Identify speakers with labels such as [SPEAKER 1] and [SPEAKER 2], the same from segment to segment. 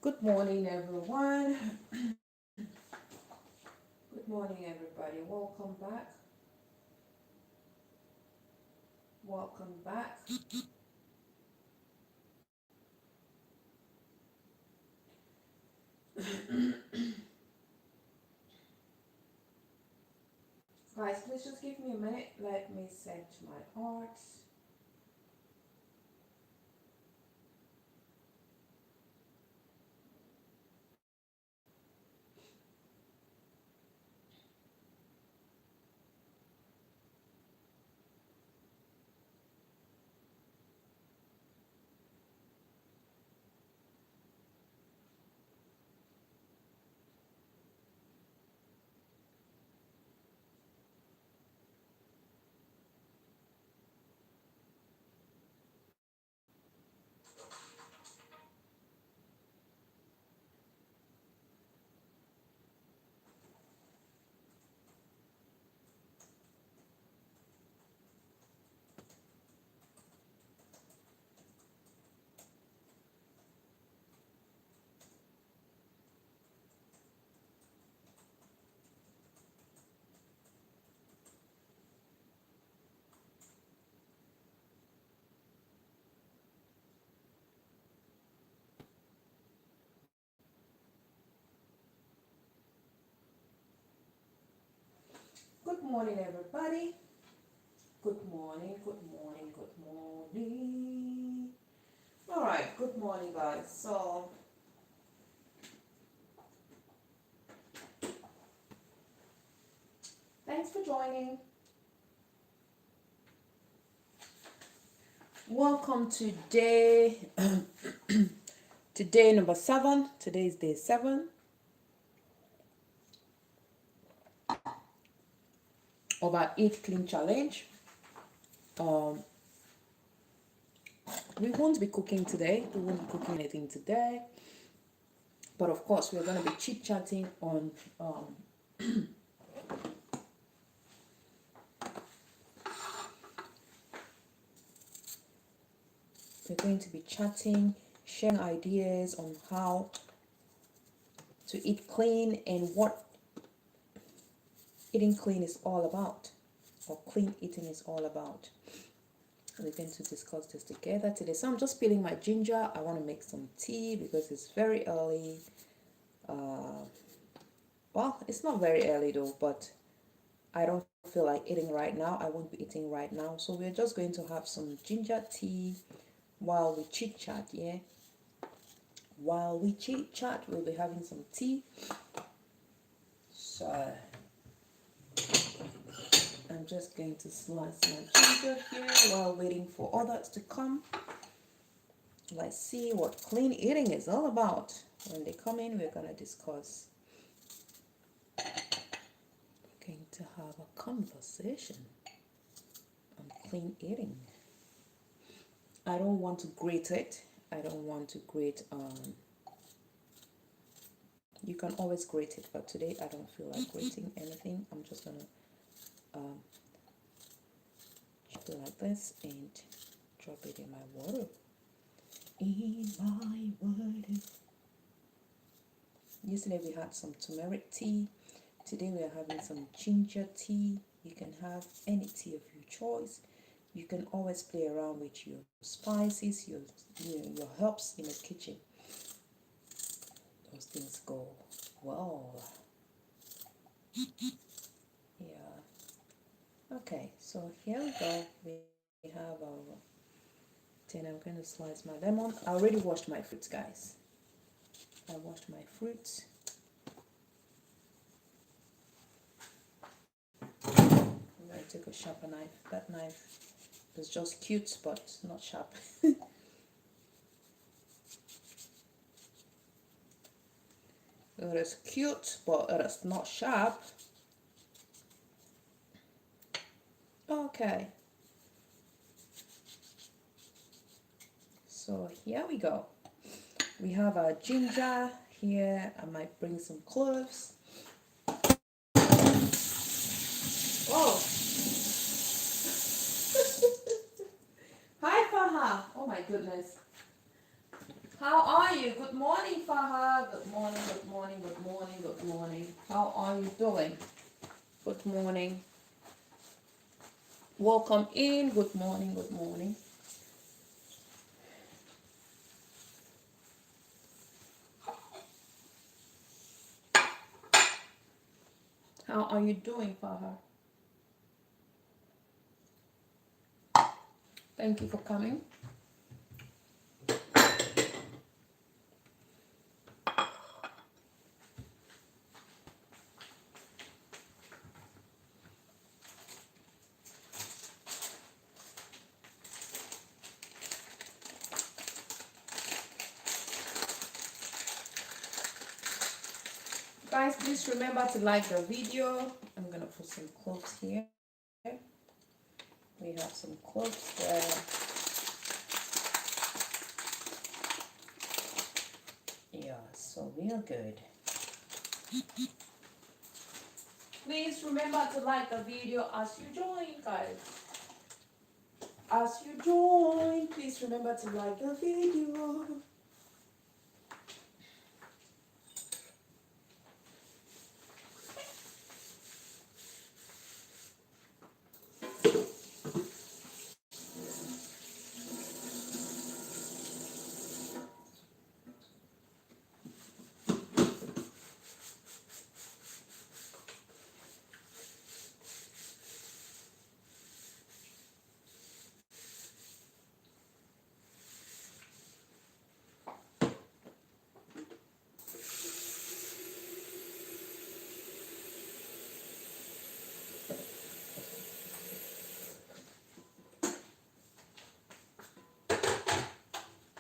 [SPEAKER 1] Good morning, everyone. Good morning, everybody. Welcome back. Welcome back. Guys, please just give me a minute. Let me set my art. Good morning, everybody. Good morning, good morning, good morning. All right, good morning, guys. So, thanks for joining. Welcome to day number 7. Today is day 7 of our Eat Clean challenge. Um, we won't be cooking today. We won't be cooking anything today. But of course, we're going to be chit-chatting on we're going to be chatting, sharing ideas on how to eat clean and what eating clean is all about, or clean eating is all about. We're going to discuss this together today. So I'm just peeling my ginger. I want to make some tea because it's very early. Well, it's not very early though, but I don't feel like eating right now. I won't be eating right now. So we're just going to have some ginger tea while we chit chat, yeah? While we chit chat, we'll be having some tea. So I'm just going to slice my ginger here while waiting for others to come. Let's see what clean eating is all about. When they come in, we're going to discuss. We're going to have a conversation on clean eating. I don't want to grate it. I don't want to grate. You can always grate it, but today I don't feel like grating anything. I'm just going to chop it like this and drop it in my water. In my water. Yesterday we had some turmeric tea. Today we are having some ginger tea. You can have any tea of your choice. You can always play around with your spices, your herbs in the kitchen. Those things go well. Yeah. Okay, so here we go. We have our. Then I'm going to slice my lemon. I already washed my fruits, guys. I washed my fruits. I'm going to take a sharper knife. That knife is just cute, but not sharp. It is cute, but it is not sharp. Okay. So here we go. We have our ginger here. I might bring some cloves. Whoa. Hi, Faha. Oh my goodness. How are you? Good morning, Faha. Good morning, good morning, good morning, good morning. How are you doing? Good morning. Welcome in. Good morning, good morning. How are you doing, Faha? Thank you for coming. Guys, please remember to like the video. I'm gonna put some cloves here. We have some cloves there. Yeah, so real good. Please remember to like the video as you join, guys. As you join, please remember to like the video.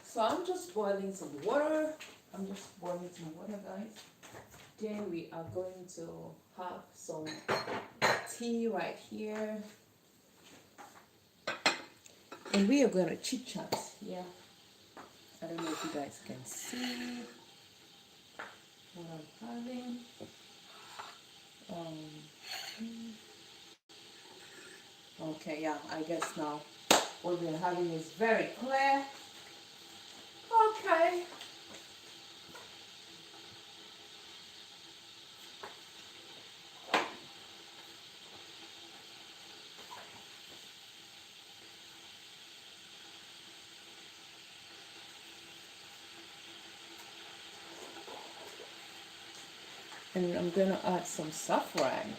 [SPEAKER 1] So I'm just boiling some water. I'm just boiling some water, guys. Then we are going to have some tea right here. And we are going to chit chat. Yeah. I don't know if you guys can see what I'm having. Okay, yeah, I guess now what we're having is very clear. Okay. And I'm going to add some saffron.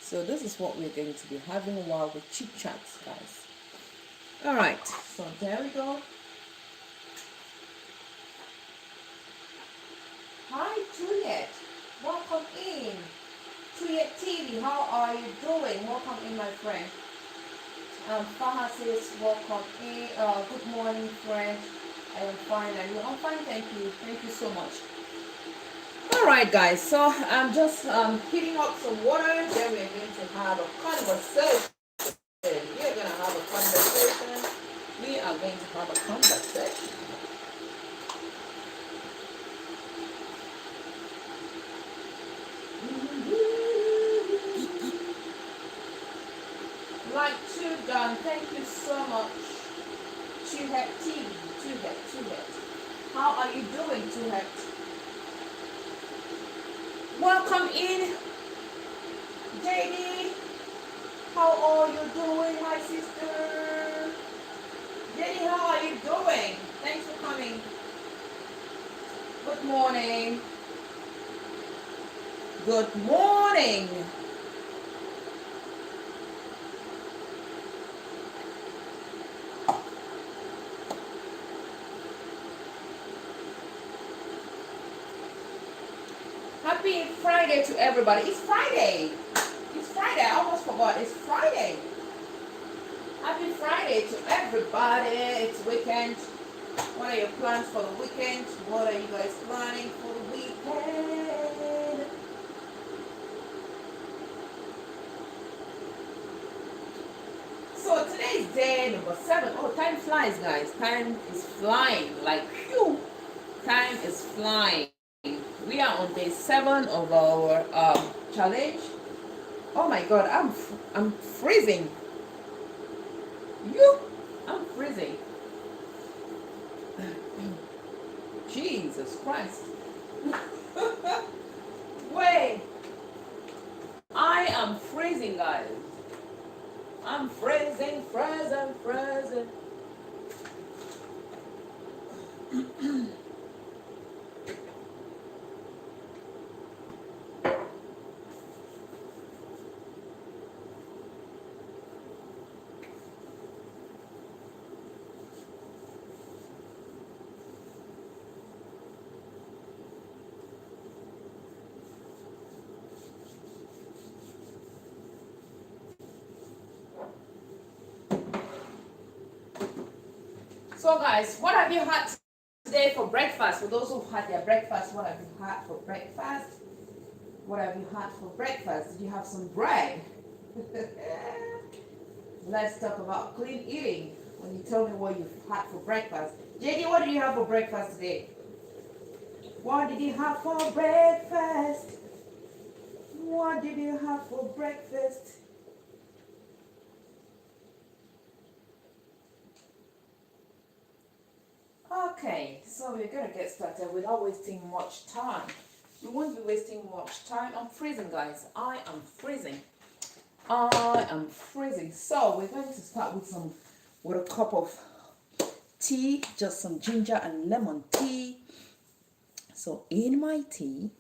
[SPEAKER 1] So this is what we're going to be having while we chit chat, guys. All right, so there we go. Hi, Juliet. Welcome in. Juliet TV, how are you doing? Welcome in, my friend. Faha says, welcome in. Good morning, friend. I am fine. And you? I'm fine, thank you. Thank you so much. All right, guys. So I'm just heating up some water. Then we're going to have a conversation. We are going to have a conversation. We are going to have a conversation. Like two done. Thank you so much. Tuhet TV. Tuhet. How are you doing, Tuhet? Welcome in, JD. How are you doing, my sister? JD, how are you doing? Thanks for coming. Good morning. Good morning. Happy Friday to everybody. It's Friday. It's Friday. I almost forgot. It's Friday. Happy Friday to everybody. It's weekend. What are your plans for the weekend? What are you guys planning for the weekend? So today's day number 7. Oh, time flies, guys. Time is flying. Like, phew. Time is flying. We are on day 7 of our challenge. Oh my God, I'm freezing. I'm freezing. Jesus Christ. Wait. I am freezing, guys. I'm freezing, frozen, frozen. So guys, what have you had today for breakfast? For those who've had their breakfast, what have you had for breakfast? What have you had for breakfast? Did you have some bread? Let's talk about clean eating. When you tell me what you've had for breakfast. JD, what did you have for breakfast today? What did you have for breakfast? What did you have for breakfast? Okay, so we're gonna get started without wasting much time. We won't be wasting much time. I'm freezing, guys. I am freezing. I am freezing. So we're going to start with a cup of tea, just some ginger and lemon tea. So in my tea,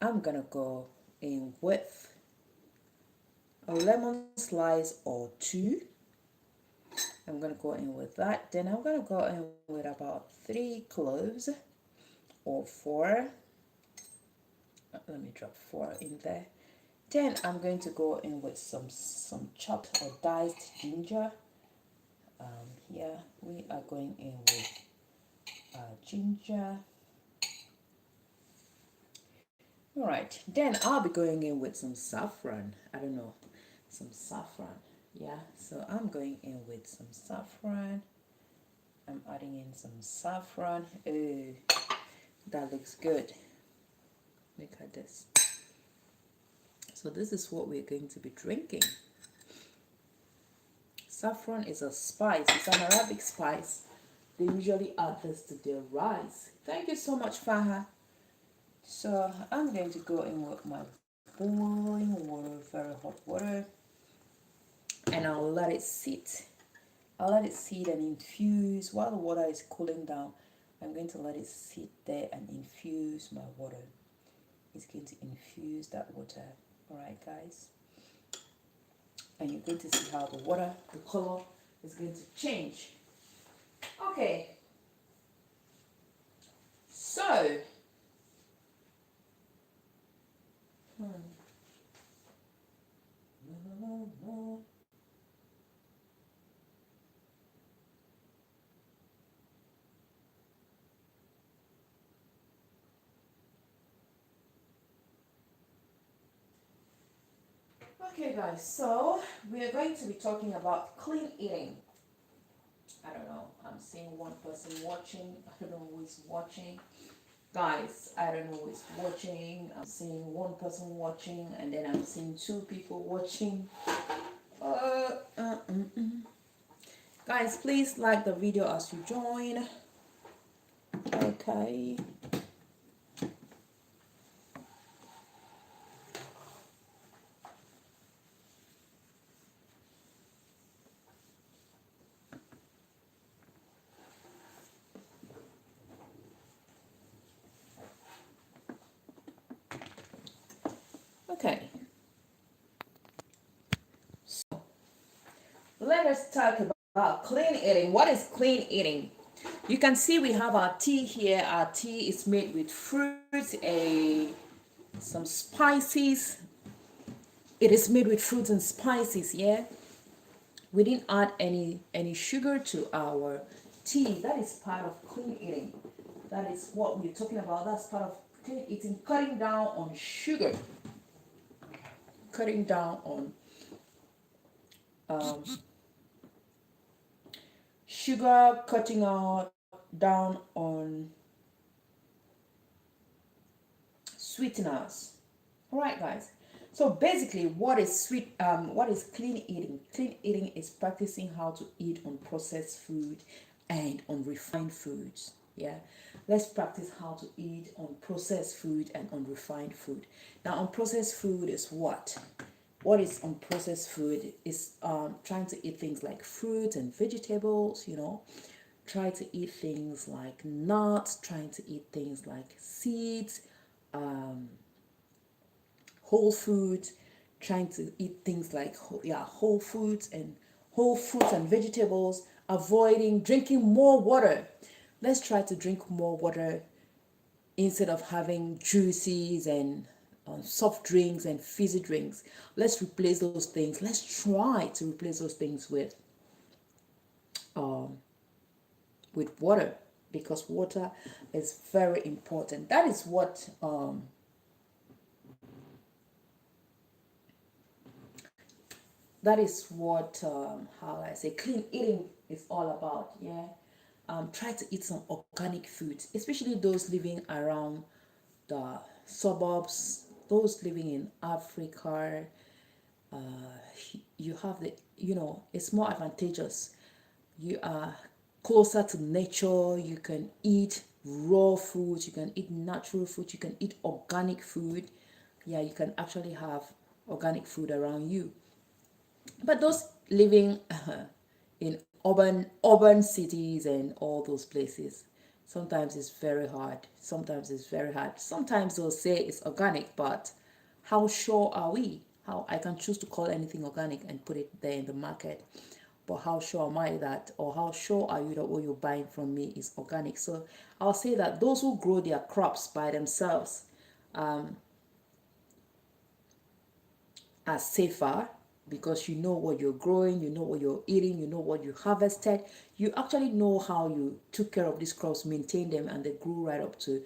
[SPEAKER 1] I'm gonna go in with a lemon slice or two. I'm gonna go in with that. Then I'm gonna go in with about 3 cloves or 4. Let me drop 4 in there. Then I'm going to go in with some chopped or diced ginger. Here we are going in with ginger. All right, then I'll be going in with some saffron. I don't know, some saffron. Yeah, so I'm going in with some saffron. I'm adding in some saffron. Ooh, that looks good. Look at this. So this is what we're going to be drinking. Saffron is a spice. It's an Arabic spice. They usually add this to their rice. Thank you so much, Faha. So I'm going to go in with my boiling water, very hot water, and I'll let it sit. I'll let it sit and infuse. While the water is cooling down, I'm going to let it sit there and infuse my water. It's going to infuse that water. Alright, guys. And you're going to see how the water, the color is going to change. Okay. So, okay guys, so we are going to be talking about clean eating. I don't know, I'm seeing one person watching. I don't know who is watching. Guys, I don't know who is watching. I'm seeing one person watching, and then I'm seeing 2 people watching. Guys, please like the video as you join. Okay. Okay. So, let us talk about clean eating. What is clean eating? You can see we have our tea here. Our tea is made with fruits, some spices. It is made with fruits and spices, yeah. We didn't add any sugar to our tea. That is part of clean eating. That is what we're talking about. That's part of clean eating, cutting down on sugar, cutting down on sugar, cutting out down on sweeteners. All right, guys. So basically, what is clean eating? Clean eating is practicing how to eat on processed food and on refined foods. Yeah, let's practice how to eat unprocessed food and unrefined food. Now, unprocessed food is what? What is unprocessed food? Is trying to eat things like fruit and vegetables, try to eat things like nuts, trying to eat things like seeds, whole foods, trying to eat things like whole fruits and vegetables, avoiding drinking more water. Let's try to drink more water instead of having juices and soft drinks and fizzy drinks. Let's replace those things. Let's try to replace those things with water, because water is very important. That is what how I say clean eating is all about. Yeah, try to eat some organic foods, especially those living around the suburbs, those living in Africa. You have it's more advantageous. You are closer to nature. You can eat raw food, you can eat natural food, you can eat organic food. Yeah, you can actually have organic food around you. But those living in urban cities and all those places, sometimes it's very hard. Sometimes they'll say it's organic, but how sure are we? How I can choose to call anything organic and put it there in the market, but how sure am I that, or how sure are you that what you're buying from me is organic? So I'll say that those who grow their crops by themselves are safer, because you know what you're growing, you know what you're eating, you know what you harvested, you actually know how you took care of these crops, maintained them, and they grew right up to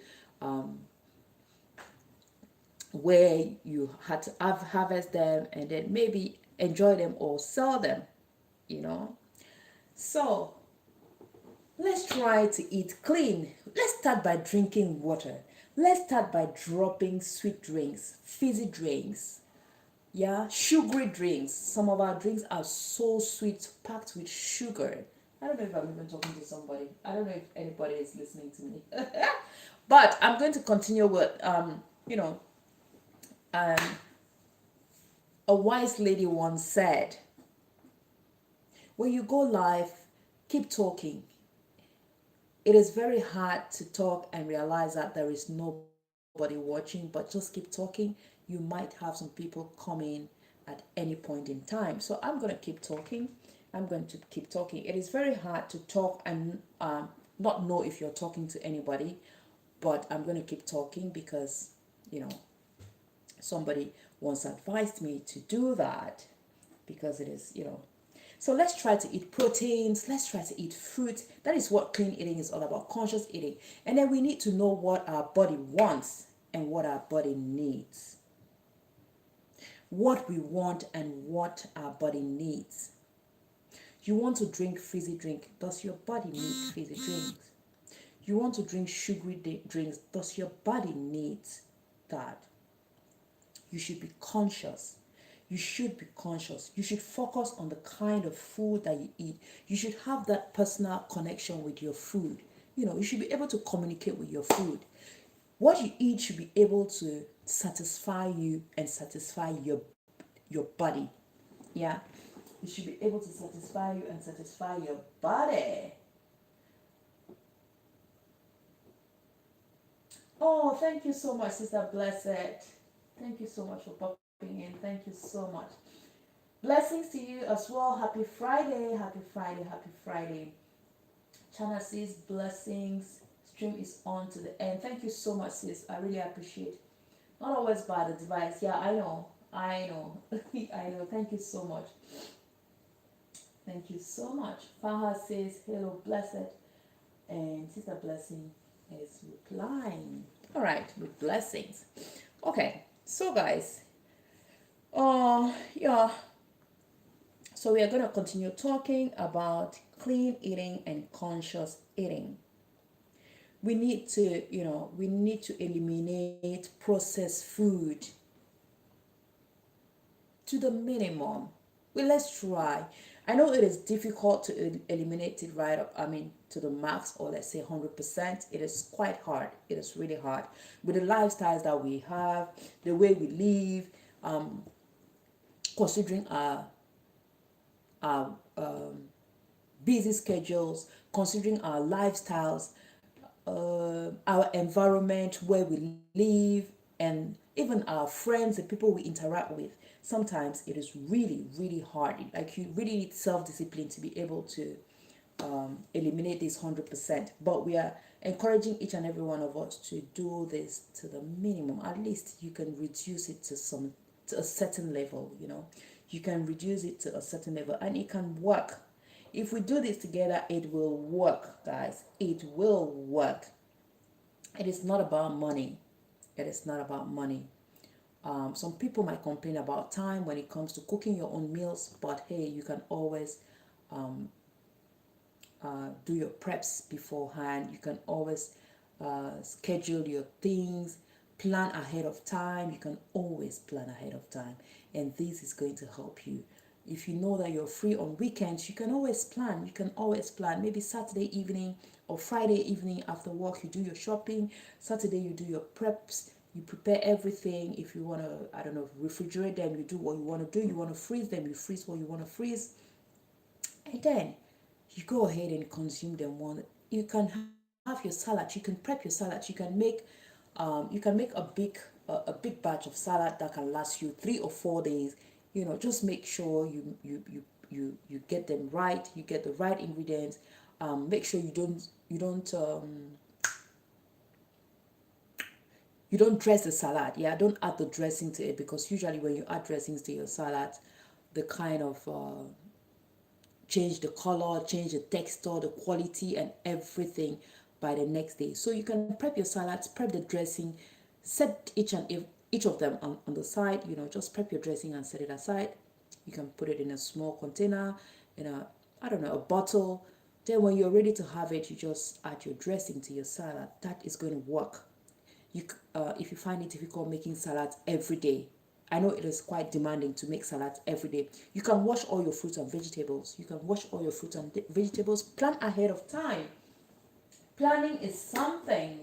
[SPEAKER 1] where you had to harvest them and then maybe enjoy them or sell them, you know. So let's try to eat clean. Let's start by drinking water. Let's start by dropping sweet drinks, fizzy drinks, yeah, sugary drinks. Some of our drinks are so sweet, packed with sugar. I don't know if I'm even talking to somebody. I don't know if anybody is listening to me. But I'm going to continue with you know, um a wise lady once said, when you go live, keep talking. It is very hard to talk and realize that there is nobody watching, but just keep talking. You might have some people come in at any point in time. So I'm going to keep talking. I'm going to keep talking. It is very hard to talk and not know if you're talking to anybody, but I'm going to keep talking because, you know, somebody once advised me to do that, because it is, so let's try to eat proteins, let's try to eat fruit. That is what clean eating is all about, conscious eating. And then we need to know what our body wants and what our body needs. What we want and what our body needs. You want to drink fizzy drink, does your body need fizzy drinks? You want to drink sugary drinks, does your body need that? You should be conscious. You should be conscious. You should focus on the kind of food that you eat. You should have that personal connection with your food. You should be able to communicate with your food. What you eat should be able to satisfy you and satisfy your body. Yeah. You should be able to satisfy you and satisfy your body. Oh, thank you so much, Sister Blessed. Thank you so much for popping in. Thank you so much. Blessings to you as well. Happy Friday. Happy Friday. Happy Friday. ChanaZie's blessings. Stream is on to the end. Thank you so much, sis. I really appreciate. Not always by the device. Yeah, I know. I know. I know. Thank you so much. Thank you so much. Faha says, hello, blessed. And Sister Blessing is replying. All right, with blessings. Okay, so guys, yeah, so we are going to continue talking about clean eating and conscious eating. We need to eliminate processed food to the minimum. Well, let's try. I know it is difficult to eliminate it right up. I mean, to the max, or let's say 100%. It is quite hard. It is really hard with the lifestyles that we have, the way we live, considering our busy schedules, considering our lifestyles, our environment where we live, and even our friends, the people we interact with. Sometimes it is really, really hard. Like you really need self-discipline to be able to eliminate this 100%. But we are encouraging each and every one of us to do this to the minimum. At least you can reduce it to a certain level. You can reduce it to a certain level, and it can work. If we do this together, it will work, guys. It will work. It is not about money. It is not about money. Some people might complain about time when it comes to cooking your own meals, but hey, you can always do your preps beforehand. You can always schedule your things, plan ahead of time. You can always plan ahead of time, and this is going to help you. If you know that you're free on weekends, you can always plan. You can always plan. Maybe Saturday evening or Friday evening after work, you do your shopping. Saturday, you do your preps. You prepare everything. If you want to, I don't know, refrigerate them, you do what you want to do. You want to freeze them, you freeze what you want to freeze. And then you go ahead and consume them. You can have your salad. You can prep your salad. You can make a big batch of salad that can last you 3 or 4 days. Just make sure you get them right. You get the right ingredients. Make sure you don't dress the salad. Yeah, don't add the dressing to it, because usually when you add dressings to your salad, the kind of change the color, change the texture, the quality, and everything by the next day. So you can prep your salads, prep the dressing, set each of them on the side. Just prep your dressing and set it aside. You can put it in a small container, in a bottle. Then when you're ready to have it, you just add your dressing to your salad. That is going to work. If you find it difficult making salads every day, I know it is quite demanding to make salads every day. You can wash all your fruits and vegetables. Plan ahead of time. Planning is something.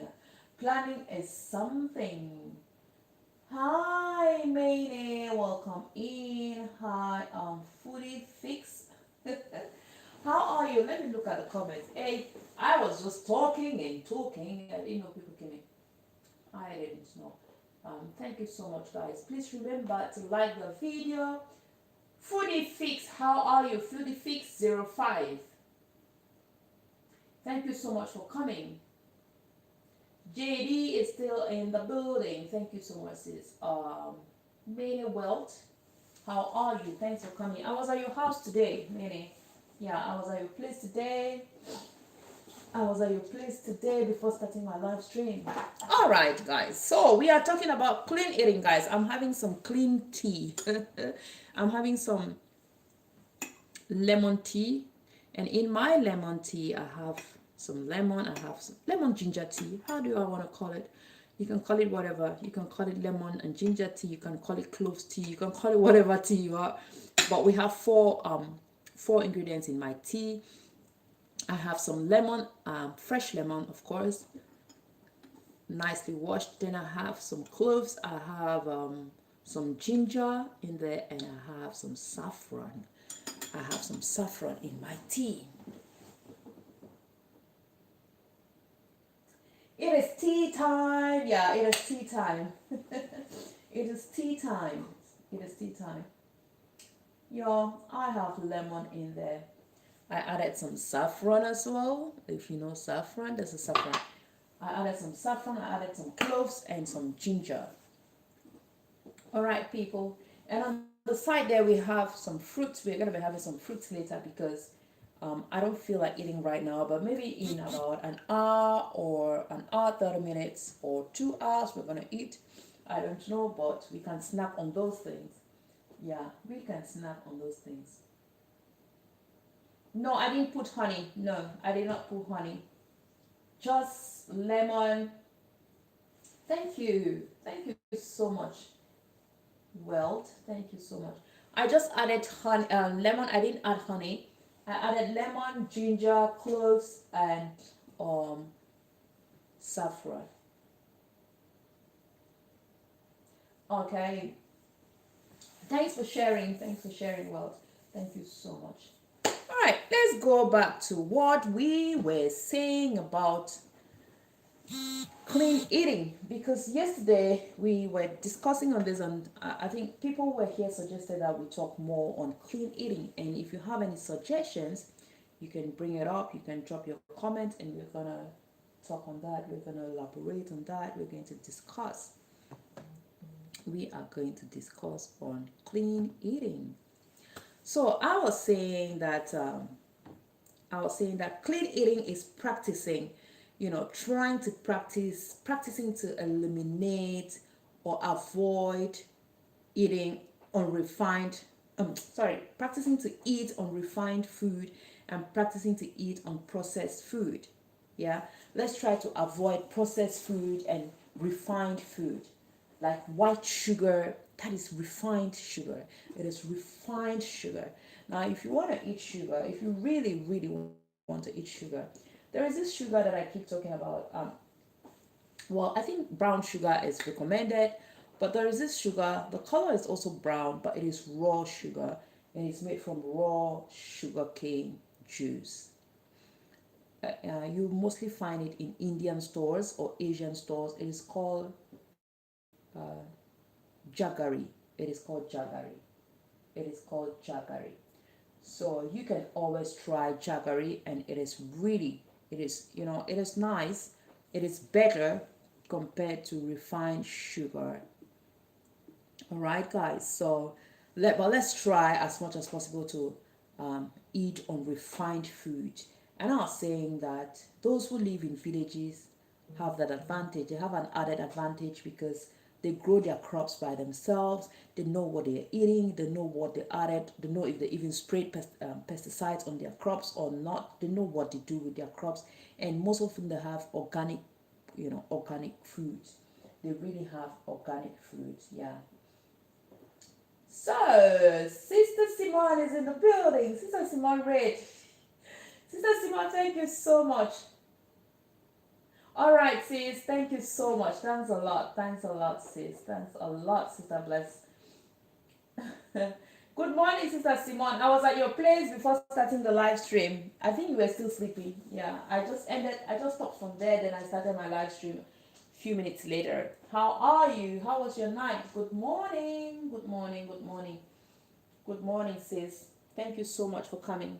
[SPEAKER 1] Planning is something. Hi, Mayne. Welcome in. Hi, Foodie Fix. How are you? Let me look at the comments. Hey, I was just talking and talking. I didn't know people came in. I didn't know. Thank you so much, guys. Please remember to like the video. Foodie Fix, how are you? Foodie Fix 05. Thank you so much for coming. JD is still in the building. Thank you so much, sis. Many Welt, how are you? Thanks for coming. I was at your house today, Many. Yeah, I was at your place today. Before starting my live stream. All right, guys. So we are talking about clean eating, guys. I'm having some clean tea. I'm having some lemon tea. And in my lemon tea, I have some lemon. I have some lemon ginger tea. How do I want to call it? You can call it whatever. You can call it lemon and ginger tea. You can call it cloves tea. You can call it whatever tea you are. But we have four ingredients in my tea. I have some lemon, fresh lemon, of course, nicely washed. Then I have some cloves. I have some ginger in there, and I have some saffron. I have some saffron in my tea. It is tea time. Yeah, it is tea time. It is tea time. It is tea time. Y'all, I have lemon in there. I added some saffron as well. If you know saffron, there's a saffron. I added some saffron, I added some cloves and some ginger. All right, people. And on the side there, we have some fruits. We're going to be having some fruits later because I don't feel like eating right now, but maybe in about an hour or an hour, 30 minutes or 2 hours, we're going to eat. I don't know, but we can snack on those things. Yeah, we can snack on those things. No, I didn't put honey. No, I did not put honey. Just lemon. Thank you. Thank you so much. Well, thank you so much. I just added honey, lemon. I didn't add honey. I added lemon, ginger, cloves, and um, saffron. Okay. Thanks for sharing. Thanks for sharing, Wealth. Thank you so much. All right, let's go back to what we were saying about clean eating, because yesterday we were discussing on this, and I think people were here suggested that we talk more on clean eating. And if you have any suggestions, you can bring it up, you can drop your comment, and we're gonna talk on that, we're gonna elaborate on that, we're going to discuss. We are going to discuss on clean eating. So I was saying that clean eating is practicing, trying to practicing to eliminate or avoid eating unrefined, practicing to eat unrefined food and practicing to eat unprocessed food. Yeah, let's try to avoid processed food and refined food, like white sugar. That is refined sugar. It is refined sugar. Now, if you want to eat sugar, if you really, really want to eat sugar, there is this sugar that I keep talking about. Well, I think brown sugar is recommended, but there is this sugar. The color is also brown, but it is raw sugar, and it's made from raw sugarcane juice. You mostly find it in Indian stores or Asian stores. It is called jaggery. It is called jaggery. It is called jaggery. So you can always try jaggery, and it is really, it is nice. It is better compared to refined sugar. All right, guys. So let's try as much as possible to eat unrefined food. And I was saying that those who live in villages have that advantage. They have an added advantage because they grow their crops by themselves. They know what they're eating. They know what they added. They know if they even sprayed pesticides on their crops or not. They know what they do with their crops. And most of them, they have organic, organic foods. They really have organic foods. Yeah. So, Sister Simone is in the building. Sister Simone Red. Sister Simone, thank you so much. All right, sis. Thank you so much. Thanks a lot. Thanks a lot, sis. Thanks a lot, Sister Bless. Good morning, Sister Simone. I was at your place before starting the live stream. I think you were still sleeping. Yeah, I just stopped from there, then I started my live stream a few minutes later. How are you? How was your night? Good morning. Good morning. Good morning. Good morning, sis. Thank you so much for coming.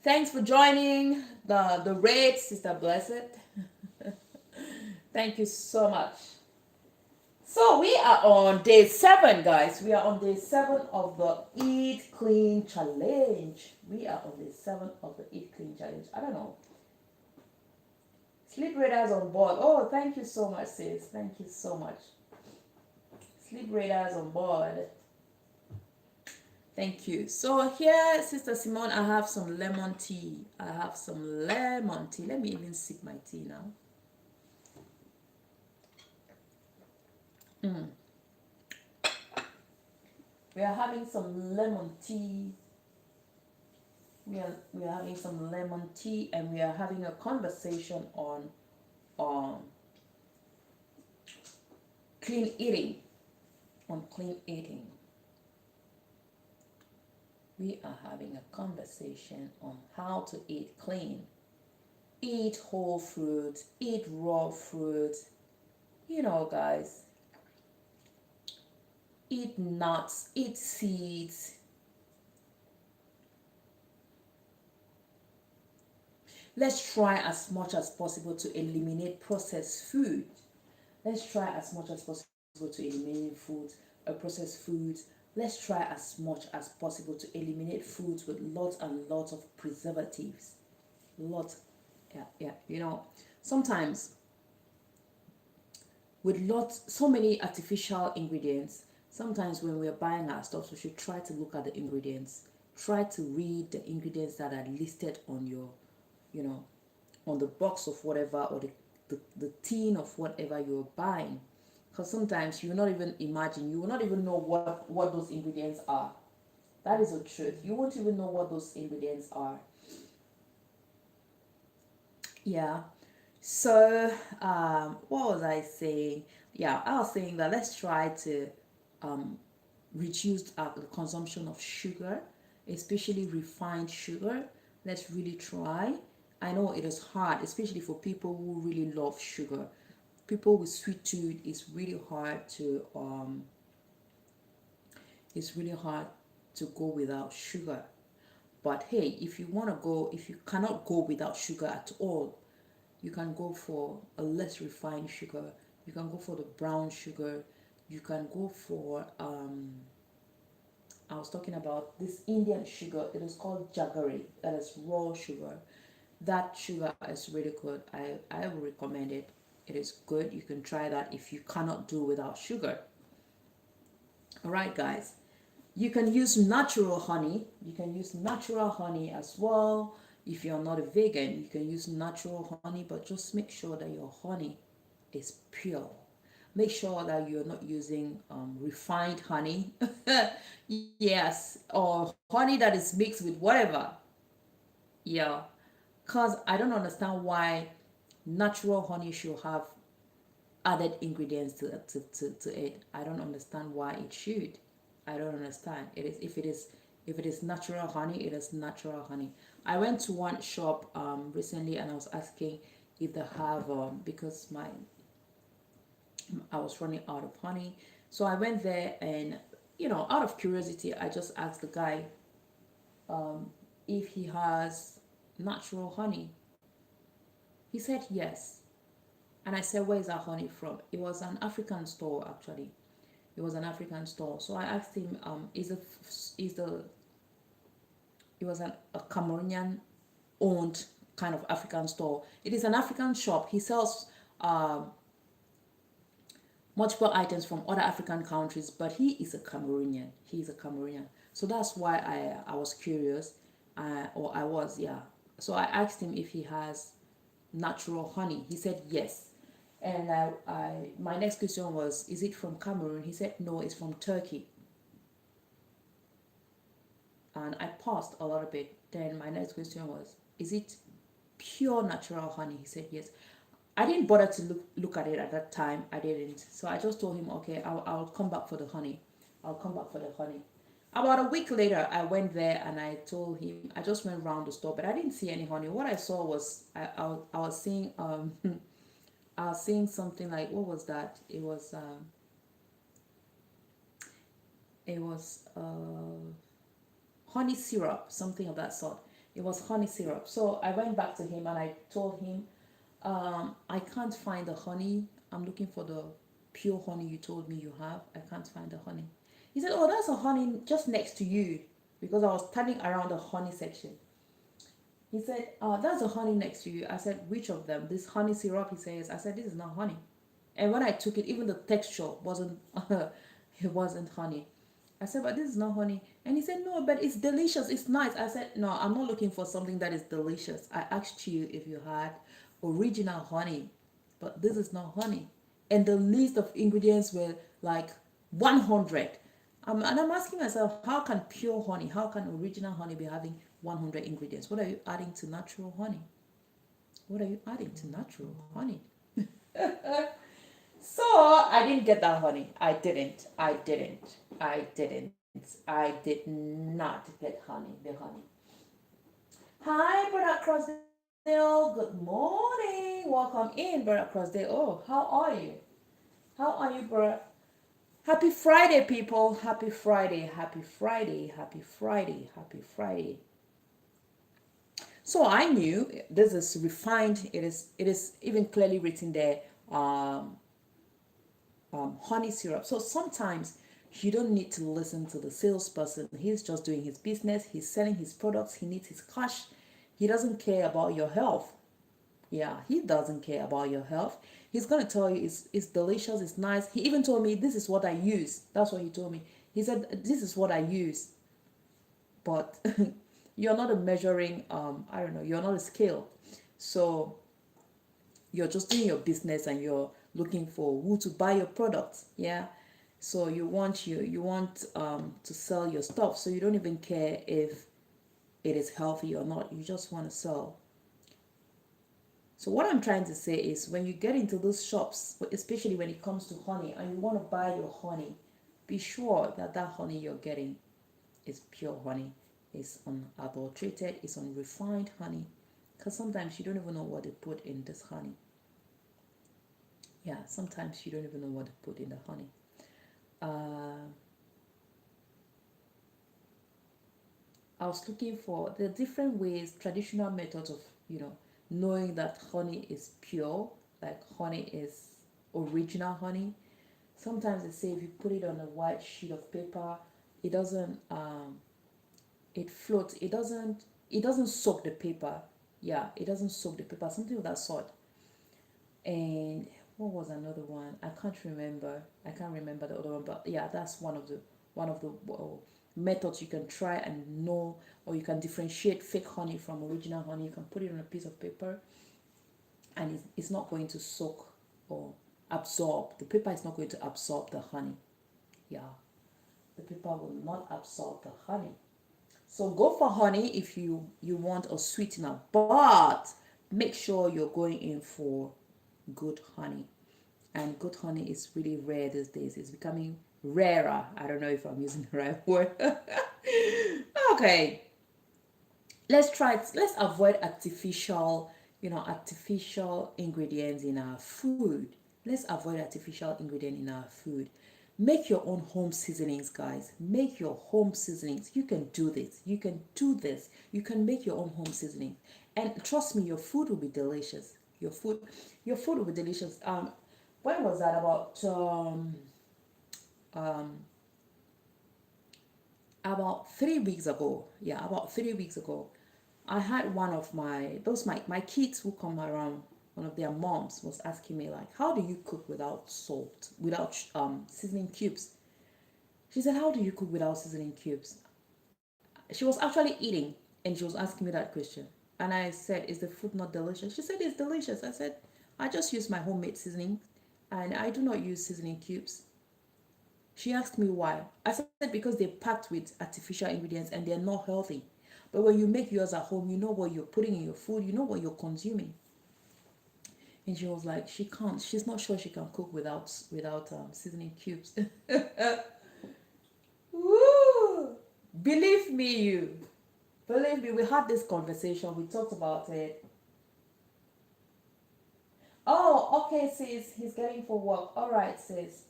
[SPEAKER 1] Thanks for joining the raid, Sister Blessed. Thank you so much. So we are on day 7, guys. We are on day 7 of the Eat Clean Challenge. We are on day 7 of the Eat Clean Challenge. I don't know. Sleep Raiders on board. Oh, thank you so much, sis. Thank you so much. Sleep Raiders on board. Thank you. So here, Sister Simone, I have some lemon tea. I have some lemon tea. Let me even sip my tea now. We are having some lemon tea. We are having some lemon tea, and we are having a conversation on clean eating. On clean eating. We are having a conversation on how to eat clean. Eat whole fruits, eat raw fruits. Guys, eat nuts, eat seeds. Let's try as much as possible to eliminate processed food. Let's try as much as possible to eliminate processed foods. Let's try as much as possible to eliminate foods with lots and lots of preservatives. Lots, yeah. Sometimes with so many artificial ingredients, sometimes when we're buying our stuff, we should try to look at the ingredients. Try to read the ingredients that are listed on your, on the box of whatever, or the tin of whatever you're buying. Because sometimes you will not even imagine, you will not even know what those ingredients are. That is the truth. You won't even know what those ingredients are. Yeah. So, what was I saying? Yeah, I was saying that let's try to um, reduce the consumption of sugar, especially refined sugar. Let's really try. I know it is hard, especially for people who really love sugar. People with sweet tooth, it's really hard to go without sugar. But hey, if you cannot go without sugar at all, you can go for a less refined sugar. You can go for the brown sugar. You can go for I was talking about this Indian sugar. It is called jaggery. That is raw sugar. That sugar is really good. I would recommend it. It is good. You can try that if you cannot do without sugar. All right, guys. You can use natural honey. You can use natural honey as well. If you're not a vegan, you can use natural honey, but just make sure that your honey is pure. Make sure that you're not using refined honey. Yes, or honey that is mixed with whatever. Yeah, because I don't understand why natural honey should have added ingredients to it. I don't understand why it should. I don't understand. It is if it is natural honey, it is natural honey. I went to one shop recently and I was asking if they have because my I was running out of honey. So I went there and out of curiosity, I just asked the guy if he has natural honey. He said yes. And I said, "Where is that honey from?" It was an African store actually. It was an African store. So I asked him, is the it was a Cameroonian owned kind of African store. It is an African shop. He sells multiple items from other African countries, but he is a Cameroonian. He is a Cameroonian. So that's why I was curious, or I was, yeah. So I asked him if he has natural honey. He said yes. And my next question was, is it from Cameroon? He said no, it's from Turkey. And I paused a little bit. Then my next question was, is it pure natural honey? He said yes. I didn't bother to look at it at that time. I didn't. So I just told him, okay, I'll come back for the honey. I'll come back for the honey. About a week later, I went there and I told him, I just went around the store, but I didn't see any honey. What I saw was, I was seeing, I was seeing something like, what was that? It was honey syrup, something of that sort. It was honey syrup. So I went back to him and I told him, I can't find the honey. I'm looking for the pure honey you told me you have. I can't find the honey. He said, oh, that's a honey just next to you, because I was standing around the honey section. He said, that's a honey next to you. I said, which of them? This honey syrup? He says. I said, this is not honey. And when I took it, even the texture wasn't, it wasn't honey. I said, but this is not honey. And he said, no, but it's delicious. It's nice. I said, no, I'm not looking for something that is delicious. I asked you if you had original honey, but this is not honey. And the list of ingredients were like 100. And I'm asking myself, how can pure honey, how can original honey be having 100 ingredients? What are you adding to natural honey? What are you adding to natural honey? So I didn't get that honey. I didn't. I did not get honey. The honey. Hi, Brother Crossdale. Good morning. Welcome in, Brother Crossdale. Oh, how are you? How are you, brother? Happy Friday, people. Happy Friday. Happy Friday. Happy Friday. Happy Friday. So I knew this is refined. It is even clearly written there. Honey syrup. So sometimes you don't need to listen to the salesperson. He's just doing his business. He's selling his products. He needs his cash. He doesn't care about your health. Yeah, he doesn't care about your health. He's gonna tell you it's delicious, it's nice. He even told me this is what I use. That's what he told me. He said this is what I use. But you're not a measuring I don't know, you're not a scale. So you're just doing your business and you're looking for who to buy your products. Yeah. So you want to sell your stuff, so you don't even care if it is healthy or not. You just want to sell. So what I'm trying to say is when you get into those shops, especially when it comes to honey and you want to buy your honey, be sure that that honey you're getting is pure honey, is unadulterated, is unrefined honey. Because sometimes you don't even know what they put in this honey. Yeah, sometimes you don't even know what they put in the honey. Uh, I was looking for the different ways, traditional methods of, knowing that honey is pure, like honey is original honey. Sometimes they say if you put it on a white sheet of paper, it doesn't, it floats. It doesn't soak the paper. Yeah, it doesn't soak the paper. Something of that sort. And what was another one? I can't remember. I can't remember the other one, but yeah, that's one of the methods you can try and know, or you can differentiate fake honey from original honey. You can put it on a piece of paper, and it's not going to soak or absorb. The paper is not going to absorb the honey. Yeah, the paper will not absorb the honey. So go for honey if you want a sweetener, but make sure you're going in for good honey. And good honey is really rare these days. It's becoming rarer. I don't know if I'm using the right word. Okay, let's try it. Let's avoid artificial ingredients in our food. Let's avoid artificial ingredient in our food. Make your own home seasonings, guys. Make your home seasonings. You can do this. You can do this. You can make your own home seasoning, and trust me, your food will be delicious. Your food will be delicious. When was that? Um, about 3 weeks ago. Yeah, about 3 weeks ago. I had one of my kids who come around. One of their moms was asking me like, "How do you cook without salt, without seasoning cubes?" She said, "How do you cook without seasoning cubes?" She was actually eating, and she was asking me that question. And I said, "Is the food not delicious?" She said, "It's delicious." I said, "I just use my homemade seasoning, and I do not use seasoning cubes." She asked me why. I said because they're packed with artificial ingredients and they're not healthy. But when you make yours at home, you know what you're putting in your food, you know what you're consuming. And she was like, she can't. She's not sure she can cook without seasoning cubes. Woo! Believe me, you. Believe me, we had this conversation. We talked about it. Oh, okay, sis. He's getting for work. All right, sis.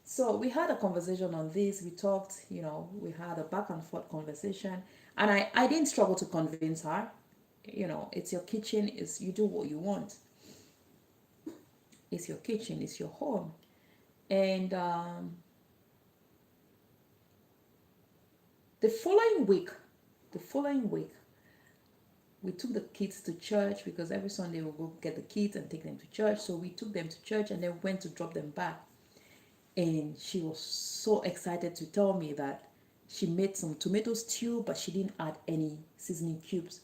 [SPEAKER 1] So we had a conversation on this. We talked, we had a back and forth conversation. And I didn't struggle to convince her. It's your kitchen, it's you do what you want. It's your kitchen, it's your home. And the following week, the following week, we took the kids to church because every Sunday we'll go get the kids and take them to church. So we took them to church and then went to drop them back. And she was so excited to tell me that she made some tomato stew, but she didn't add any seasoning cubes.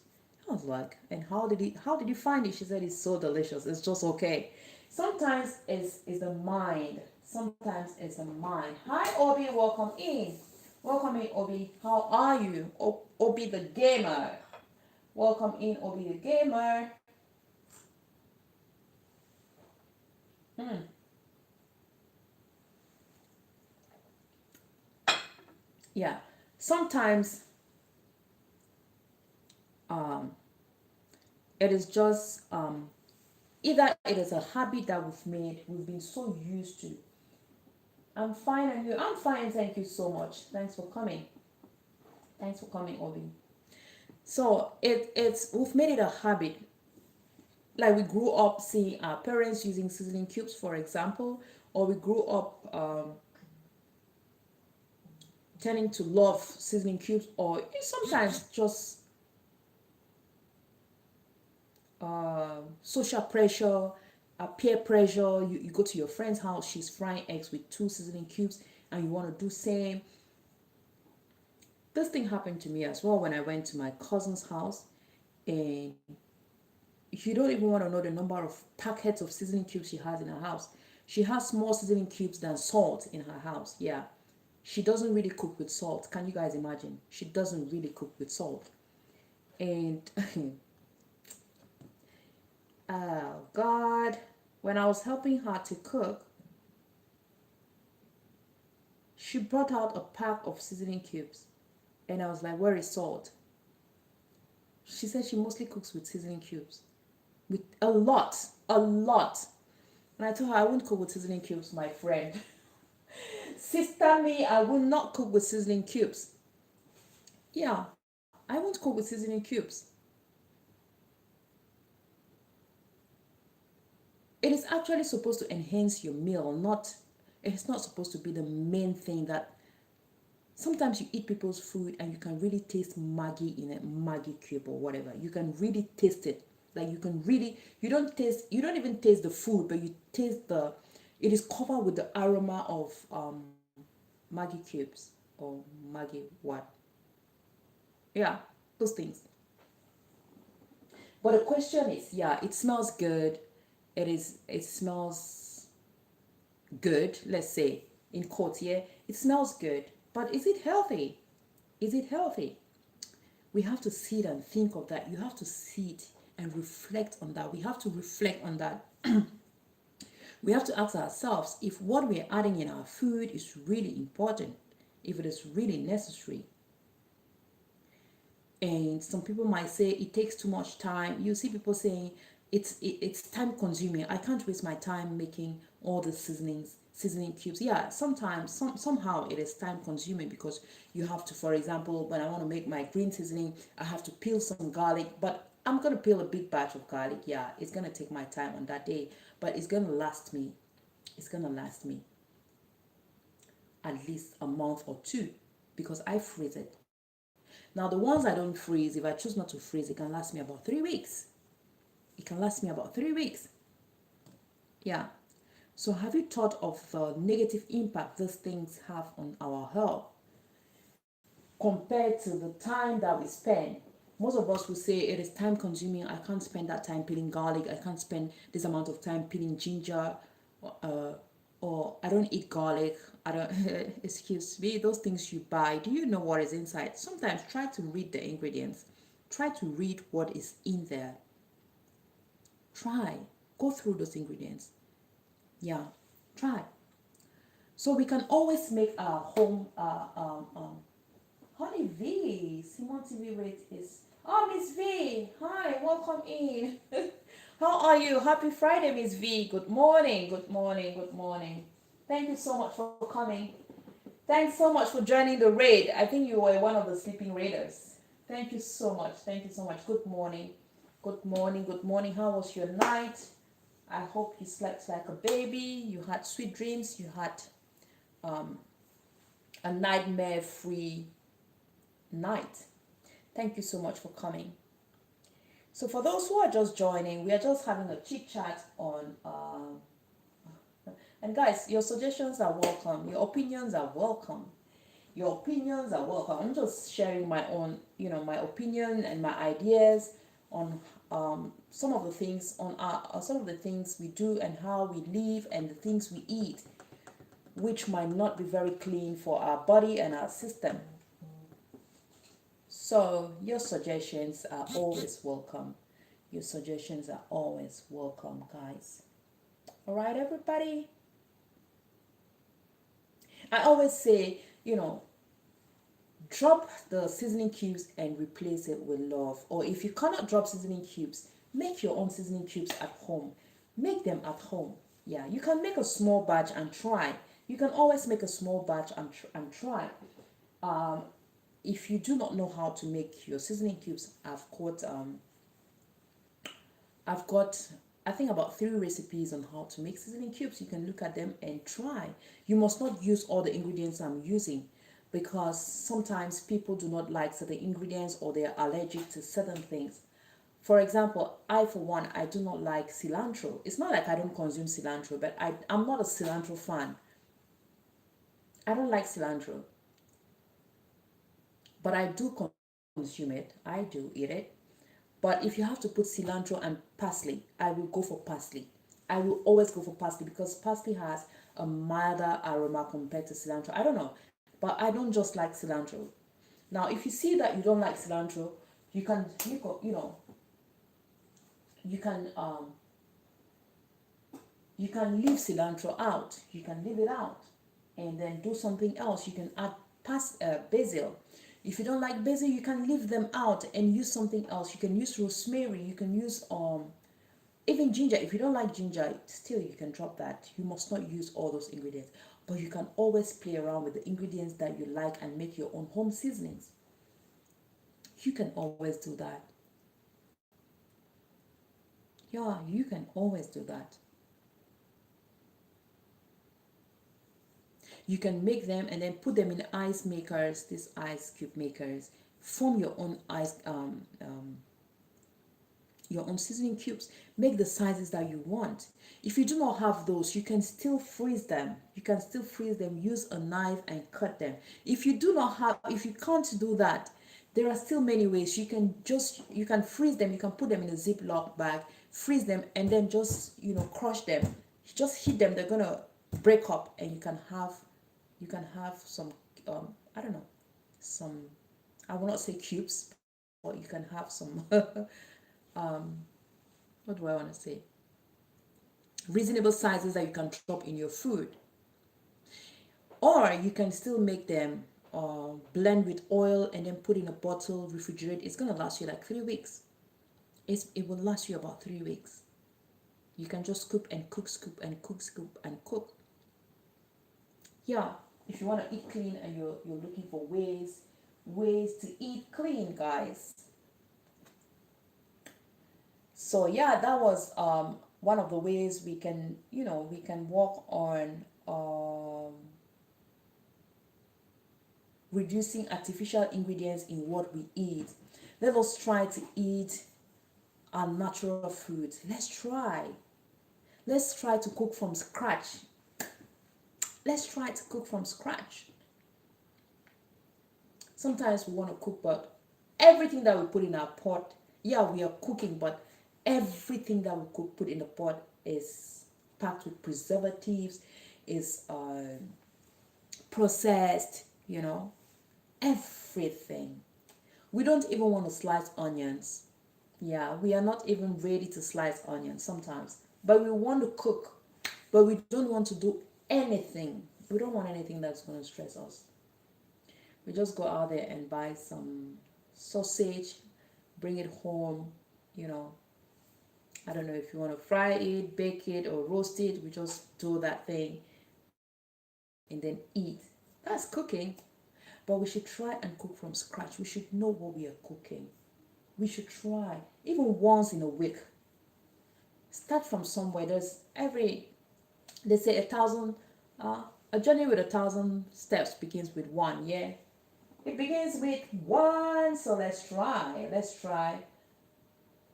[SPEAKER 1] I was like, and how did you find it? She said it's so delicious. It's just okay. Sometimes it's the mind. Sometimes it's the mind. Hi Obi, welcome in. Welcome in, Obi. How are you? Obi the gamer. Welcome in, Obi the gamer. Hmm. Yeah. Sometimes um it is just either it is a habit that we've made, we've been so used to. I'm fine, and you? I'm fine, thank you so much. Thanks for coming. Thanks for coming, Obi. So it's we've made it a habit. Like we grew up seeing our parents using seasoning cubes, for example, or we grew up tending to love seasoning cubes, or sometimes just social pressure, peer pressure. You go to your friend's house, she's frying eggs with two seasoning cubes, and you want to do same. This thing happened to me as well when I went to my cousin's house, and you don't even want to know the number of packets of seasoning cubes she has in her house. She has more seasoning cubes than salt in her house. Yeah. She doesn't really cook with salt. Can you guys imagine? She doesn't really cook with salt. And oh God, when I was helping her to cook, she brought out a pack of seasoning cubes. And I was like, where is salt? She said she mostly cooks with seasoning cubes. With a lot, a lot. And I told her I won't cook with seasoning cubes, my friend. Sister me, I will not cook with seasoning cubes. Yeah, I won't cook with seasoning cubes. It is actually supposed to enhance your meal, not it's not supposed to be the main thing that sometimes you eat people's food and you can really taste Maggi in a Maggi cube or whatever. You can really taste it. Like you can really you don't even taste the food, but you taste the it is covered with the aroma of Maggi cubes or Maggi what. Yeah, those things. But the question is, yeah, it smells good. It smells good, let's say, in quotes, yeah. It smells good. But is it healthy? Is it healthy? We have to sit and think of that. You have to sit and reflect on that. We have to reflect on that. We have to ask ourselves if what we're adding in our food is really important, if it is really necessary. And some people might say it takes too much time. You see people saying it's time consuming. I can't waste my time making all the seasoning cubes. Yeah, sometimes somehow it is time consuming because you have to, for example, when I want to make my green seasoning, I have to peel some garlic, but I'm gonna peel a big batch of garlic. Yeah, it's gonna take my time on that day, but it's gonna last me. It's gonna last me at least a month or two because I freeze it. Now, the ones I don't freeze, if I choose not to freeze, it can last me about 3 weeks. It can last me about 3 weeks. Yeah. So, have you thought of the negative impact these things have on our health compared to the time that we spend? Most of us will say it is time consuming. I can't spend that time peeling garlic. I can't spend this amount of time peeling ginger. Uh, or I don't eat garlic. I don't, excuse me, those things you buy, do you know what is inside? Sometimes try to read the ingredients. Try to read what is in there. Try. Go through those ingredients. Yeah. Try. So we can always make our home, Honey V, Simon TV rate is, oh, Miss V, hi, welcome in. How are you? Happy Friday, Miss V. Good morning, good morning, good morning. Thank you so much for coming. Thanks so much for joining the raid. I think you were one of the sleeping raiders. Thank you so much. Thank you so much. Good morning. Good morning. Good morning. How was your night? I hope you slept like a baby. You had sweet dreams. You had um, a nightmare-free night. Thank you so much for coming. So for those who are just joining, we are just having a chit chat on and guys, your suggestions are welcome. Your opinions are welcome. Your opinions are welcome. I'm just sharing my own, my opinion and my ideas on some of the things some of the things we do and how we live and the things we eat, which might not be very clean for our body and our system. So your suggestions are always welcome. Your suggestions are always welcome, guys. All right, everybody. I always say, drop the seasoning cubes and replace it with love. Or if you cannot drop seasoning cubes, make your own seasoning cubes at home. Make them at home. Yeah, you can make a small batch and try. You can always make a small batch and try. If you do not know how to make your seasoning cubes, I've got I think about 3 recipes on how to make seasoning cubes. You can look at them and try. You must not use all the ingredients I'm using because sometimes people do not like certain ingredients or they're allergic to certain things. For example, I for one, I do not like cilantro. It's not like I don't consume cilantro, but I'm not a cilantro fan. I don't like cilantro, but I do consume it. I do eat it. But if you have to put cilantro and parsley, I will go for parsley. I will always go for parsley because parsley has a milder aroma compared to cilantro. I don't know, but I don't just like cilantro. Now, if you see that you don't like cilantro, you can you can um you can leave cilantro out. You can leave it out, and then do something else. You can add basil. If you don't like basil, you can leave them out and use something else. You can use rosemary. You can use even ginger. If you don't like ginger, still you can drop that. You must not use all those ingredients, but you can always play around with the ingredients that you like and make your own home seasonings. You can always do that. Yeah, you can always do that. You can make them and then put them in ice makers, these ice cube makers. Form your own seasoning cubes. Make the sizes that you want. If you do not have those, you can still freeze them. You can still freeze them. Use a knife and cut them. If you can't do that, there are still many ways. You can freeze them. You can put them in a Ziploc bag, freeze them, and then just crush them. Just heat them. They're gonna break up, and you can have some I don't know, some, I will not say cubes, but you can have some um what do I want to say, reasonable sizes that you can drop in your food. Or you can still make them blend with oil and then put in a bottle, refrigerate. It's gonna last you like 3 weeks. It will last you about 3 weeks. You can just scoop and cook, scoop and cook, scoop and cook. Yeah, if you want to eat clean and you're looking for ways to eat clean, guys. So yeah, that was one of the ways we can work on reducing artificial ingredients in what we eat. Let us try to eat our natural foods. Let's try to cook from scratch. Let's try to cook from scratch. Sometimes we want to cook, but everything that we put in our pot, yeah, we are cooking, but everything that we cook put in the pot is packed with preservatives, is processed, everything. We don't even want to slice onions. Yeah, we are not even ready to slice onions sometimes, but we want to cook, but we don't want to do anything. We don't want anything that's going to stress us. We just go out there and buy some sausage, bring it home, you know. I don't know if you want to fry it, bake it, or roast it. We just do that thing and then eat. That's cooking. But we should try and cook from scratch. We should know what we are cooking. We should try, even once in a week. Start from somewhere. They say a journey with 1,000 steps begins with one. Yeah, it begins with one. So let's try. Let's try.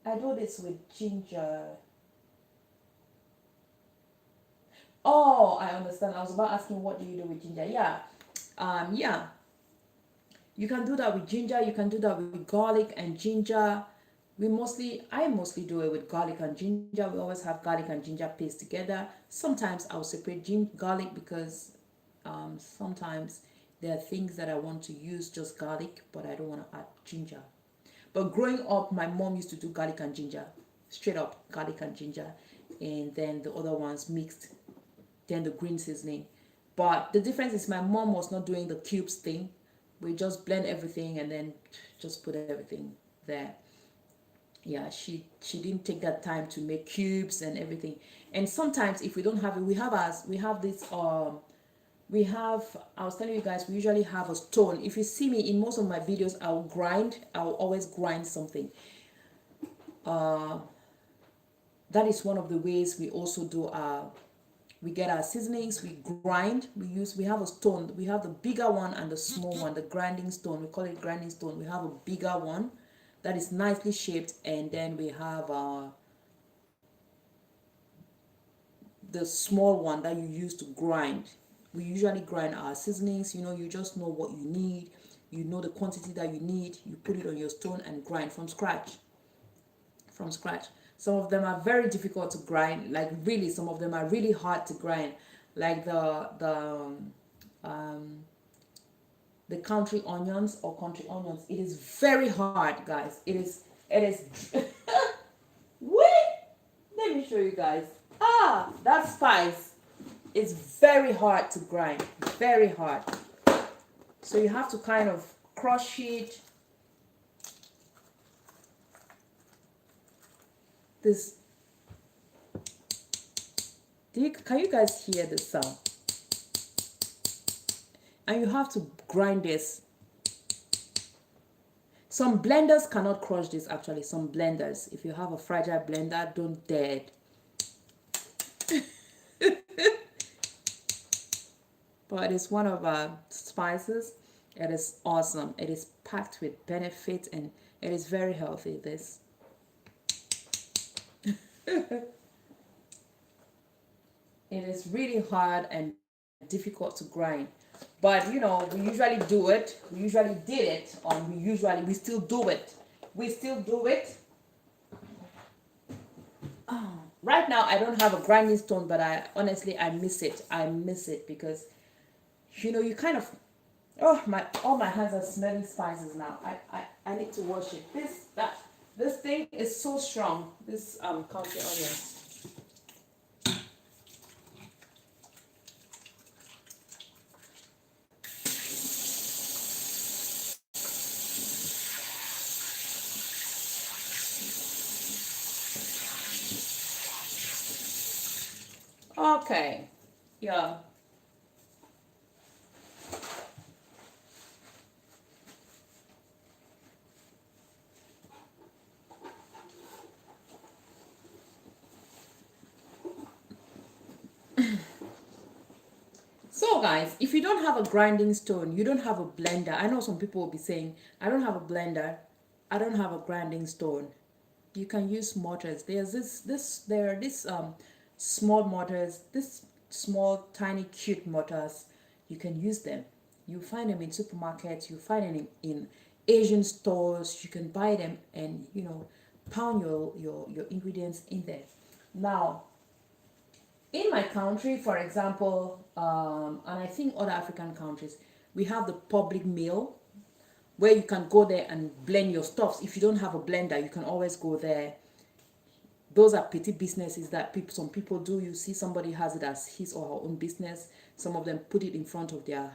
[SPEAKER 1] I do this with ginger. Oh, I understand. I was about asking what do you do with ginger? Yeah. You can do that with ginger. You can do that with garlic and ginger. I mostly do it with garlic and ginger. We always have garlic and ginger paste together. Sometimes I'll separate garlic because sometimes there are things that I want to use just garlic, but I don't want to add ginger. But growing up, my mom used to do garlic and ginger, straight up garlic and ginger, and then the other ones mixed, then the green seasoning. But the difference is my mom was not doing the cubes thing. We just blend everything and then just put everything there. Yeah, she didn't take that time to make cubes and everything. And sometimes if we don't have it, we have this I was telling you guys, we usually have a stone. If you see me in most of my videos, I'll always grind something. That is one of the ways we also do we get our seasonings, we grind, we have a stone, we have the bigger one and the small one, the grinding stone, we call it grinding stone. We have a bigger one that is nicely shaped, and then we have the small one that you use to grind. We usually grind our seasonings. You just know what you need, you know the quantity that you need, you put it on your stone and grind from scratch. Some of them are very difficult to grind. Like really, some of them are really hard to grind. Like um, the country onions. It is very hard, guys. It is. Wait, let me show you guys. That spice is very hard to grind. Very hard. So you have to kind of crush it. This. Can you guys hear the sound? And you have to grind this. Some blenders cannot crush this actually. Some blenders. If you have a fragile blender, don't dare it. But it's one of our spices. It is awesome. It is packed with benefit and it is very healthy. This. It is really hard and difficult to grind. But you know, we usually do it. We usually did it, or we still do it. We still do it. Right now, I don't have a grinding stone, but I honestly I miss it. I miss it because, you know, you kind of, all my hands are smelling spices now. I need to wash it. This thing is so strong. This country onion. Okay, yeah. So guys, if you don't have a grinding stone, you don't have a blender. I know some people will be saying, I don't have a blender, I don't have a grinding stone. You can use mortars. There are these small mortars, this small tiny cute mortars. You can use them. You find them in supermarkets, you find them in Asian stores. You can buy them and you know pound your ingredients in there. Now in my country, for example, and I think other African countries, we have the public mill where you can go there and blend your stuffs. If you don't have a blender, you can always go there. Those are petty businesses that some people do. You see somebody has it as his or her own business. Some of them put it in front of their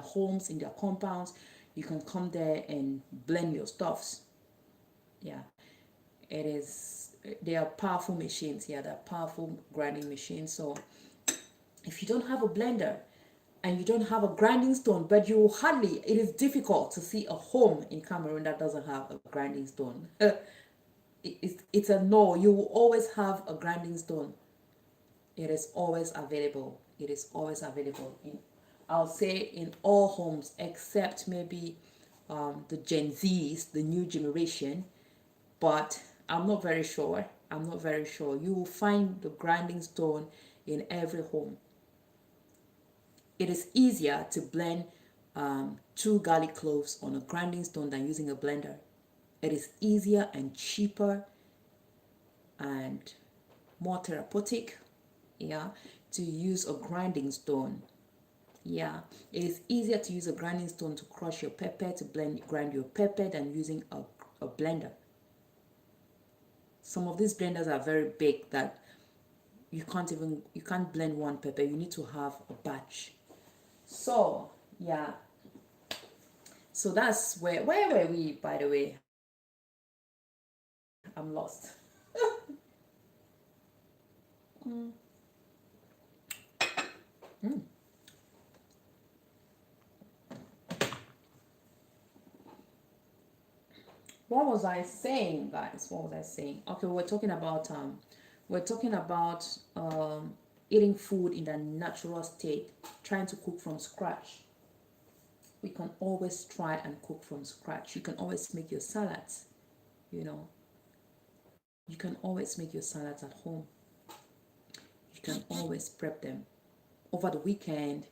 [SPEAKER 1] homes, in their compounds. You can come there and blend your stuffs. Yeah, it is. They are powerful machines. Yeah, they're powerful grinding machines. So if you don't have a blender and you don't have a grinding stone, but it is difficult to see a home in Cameroon that doesn't have a grinding stone. It's a no. You will always have a grinding stone. It is always available. It is always available I'll say in all homes except maybe the Gen Zs, the new generation. But I'm not very sure. I'm not very sure. You will find the grinding stone in every home. It is easier to blend 2 garlic cloves on a grinding stone than using a blender. It is easier and cheaper and more therapeutic, yeah, to use a grinding stone. Yeah, it is easier to use a grinding stone to crush your pepper, to grind your pepper than using a blender. Some of these blenders are very big that you can't blend one pepper. You need to have a batch. So yeah, so that's where were we, by the way? I'm lost. mm. Mm. What was I saying, guys? What was I saying? Okay, we're talking about eating food in the natural state, trying to cook from scratch. We can always try and cook from scratch. You can always make your salads, you know. You can always make your salads at home. You can always prep them over the weekend.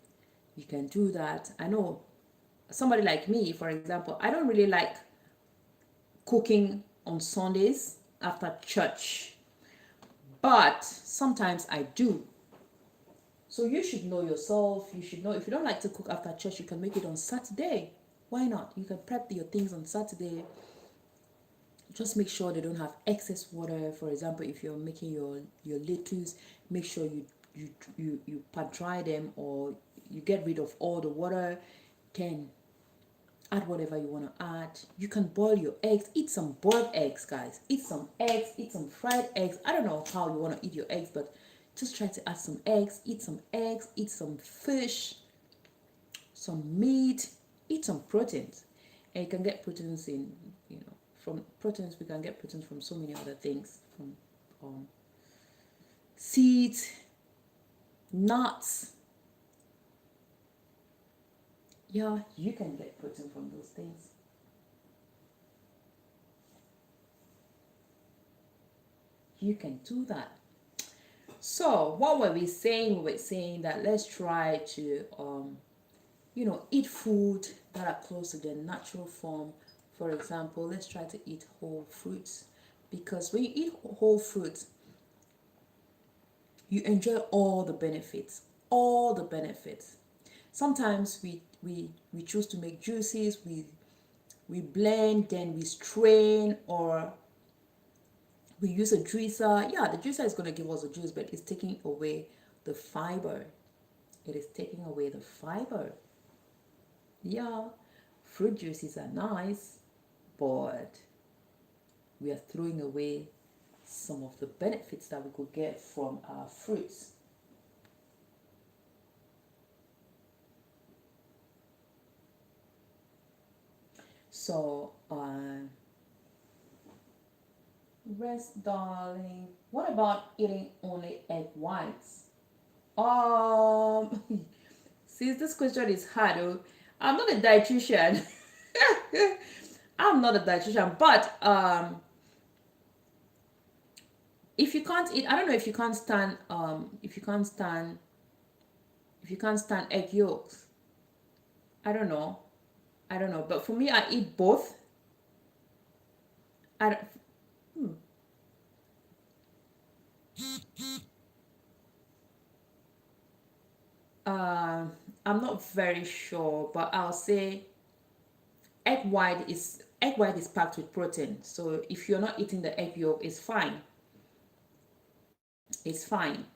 [SPEAKER 1] You can do that. I know somebody like me, for example, I don't really like cooking on Sundays. after church, but sometimes I do. So you should know yourself. You should know if you don't like to cook after church, you can make it on Saturday. Why not? You can prep your things on Saturday. Just make sure they don't have excess water. For example, if you're making your lettuce, make sure you pat dry them, or you get rid of all the water. Then add whatever you want to add. You can boil your eggs. Eat some boiled eggs, guys. Eat some eggs. Eat some fried eggs. I don't know how you want to eat your eggs, but just try to add some eggs. Eat some eggs. Eat some fish, some meat. Eat some proteins. And you can get proteins in, from proteins, we can get proteins from so many other things, from seeds, nuts. Yeah, you can get protein from those things. You can do that. So what were we saying? We were saying that let's try to eat food that are close to their natural form. For example, let's try to eat whole fruits, because when you eat whole fruits, you enjoy all the benefits. All the benefits. Sometimes we choose to make juices, we blend, then we strain, or we use a juicer. Yeah, the juicer is going to give us a juice, but it's taking away the fiber. It is taking away the fiber. Yeah, fruit juices are nice, but we are throwing away some of the benefits that we could get from our fruits. So, rest, darling. What about eating only egg whites? Since this question is hard, I'm not a dietitian. I'm not a dietitian, but if you can't eat, I don't know if you can't stand if you can't stand egg yolks. I don't know. I don't know. But for me, I eat both. I don't, hmm. uh, I'm not very sure, but I'll say egg white is packed with protein. So if you're not eating the egg yolk, it's fine. It's fine.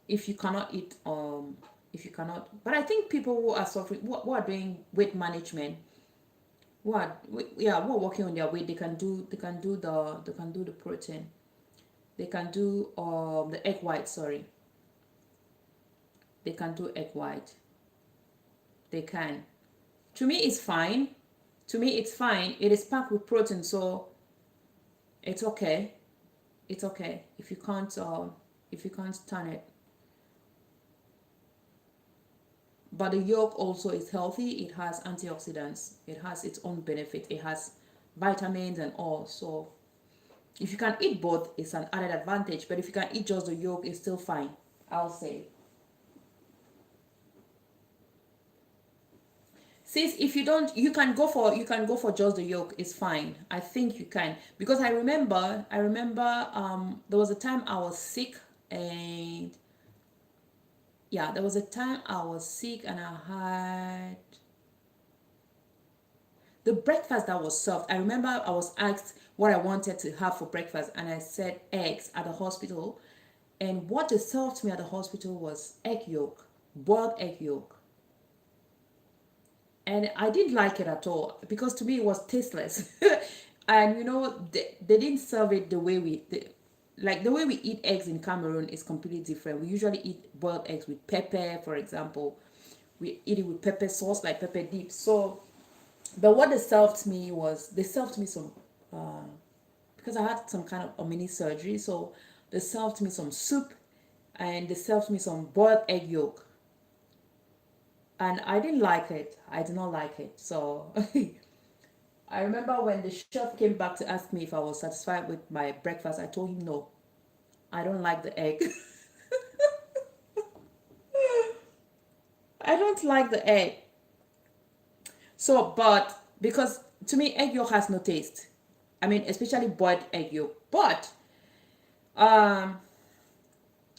[SPEAKER 1] If you cannot eat if you cannot, but I think people who are suffering, who are doing weight management, who are working on their weight, they can do the protein. They can do the egg white, sorry. They can do egg white. They can. To me it's fine. To me it's fine. It is packed with protein, so it's okay. It's okay. If you can't stand it. But the yolk also is healthy. It has antioxidants. It has its own benefit. It has vitamins and all. So if you can eat both, it's an added advantage. But if you can eat just the yolk, it's still fine, I'll say. Since if you don't, you can go for just the yolk. It's fine. I think you can, because I remember there was a time I was sick, and yeah, there was a time I was sick and I had the breakfast that was served. I remember I was asked what I wanted to have for breakfast, and I said eggs at the hospital. And what they served me at the hospital was egg yolk, boiled egg yolk. And I didn't like it at all, because to me it was tasteless. And they didn't serve it the way like the way we eat eggs in Cameroon is completely different. We usually eat boiled eggs with pepper, for example. We eat it with pepper sauce, like pepper dip. So, but what they served me some, because I had some kind of a mini surgery. So they served me some soup, and they served me some boiled egg yolk. And I didn't like it. I did not like it. So I remember when the chef came back to ask me if I was satisfied with my breakfast, I told him no. I don't like the egg. I don't like the egg. So, but because to me, egg yolk has no taste. I mean, especially boiled egg yolk. But um,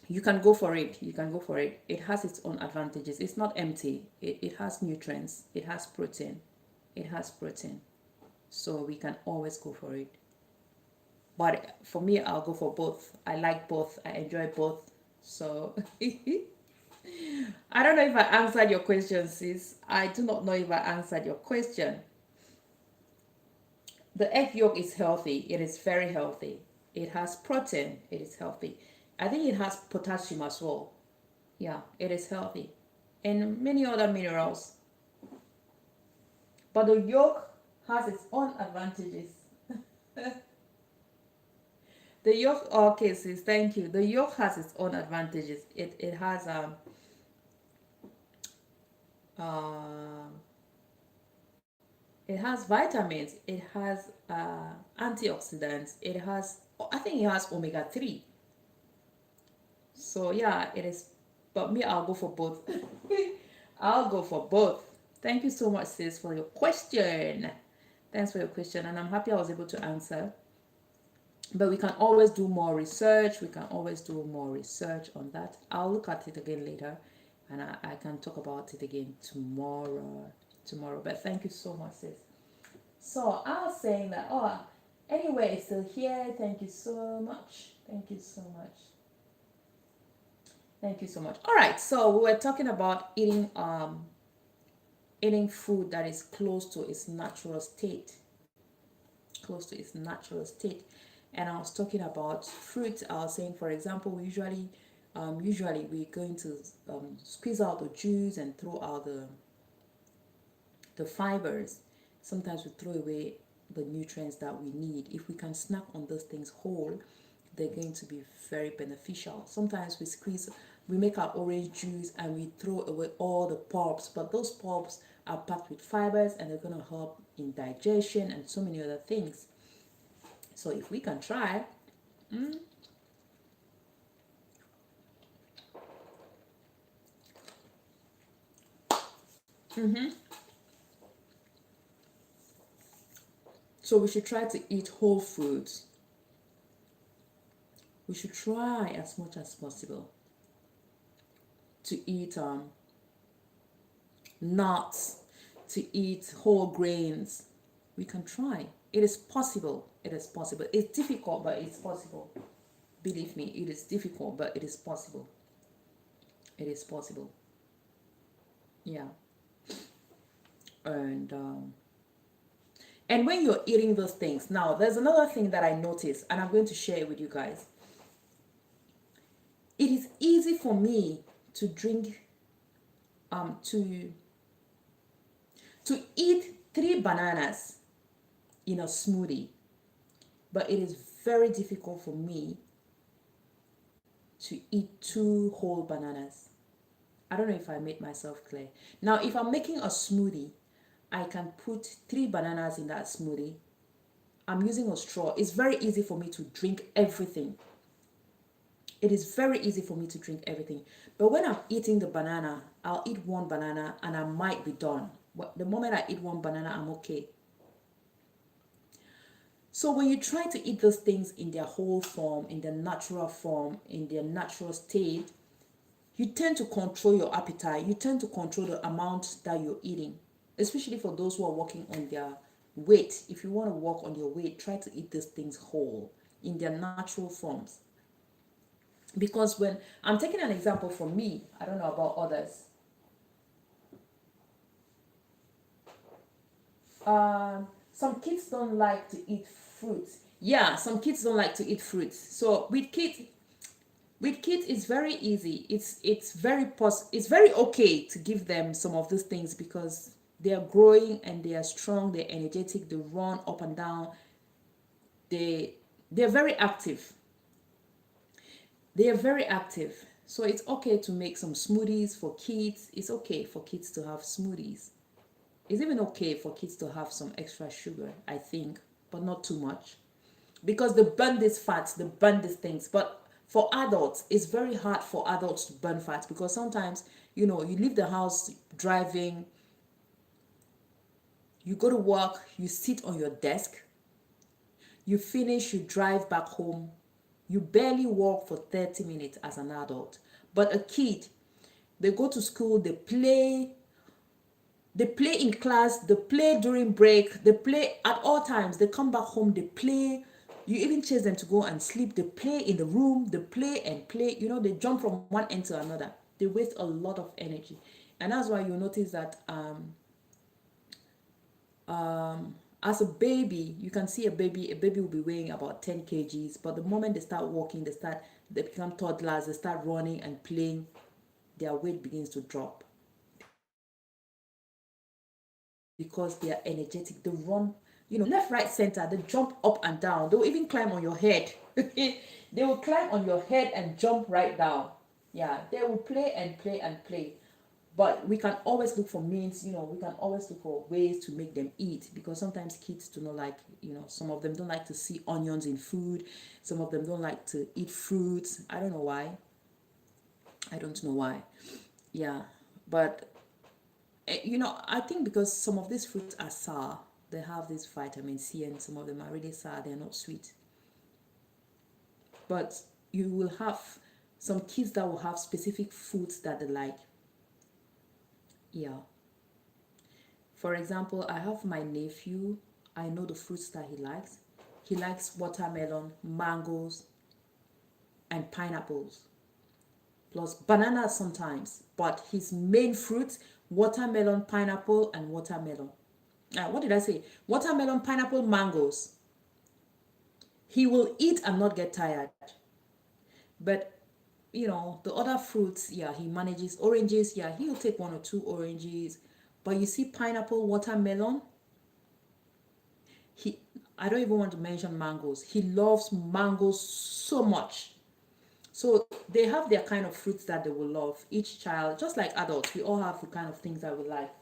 [SPEAKER 1] you can go for it. You can go for it. It has its own advantages. It's not empty. It has nutrients. It has protein. It has protein. So we can always go for it. But for me, I'll go for both. I like both. I enjoy both. So I don't know if I answered your question, sis. I do not know if I answered your question. The egg yolk is healthy. It is very healthy. It has protein. It is healthy. I think it has potassium as well. Yeah, it is healthy. And many other minerals. But the yolk has its own advantages. The yolk, okay, sis, thank you. The yolk has its own advantages. It has um it has vitamins. It has antioxidants. It has, I think it has omega 3. So yeah, it is. But me, I'll go for both. I'll go for both. Thank you so much, sis, for your question. Thanks for your question, and I'm happy I was able to answer. But we can always do more research. We can always do more research on that. I'll look at it again later, and I can talk about it again tomorrow. Tomorrow. But thank you so much, sis. So I was saying that, oh, anyway, it's still here. Thank you so much. Thank you so much. Thank you so much. All right, so we were talking about eating food that is close to its natural state, close to its natural state. And I was talking about fruit. I was saying, for example, we usually we're going to squeeze out the juice and throw out the fibers. Sometimes we throw away the nutrients that we need. If we can snack on those things whole, they're going to be very beneficial. Sometimes we make our orange juice and we throw away all the pulps, but those pulps are packed with fibers and they're going to help in digestion and so many other things. So if we can try, so we should try to eat whole foods. We should try as much as possible to eat nuts, to eat whole grains. We can try. It is possible. It is possible. It's difficult, but it's possible. Believe me, it is difficult, but it is possible. It is possible. Yeah. And when you're eating those things, now there's another thing that I noticed, and I'm going to share it with you guys. It is easy for me to drink, to eat 3 bananas in a smoothie, but it is very difficult for me to eat 2 whole bananas. I don't know if I made myself clear. Now, if I'm making a smoothie, I can put 3 bananas in that smoothie. I'm using a straw. It's very easy for me to drink everything. It is very easy for me to drink everything. But when I'm eating the banana, I'll eat 1 banana and I might be done. The moment I eat 1 banana, I'm okay. So when you try to eat those things in their whole form, in their natural form, in their natural state, you tend to control your appetite. You tend to control the amount that you're eating, especially for those who are working on their weight. If you want to work on your weight, try to eat these things whole in their natural forms. Because when I'm taking an example from me, I don't know about others. Some kids don't like to eat fruits. Yeah, some kids don't like to eat fruits. So with kids it's very easy. It's very okay to give them some of these things because they are growing and they are strong, they're energetic, they run up and down. They're very active. They are very active. So it's okay to make some smoothies for kids. It's okay for kids to have smoothies. It's even okay for kids to have some extra sugar, I think, but not too much. Because they burn these fats, they burn these things. But for adults, it's very hard for adults to burn fats because sometimes, you leave the house driving, you go to work, you sit on your desk, You finish, you drive back home. You barely walk for 30 minutes as an adult. But a kid, they go to school, they play in class, they play during break, they play at all times. They come back home, they play. You even chase them to go and sleep. They play in the room, they play and play. You know, they jump from one end to another. They waste a lot of energy. And that's why you notice that as a baby, you can see a baby will be weighing about 10 kgs, but the moment they start walking, they become toddlers, they start running and playing, their weight begins to drop because they are energetic. They run, left, right, center. They jump up and down. They will even climb on your head. They will climb on your head and jump right down. Yeah, they will play and play and play. But we can always look for means, we can always look for ways to make them eat, because sometimes kids do not like, some of them don't like to see onions in food. Some of them don't like to eat fruits. I don't know why. I don't know why. Yeah. But I think because some of these fruits are sour, they have this vitamin C, and some of them are really sour, they're not sweet. But you will have some kids that will have specific foods that they like. Yeah. For example, I have my nephew. I know the fruits that he likes. He likes watermelon, mangoes, and pineapples, plus bananas sometimes. But his main fruits, watermelon, pineapple, and watermelon. What did I say? Watermelon, pineapple, mangoes. He will eat and not get tired. But the other fruits, yeah, he manages. Oranges, yeah, he'll take one or two oranges. But you see, pineapple, watermelon, he I don't even want to mention mangoes. He loves mangoes so much. So they have their kind of fruits that they will love. Each child, just like adults, we all have the kind of things that we like.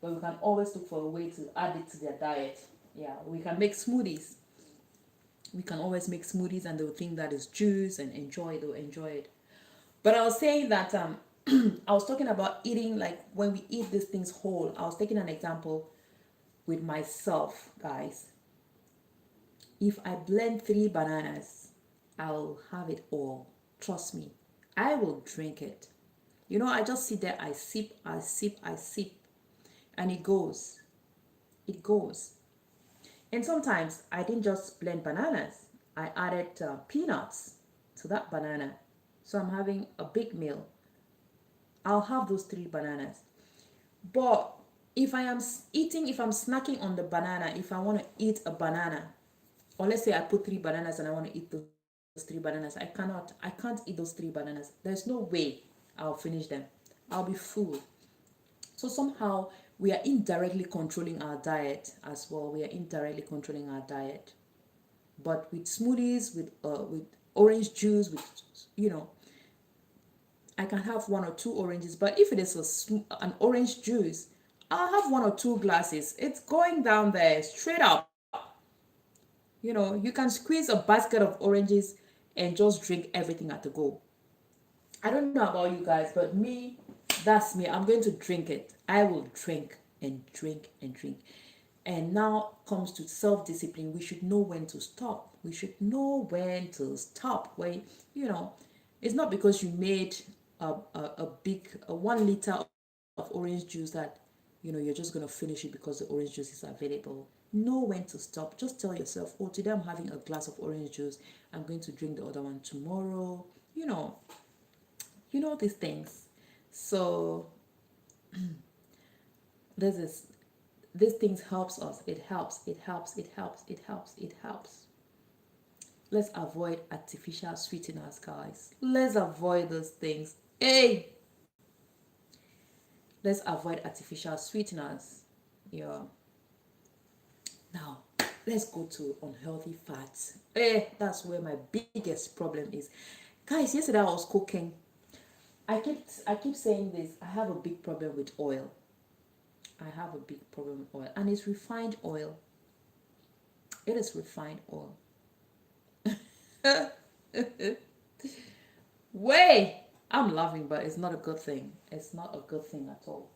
[SPEAKER 1] But we can always look for a way to add it to their diet. Yeah, we can make smoothies. We can always make smoothies, and they'll think that is juice and they'll enjoy it. But I was saying that I was talking about eating, like when we eat these things whole. I was taking an example with myself, guys. If I blend 3 bananas, I'll have it all. Trust me. I will drink it. I just sit there, I sip, I sip, I sip, and it goes. It goes. And sometimes I didn't just blend bananas, I added peanuts to that banana. So I'm having a big meal. I'll have those 3 bananas. But if I'm snacking on the banana, if I want to eat a banana, or let's say I put 3 bananas and I want to eat those 3 bananas, I can't eat those 3 bananas. There's no way I'll finish them. I'll be full. So somehow we are indirectly controlling our diet as well. We are indirectly controlling our diet. But with smoothies, with orange juice, I can have 1 or 2 oranges. But if it is an orange juice, I'll have 1 or 2 glasses. It's going down there straight up. You can squeeze a basket of oranges and just drink everything at a go. I don't know about you guys, but me, that's me. I'm going to drink it. I will drink and drink and drink. And now comes to self-discipline. We should know when to stop. We should know when to stop. When, it's not because you made a big 1 liter of orange juice that, you're just going to finish it because the orange juice is available. Know when to stop. Just tell yourself, oh, today I'm having a glass of orange juice. I'm going to drink the other one tomorrow. These things. So these things helps us. It helps. Let's avoid artificial sweeteners, guys. Let's avoid those things. Hey, let's avoid artificial sweeteners. Yeah. Now let's go to unhealthy fats. Hey, that's where my biggest problem is, guys. Yesterday I was cooking. I keep saying this. I have a big problem with oil. I have a big problem with oil, and it's refined oil. It is refined oil. Way, I'm laughing, but it's not a good thing. It's not a good thing at all.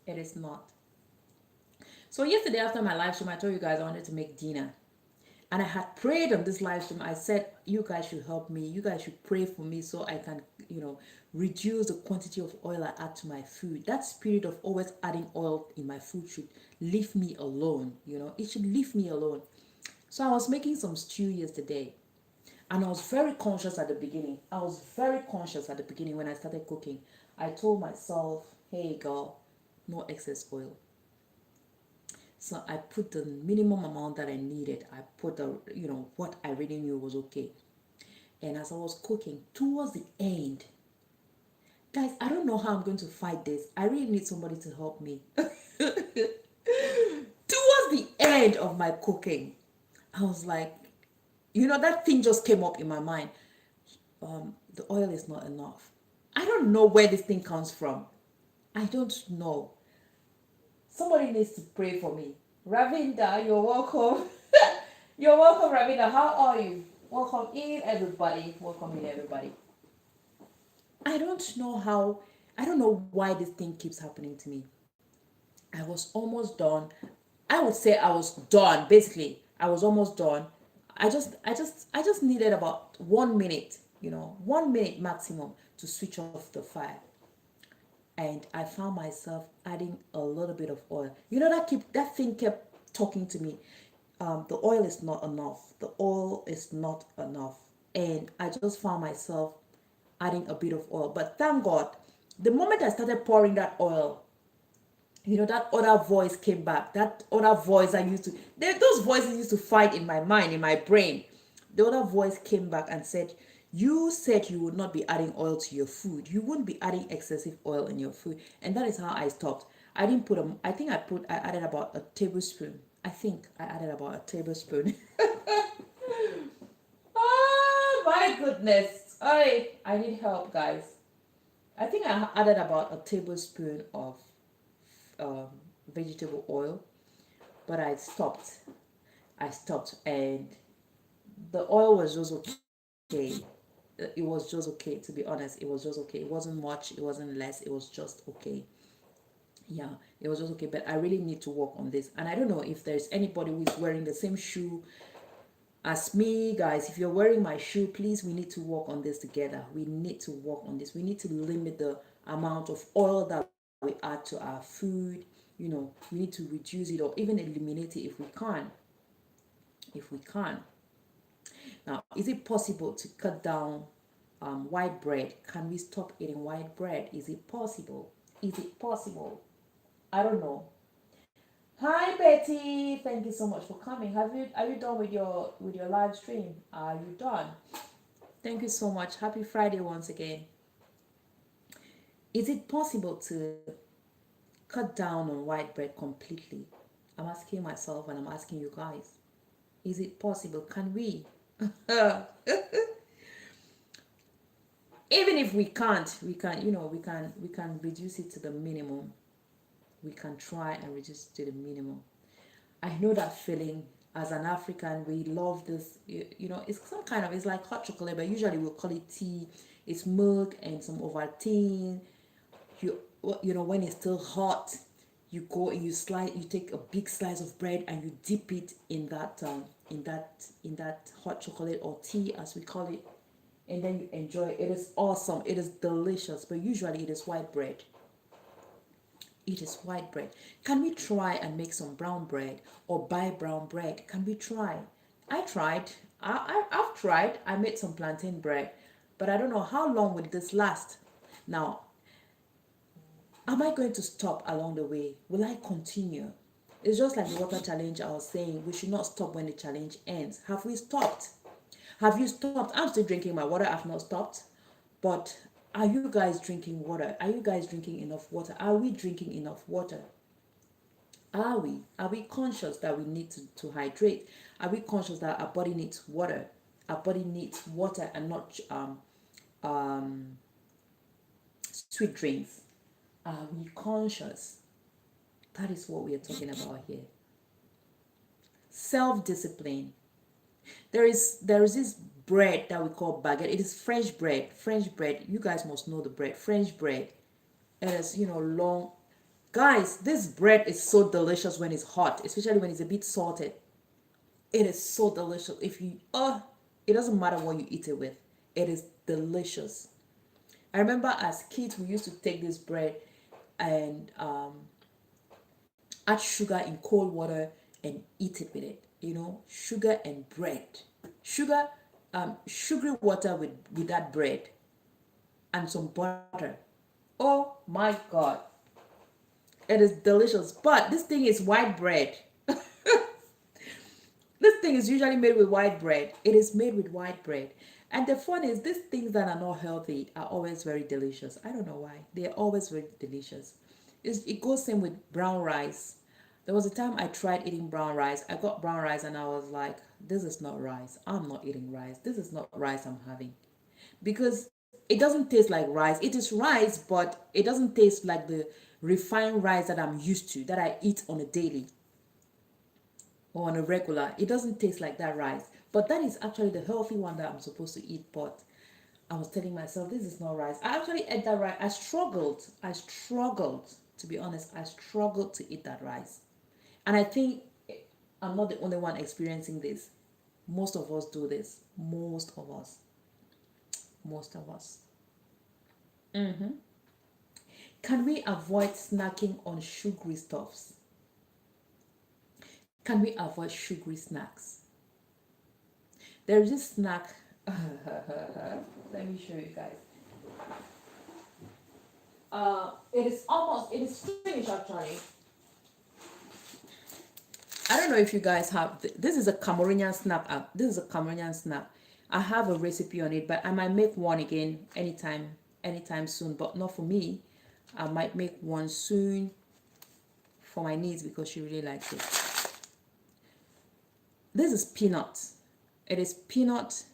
[SPEAKER 1] It is not. So yesterday after my live stream, I told you guys I wanted to make dinner, And I had prayed on this live stream. I said, you guys should help me. You guys should pray for me so I can, reduce the quantity of oil I add to my food. That spirit of always adding oil in my food should leave me alone. It should leave me alone. So I was making some stew yesterday. And I was very conscious at the beginning. I was very conscious at the beginning when I started cooking. I told myself, hey girl, no excess oil. So I put the minimum amount that I needed. I put what I really knew was okay. And as I was cooking, towards the end, guys, I don't know how I'm going to fight this. I really need somebody to help me. Towards the end of my cooking, I was like, that thing just came up in my mind. The oil is not enough. I don't know where this thing comes from. I don't know. Somebody needs to pray for me. Ravinda, you're welcome. You're welcome, Ravinda. How are you? Welcome in, everybody. Welcome in, everybody. I don't know how, I don't know why this thing keeps happening to me. I was almost done. I would say I was done. Basically, I was almost done. I just needed about 1 minute, 1 minute maximum to switch off the fire. And I found myself adding a little bit of oil. That thing kept talking to me. The oil is not enough. The oil is not enough. And I just found myself adding a bit of oil. But thank God, the moment I started pouring that oil, that other voice came back. That other voice those voices used to fight in my mind, in my brain. The other voice came back and said, you said you would not be adding oil to your food. You wouldn't be adding excessive oil in your food. And that is how I stopped. I didn't put I added about a tablespoon. I think I added about a tablespoon. Oh my goodness. I need help, guys. I think I added about a tablespoon of um, vegetable oil, but I stopped. And the oil was just okay. It was just okay, to be honest. It was just okay. It wasn't much, it wasn't less, it was just okay. Yeah, it was just okay. But I really need to work on this. And I don't know if there's anybody who is wearing the same shoe as me, guys. If you're wearing my shoe, please, we need to work on this together. We need to work on this. We need to limit the amount of oil that we add to our food. We need to reduce it or even eliminate it if we can. Now, is it possible to cut down white bread? Can we stop eating white bread? Is it possible? I don't know. Hi Betty, thank you so much for coming. Are you done with your live stream? Are you done? Thank you so much. Happy Friday once again. Is it possible to cut down on white bread completely? I'm asking myself and I'm asking you guys. Is it possible? Can we? Even if we can't, we can reduce it to the minimum. We can try and reduce it to the minimum. I know that feeling. As an African, we love this. It's it's like hot chocolate, but usually we'll call it tea. It's milk and some Ovaltine. When it's still hot, you go and you take a big slice of bread and you dip it in that hot chocolate or tea, as we call it, and then you enjoy it. It is awesome. It is delicious. But usually it is white bread. It is white bread. Can we try and make some brown bread or buy brown bread? Can we try? I tried. I've tried. I made some plantain bread, but I don't know how long will this last. Now, am I going to stop along the way? Will I continue? It's just like the water challenge I was saying. We should not stop when the challenge ends. Have we stopped? Have you stopped? I'm still drinking my water. I've not stopped. But are you guys drinking water? Are you guys drinking enough water? Are we drinking enough water? Are we? Are we conscious that we need to hydrate? Are we conscious that our body needs water? Our body needs water and not sweet drinks. Are we conscious? That is what we are talking about here. Self-discipline. There is this bread that we call baguette. It is French bread. French bread. You guys must know the bread. French bread. It is, long. Guys, this bread is so delicious when it's hot, especially when it's a bit salted. It is so delicious. If you it doesn't matter what you eat it with. It is delicious. I remember as kids we used to take this bread and add sugar in cold water and eat it with it. You know, sugar and bread. Sugar, sugary water with that bread and some butter. Oh my god. It is delicious. But this thing is white bread. This thing is usually made with white bread. It is made with white bread. And the fun is, these things that are not healthy are always very delicious. I don't know why. They're always very delicious. It goes same with brown rice. There was a time I tried eating brown rice. I got brown rice and I was like, this is not rice. I'm not eating rice. This is not rice I'm having. Because it doesn't taste like rice. It is rice, but it doesn't taste like the refined rice that I'm used to, that I eat on a daily or on a regular. It doesn't taste like that rice. But that is actually the healthy one that I'm supposed to eat. But I was telling myself, this is not rice. I actually ate that rice. I struggled. To be honest. I struggled to eat that rice. And I think I'm not the only one experiencing this. Most of us do this. Most of us. Most of us. Can we avoid snacking on sugary stuffs? Can we avoid sugary snacks? There is this snack. Let me show you guys. It is finished actually. I don't know if you guys have, this is a Cameroonian snack. This is a Cameroonian snack. I have a recipe on it, but I might make one again anytime soon, but not for me. I might make one soon for my niece because she really likes it. This is peanut. It is peanut.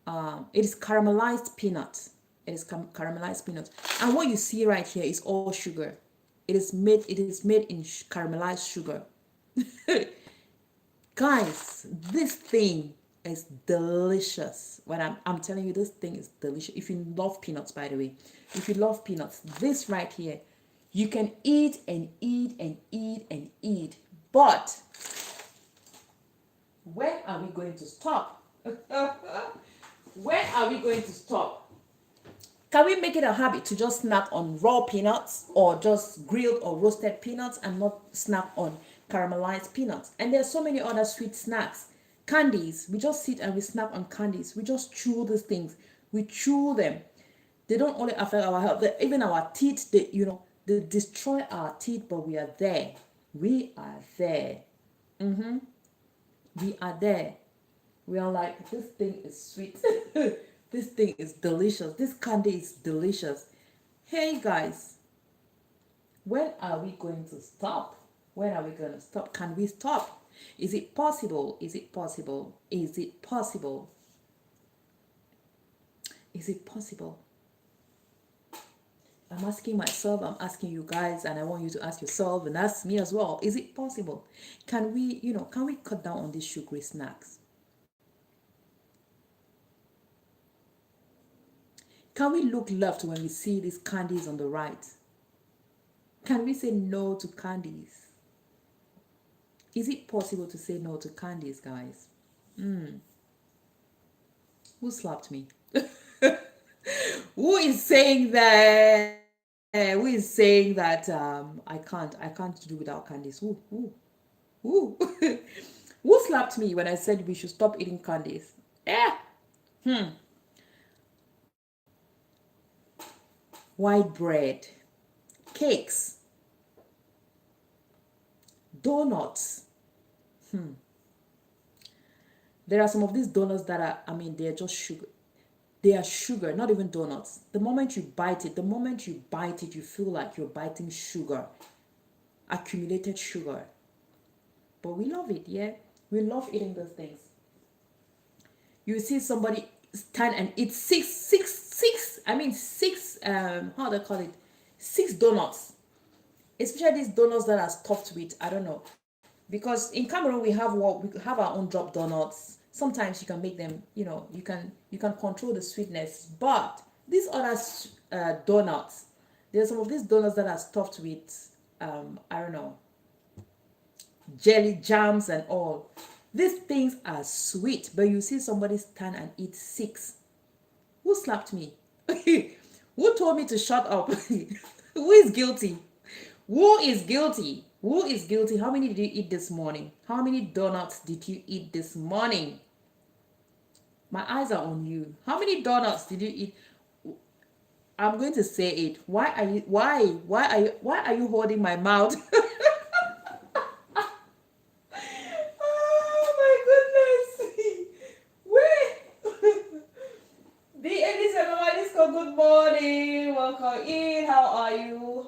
[SPEAKER 1] It is caramelized peanut. It is caramelized peanut. And what you see right here is all sugar. It is made in caramelized sugar. Guys, this thing is delicious. When I'm telling you, this thing is delicious. If you love peanuts, by the way, if you love peanuts, this right here, you can eat and eat and eat and eat. But when are we going to stop? When are we going to stop? Can we make it a habit to just snack on raw peanuts or just grilled or roasted peanuts and not snack on caramelized peanuts? And there's so many other sweet snacks. Candies, we just sit and we snack on candies. We just chew these things. We chew them. They don't only affect our health, even our teeth, they destroy our teeth, but we are there. We are there. We are there. We are like, this thing is sweet. This thing is delicious. This candy is delicious. Hey guys, when are we going to stop? When are we going to stop? Can we stop? Is it possible? Is it possible? Is it possible? Is it possible? I'm asking myself, I'm asking you guys, and I want you to ask yourself and ask me as well. Is it possible? Can we cut down on these sugary snacks? Can we look left when we see these candies on the right? Can we say no to candies? Is it possible to say no to candies, guys? Who slapped me? Who is saying that? Who is saying that I can't do without candies? Who? Who slapped me when I said we should stop eating candies? White bread, cakes, donuts. There are some of these donuts that are, they're just sugar. They are sugar, not even donuts. The moment you bite it, you feel like you're biting sugar, accumulated sugar. But we love it, yeah? We love eating those things. You see somebody stand and eat six, how do they call it? 6 donuts. Especially these donuts that are stuffed with, I don't know. Because in Cameroon we have our own drop donuts. Sometimes you can make them, you can control the sweetness. But these other donuts, there's some of these donuts that are stuffed with, I don't know, jelly jams and all. These things are sweet, but you see somebody stand and eat six. Who slapped me? Who told me to shut up? Who is guilty? Who is guilty? Who is guilty? How many did you eat this morning? How many donuts did you eat this morning? My eyes are on you. How many donuts did you eat? I'm going to say it. Why are you why are you holding my mouth? Oh my goodness. Wait. The Elise good morning. Welcome in. How are you?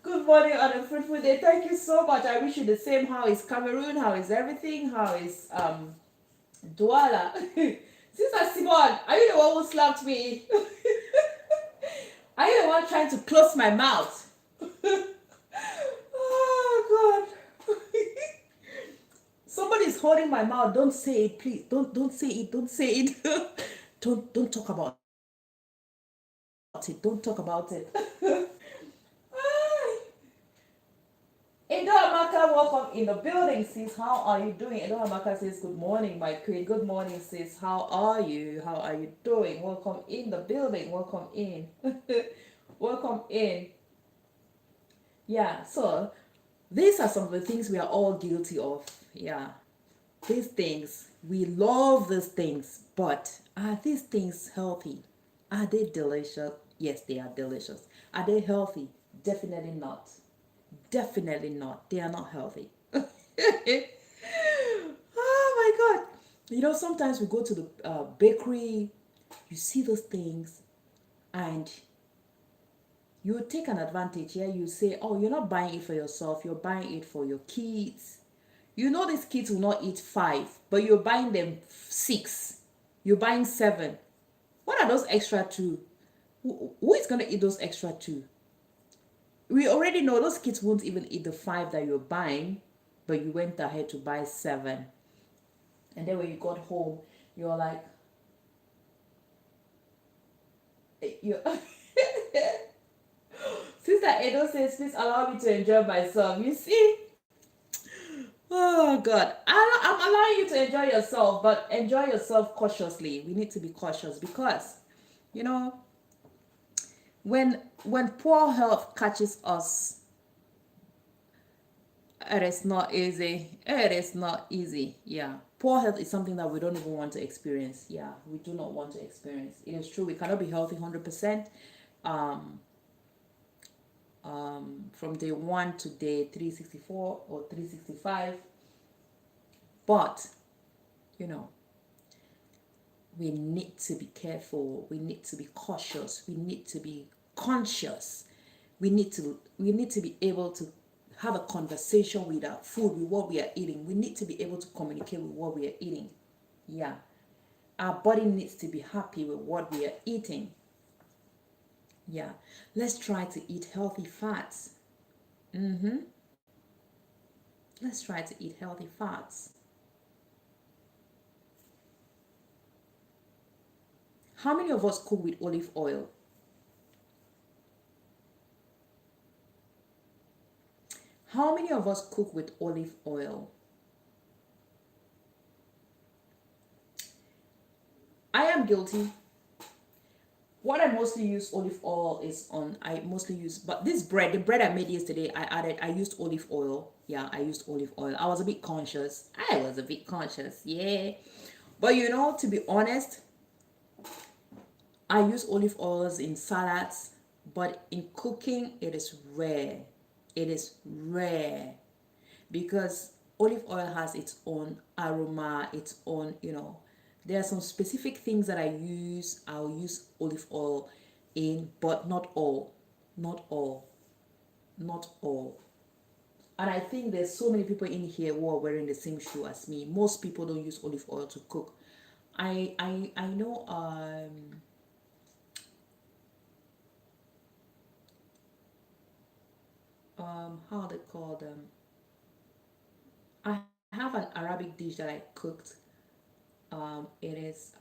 [SPEAKER 1] Good morning on a fruitful day. Thank you so much. I wish you the same. How is Cameroon? How is everything? How is Douala? Sister Simone, are you the one who slapped me? Are you the one trying to close my mouth? Oh God. Somebody is holding my mouth. Don't say it, please. Don't say it. Don't say it. Don't talk about it. Don't talk about it. Indo Amaka, welcome in the building, sis. How are you doing? Indo Amaka says, good morning, my queen. Good morning, sis. How are you? How are you doing? Welcome in the building. Welcome in. Welcome in. Yeah, so these are some of the things we are all guilty of. Yeah, these things. We love these things, but are these things healthy? Are they delicious? Yes, they are delicious. Are they healthy? Definitely not. Definitely not. They are not healthy. Oh my God. You know, sometimes we go to the bakery, you see those things, and you take an advantage. Yeah, you say, oh, you're not buying it for yourself, you're buying it for your kids. You know, these kids will not eat five, but you're buying them six, you're buying seven. What are those extra two? Who is going to eat those extra two? We already know those kids won't even eat the five that you're buying, but you went ahead to buy seven. And then when you got home, you're like, you Sister Edo says, please allow me to enjoy myself. You see? Oh God. I'm allowing you to enjoy yourself, but enjoy yourself cautiously. We need to be cautious because, you know, when poor health catches us, it is not easy. It is not easy. Yeah. Poor health is something that we don't even want to experience. Yeah. We do not want to experience. It is true. We cannot be healthy 100%. Um, from day 1 to day 364 or 365. But, you know, we need to be careful. We need to be cautious. We need to be conscious. We need to be able to have a conversation with our food, with what we are eating. We need to be able to communicate with what we are eating. Yeah. Our body needs to be happy with what we are eating. Yeah. Let's try to eat healthy fats. Let's try to eat healthy fats. How many of us cook with olive oil? How many of us cook with olive oil? I am guilty. What I mostly use olive oil is on, I mostly use, but this bread, the bread I made yesterday, I used olive oil. Yeah, I used olive oil. I was a bit conscious. Yeah. But you know, to be honest, I use olive oils in salads, but in cooking, it is rare. It is rare because olive oil has its own aroma, its own, you know, there are some specific things that I'll use olive oil in, but not all. Not all. Not all. And I think there's so many people in here who are wearing the same shoe as me. Most people don't use olive oil to cook. I know how they call them. I have an Arabic dish that I cooked. It is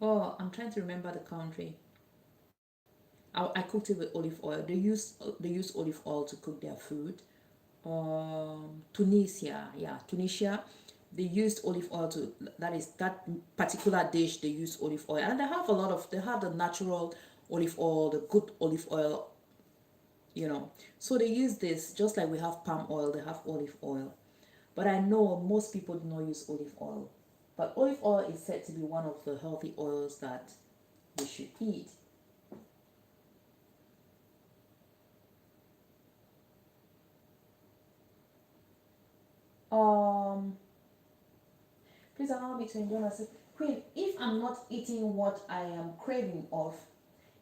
[SPEAKER 1] oh, I'm trying to remember the country. I cooked it with olive oil. They use olive oil to cook their food. Tunisia, yeah, Tunisia, they used olive oil to, that is that particular dish, they use olive oil, and they have the natural olive oil, the good olive oil, so they use this just like we have palm oil, they have olive oil. But I know most people do not use olive oil, but olive oil is said to be one of the healthy oils that we should eat. um Please allow me to enjoy myself. Queen, if I'm not eating what I am craving of,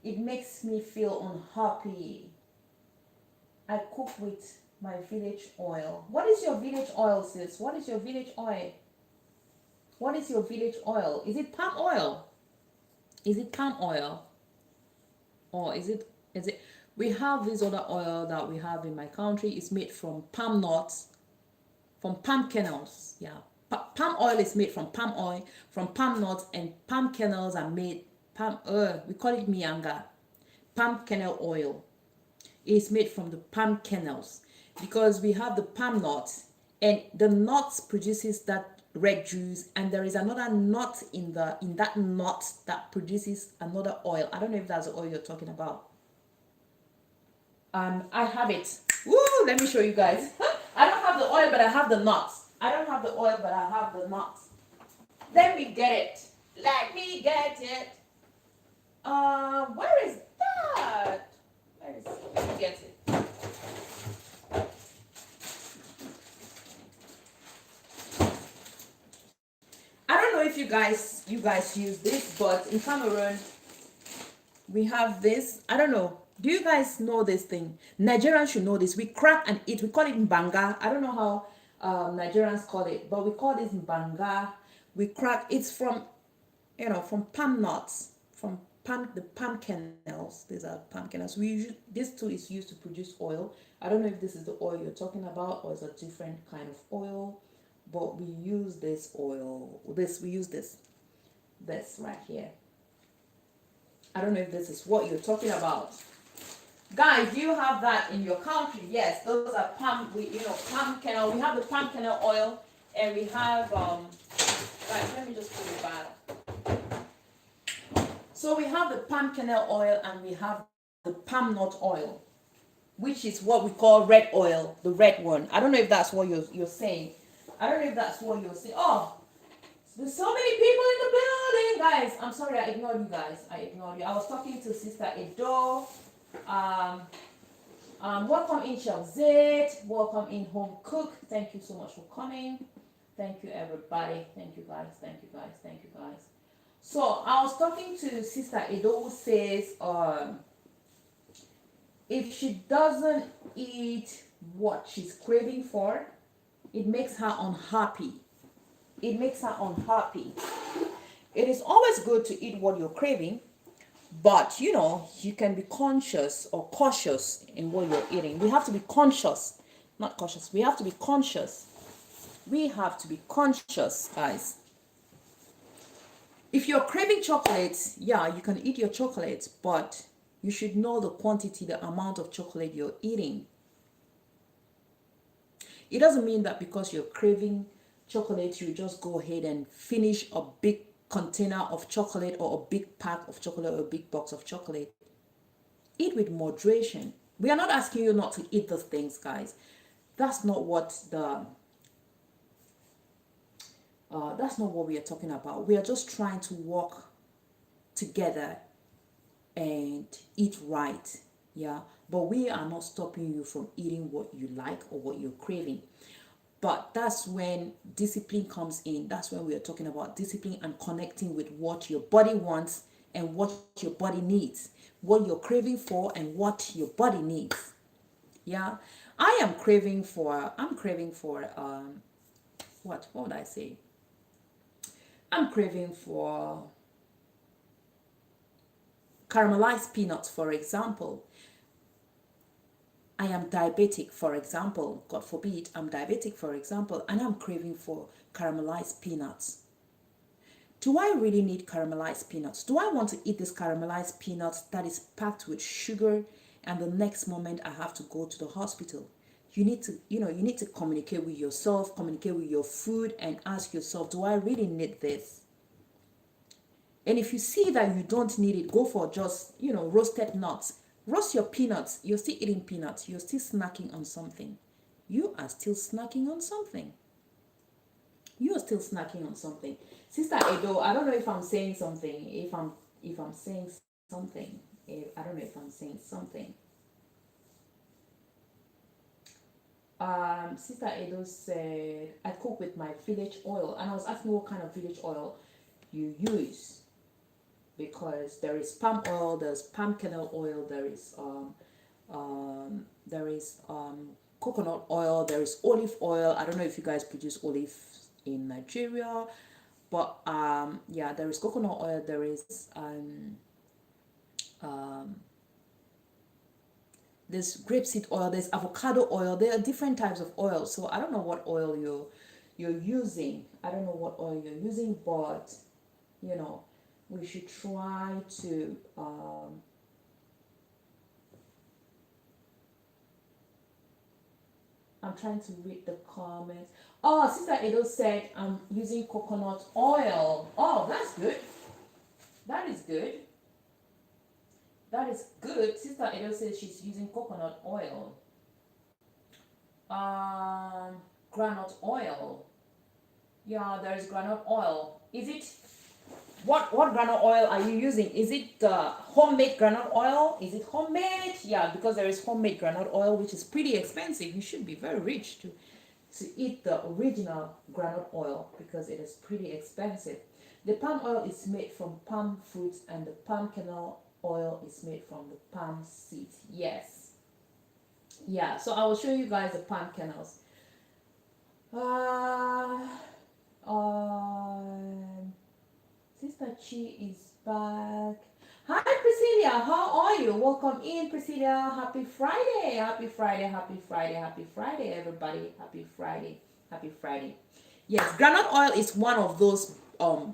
[SPEAKER 1] it makes me feel unhappy. I cook with my village oil. What is your village oil, sis? What is your village oil? What is your village oil? Is it palm oil? Is it palm oil? Or is it we have this other oil that we have in my country. It's made from palm nuts, from palm kernels. Yeah. Palm oil is made from palm oil, from palm nuts, and palm kernels are made we call it mianga. Palm kernel oil is made from the palm kernels, because we have the palm nuts, and the nuts produces that red juice, and there is another nut in that nut that produces another oil. I don't know if that's the oil you're talking about. I have it. Woo, let me show you guys. I don't have the oil, but I have the nuts. I don't have the oil, but I have the nuts. Let me get it. Let me get it. Where is that? Let me get it. I don't know if you guys use this, but in Cameroon we have this. I don't know. Do you guys know this thing? Nigerians should know this. We crack and eat. We call it mbanga. I don't know how Nigerians call it, but we call this mbanga. We crack. It's from palm nuts, from the palm kernels. These are palm kernels. This too is used to produce oil. I don't know if this is the oil you're talking about or it's a different kind of oil, but we use this oil. We use this right here. I don't know if this is what you're talking about. Guys, do you have that in your country? Yes, those are palm kernel. We have the palm kernel oil, and we have guys, let me just put it back. So we have the palm kernel oil, and we have the palm nut oil, which is what we call red oil, the red one. I don't know if that's what you're saying. I don't know if that's what you're saying. Oh, there's so many people in the building, guys. I'm sorry, I ignored you guys. I ignored you. I was talking to Sister Edo. Welcome in ChanaZie. Welcome in Home Cook. Thank you so much for coming. Thank you, everybody. Thank you, guys. Thank you, guys. Thank you, guys. So I was talking to Sister Edo, who says if she doesn't eat what she's craving for, it makes her unhappy. It makes her unhappy. It is always good to eat what you're craving, but you can be conscious or cautious in what you're eating. We have to be conscious, not cautious. We have to be conscious. We have to be conscious, guys. If you're craving chocolates, yeah, you can eat your chocolates, but you should know the quantity, the amount of chocolate you're eating. It doesn't mean that because you're craving chocolate, you just go ahead and finish a big container of chocolate or a big pack of chocolate or a big box of chocolate. Eat with moderation. We are not asking you not to eat those things, guys. That's not what we are talking about. We are just trying to work together and eat right. Yeah. But we are not stopping you from eating what you like or what you're craving. But that's when discipline comes in. That's when we are talking about discipline and connecting with what your body wants and what your body needs. What you're craving for and what your body needs. Yeah. I'm craving for what would I say? I'm craving for caramelized peanuts, for example. I am diabetic, for example. God forbid, I'm diabetic, for example, and I'm craving for caramelized peanuts. do I really need caramelized peanuts? Do I want to eat this caramelized peanuts that is packed with sugar and the next moment I have to go to the hospital? You need to, you need to communicate with yourself, communicate with your food, and ask yourself, do I really need this? And if you see that you don't need it, go for just, roasted nuts. Roast your peanuts. You're still eating peanuts. You're still snacking on something. You are still snacking on something. You are still snacking on something. Sister Edo, I don't know if I'm saying something. If I'm saying something. I don't know if I'm saying something. Sister Edo said, I cook with my village oil. And I was asking what kind of village oil you use. Because there is palm oil, there's palm kernel oil, there is coconut oil, there is olive oil. I don't know if you guys produce olive in Nigeria, but yeah, there is coconut oil, there is there's grapeseed oil, there's avocado oil. There are different types of oil. So I don't know what oil you're using. I don't know what oil you're using, but we should try to I'm trying to read the comments. Oh, Sister Edo said I'm using coconut oil. Oh, that's good. That is good. That is good. Sister Edo says she's using coconut oil. Granite oil. Yeah, there is granite oil. Is it what granite oil are you using? Is it homemade granite oil? Is it homemade? Yeah, because there is homemade granite oil, which is pretty expensive. You should be very rich to eat the original granite oil because it is pretty expensive. The palm oil is made from palm fruits and the palm kernel oil is made from the palm seeds. Yes. Yeah, so I will show you guys the palm kernels. Sister Chi is back. Hi Priscilla, how are you? Welcome in, Priscilla. Happy Friday. Happy Friday, happy Friday, happy Friday, everybody. Happy Friday. Happy Friday. Yes, granite oil is one of those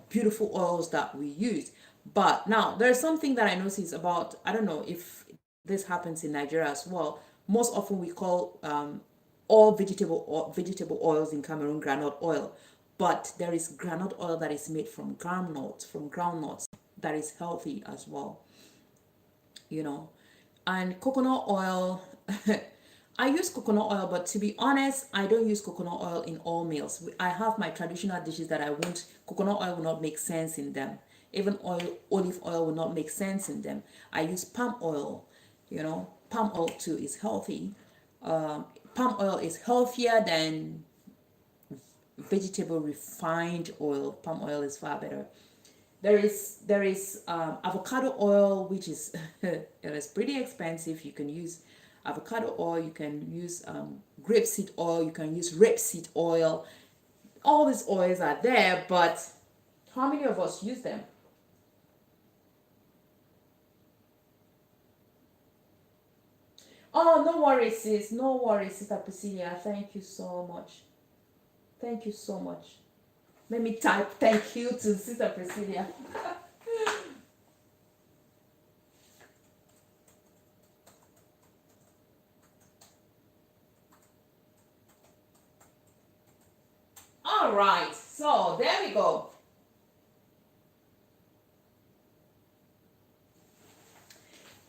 [SPEAKER 1] beautiful oils that we use. But now there's something that I notice about, I don't know if this happens in Nigeria as well. Most often we call all vegetable oils in Cameroon granite oil. But there is granite oil that is made from groundnuts that is healthy as well. And coconut oil. I use coconut oil, but to be honest, I don't use coconut oil in all meals. I have my traditional dishes that I won't, coconut oil will not make sense in them. Even olive oil will not make sense in them. I use palm oil. Palm oil too is healthy. Palm oil is healthier than vegetable refined oil. Palm oil is far better. There is avocado oil, which is it is pretty expensive. You can use avocado oil, you can use grapeseed oil, you can use rapeseed oil. All these oils are there, but how many of us use them? Oh, no worries, sis. No worries, Sister Priscilla. Thank you so much. Thank you so much. Let me type thank you to Sister Priscilla. All right, so there we go.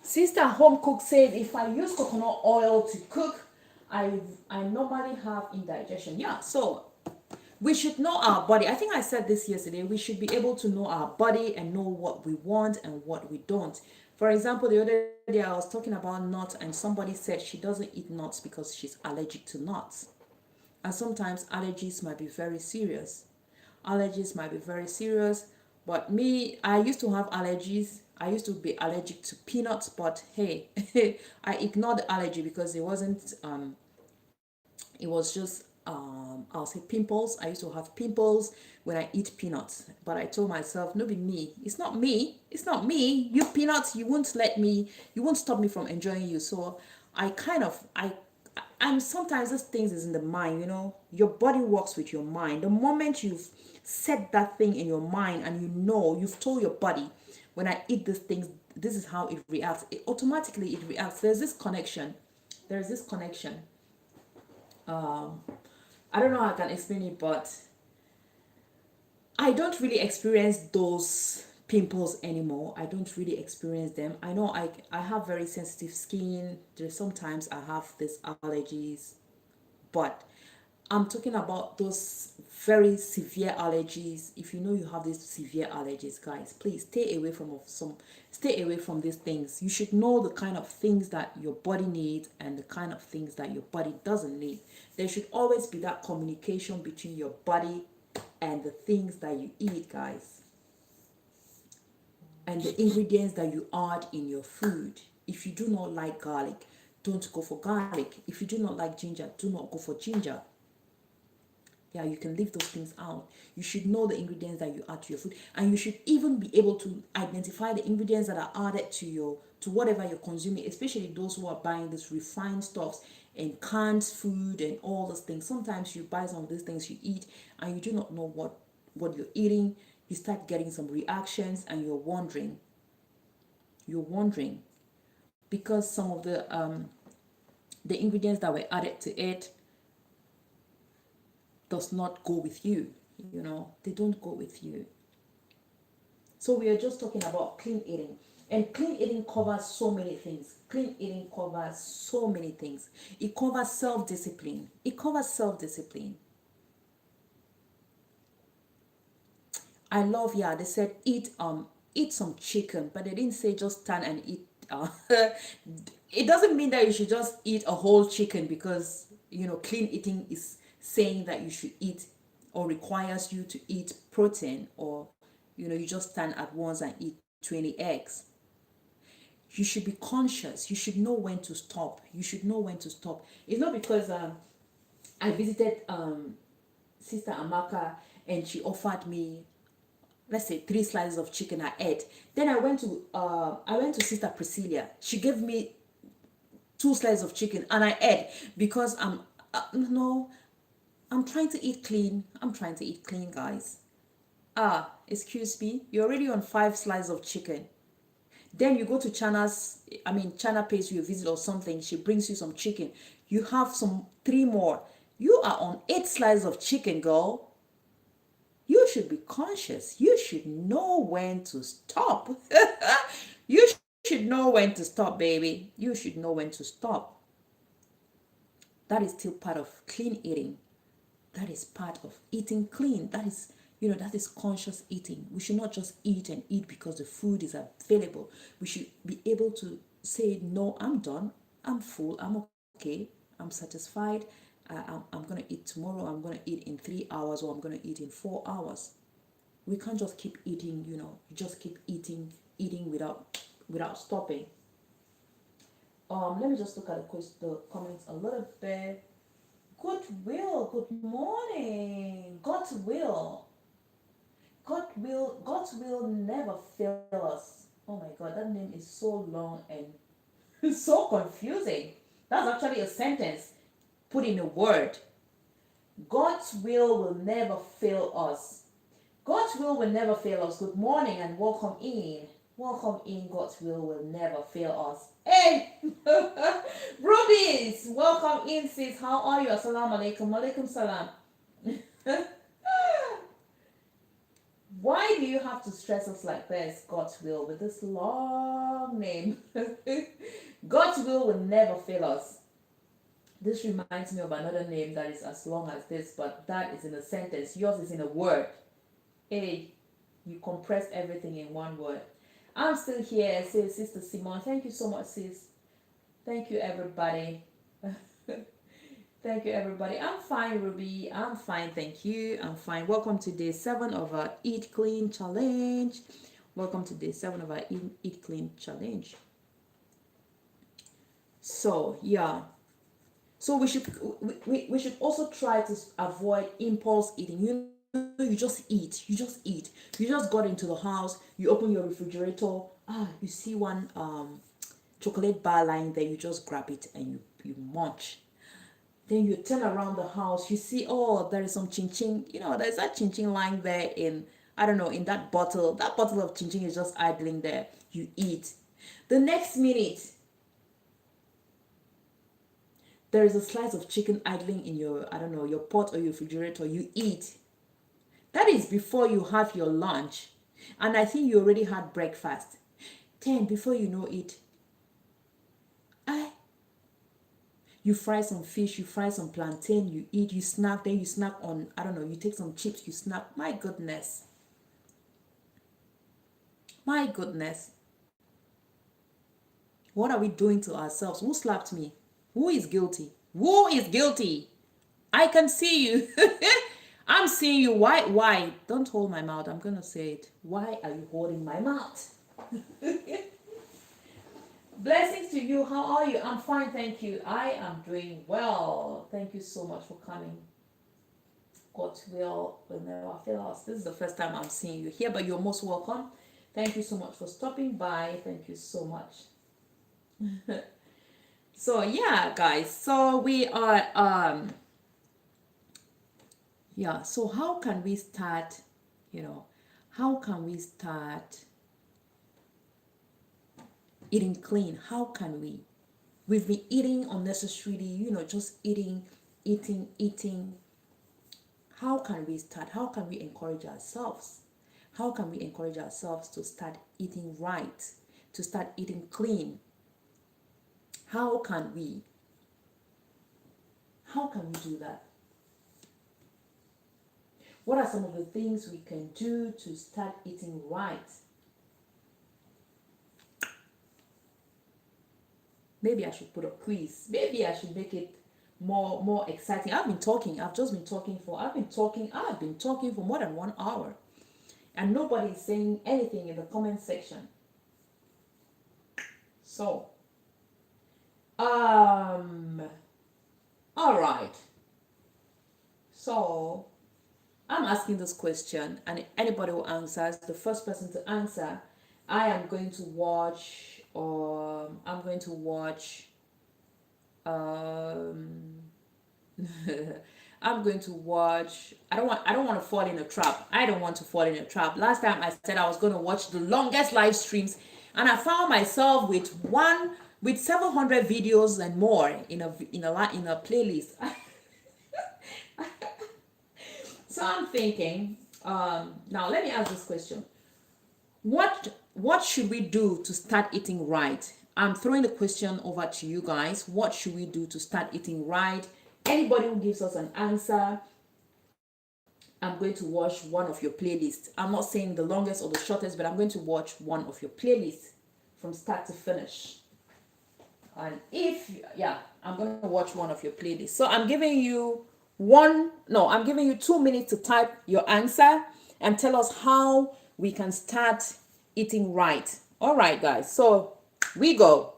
[SPEAKER 1] Sister Home Cook said if I use coconut oil to cook, I normally have indigestion. Yeah, so we should know our body. I think I said this yesterday. We should be able to know our body and know what we want and what we don't. For example, the other day I was talking about nuts and somebody said she doesn't eat nuts because she's allergic to nuts. And sometimes allergies might be very serious. Allergies might be very serious. But me, I used to have allergies. I used to be allergic to peanuts, but hey, I ignored the allergy because it wasn't it was just I'll say pimples. I used to have pimples when I eat peanuts, but I told myself, no, be me. It's not me. It's not me. You peanuts, you won't stop me from enjoying you. So I and sometimes these things is in the mind, you know. Your body works with your mind. The moment you've set that thing in your mind and you know, you've told your body, when I eat these things, this is how it reacts. It automatically it reacts. There's this connection. There's this connection. I don't know how I can explain it, but I don't really experience those pimples anymore. I don't really experience them. I know I have very sensitive skin. There's sometimes I have these allergies, but I'm talking about those very severe allergies. If you know you have these severe allergies, guys, please stay away from these things. You should know the kind of things that your body needs and the kind of things that your body doesn't need. There should always be that communication between your body and the things that you eat, guys, and the ingredients that you add in your food. If you do not like garlic, don't go for garlic. If you do not like ginger, do not go for ginger. Yeah, you can leave those things out. You should know the ingredients that you add to your food, and you should even be able to identify the ingredients that are added to whatever you're consuming, especially those who are buying this refined stuffs and canned food and all those things. Sometimes you buy some of these things you eat and you do not know what you're eating. You start getting some reactions and you're wondering. Because some of the ingredients that were added to it does not go with you. You know, they don't go with you. So we are just talking about clean eating. And clean eating covers so many things. Clean eating covers so many things. It covers self-discipline. I love, yeah, they said eat some chicken, but they didn't say just stand and eat. It doesn't mean that you should just eat a whole chicken, because you know clean eating is saying that you should eat or requires you to eat protein, or you know you just stand at once and eat 20 eggs. You should be conscious. You should know when to stop. It's not because I visited Sister Amaka and she offered me, let's say, 3 slices of chicken. I ate. Then I went to Sister Priscilla. She gave me 2 slices of chicken and I ate, because I'm no, I'm trying to eat clean. Guys. Excuse me. You're already on 5 slices of chicken. Then you go to China pays you a visit or something. She brings you some chicken. You have some 3 more. You are on 8 slices of chicken, girl. You should be conscious. You should know when to stop. You should know when to stop, baby. You should know when to stop. That is still part of clean eating. That is part of eating clean. That is conscious eating. We should not just eat and eat because the food is available. We should be able to say, no, I'm done. I'm full. I'm okay. I'm satisfied. I'm going to eat tomorrow. I'm going to eat in 3 hours, or I'm going to eat in 4 hours. We can't just keep eating, you just keep eating without stopping. Let me just look at the comments a little bit. Goodwill, good morning. God's will never fail us. Oh my God, that name is so long and so confusing. That's actually a sentence put in a word. God's will never fail us. God's will never fail us. Good morning and welcome in. Welcome in. God's will never fail us. Hey, Rubies, welcome in, sis. How are you? Assalamu alaikum. Alaikum salam. Why do you have to stress us like this? God's will, with this long name. God's will never fail us. This reminds me of another name that is as long as this, but that is in a sentence. Yours is in a word. Hey, you compressed everything in one word. I'm still here, says Sister Simone. Thank you so much, sis. Thank you, everybody. Thank you, everybody. I'm fine, Ruby. I'm fine, thank you. I'm fine. Welcome to day 7 of our Eat Clean Challenge. Welcome to day 7 of our Eat Clean Challenge. So, yeah. So we should also try to avoid impulse eating. You just eat. You just got into the house. You open your refrigerator. You see one chocolate bar lying there. You just grab it and you munch. Then you turn around the house, you see, oh, there is some chin chin. You know, there's that chin chin lying there in, I don't know, in that bottle. That bottle of chin chin is just idling there. You eat. The next minute, there is a slice of chicken idling in your, I don't know, your pot or your refrigerator. You eat. That is before you have your lunch. And I think you already had breakfast. Then, before you know it, I you fry some fish, you fry some plantain, you eat, you snack, then you snack on, I don't know, you take some chips, you snack. My goodness. My goodness. What are we doing to ourselves? Who slapped me? Who is guilty? Who is guilty? I can see you. I'm seeing you. Why? Why? Don't hold my mouth. I'm going to say it. Why are you holding my mouth? Blessings to you. How are you? I'm fine, thank you. I am doing well. Thank you so much for coming. God will never fail us. This is the first time I'm seeing you here, but you're most welcome. Thank you so much for stopping by. Thank you so much. So yeah, guys. So we are yeah. So how can we start? You know, how can we start eating clean? How can we? We've been eating unnecessarily, you know, just eating. How can we start? How can we encourage ourselves? How can we encourage ourselves to start eating right, to start eating clean? How can we? How can we do that? What are some of the things we can do to start eating right? Maybe I should put a quiz. Maybe I should make it more exciting. I've been talking for more than 1 hour, and nobody is saying anything in the comment section. So all right, so I'm asking this question, and anybody who answers, the first person to answer, I am going to watch, I'm going to watch, I'm going to watch. I don't want to fall in a trap. I don't want to fall in a trap. Last time I said I was going to watch the longest live streams, and I found myself with 700 videos and more in a playlist. So I'm thinking, now let me ask this question. What should we do to start eating right? I'm throwing the question over to you guys. What should we do to start eating right? Anybody who gives us an answer, I'm going to watch one of your playlists. I'm not saying the longest or the shortest, but I'm going to watch one of your playlists from start to finish. And I'm going to watch one of your playlists. So I'm giving you 2 minutes to type your answer and tell us how we can start eating right. All right, guys. So we go.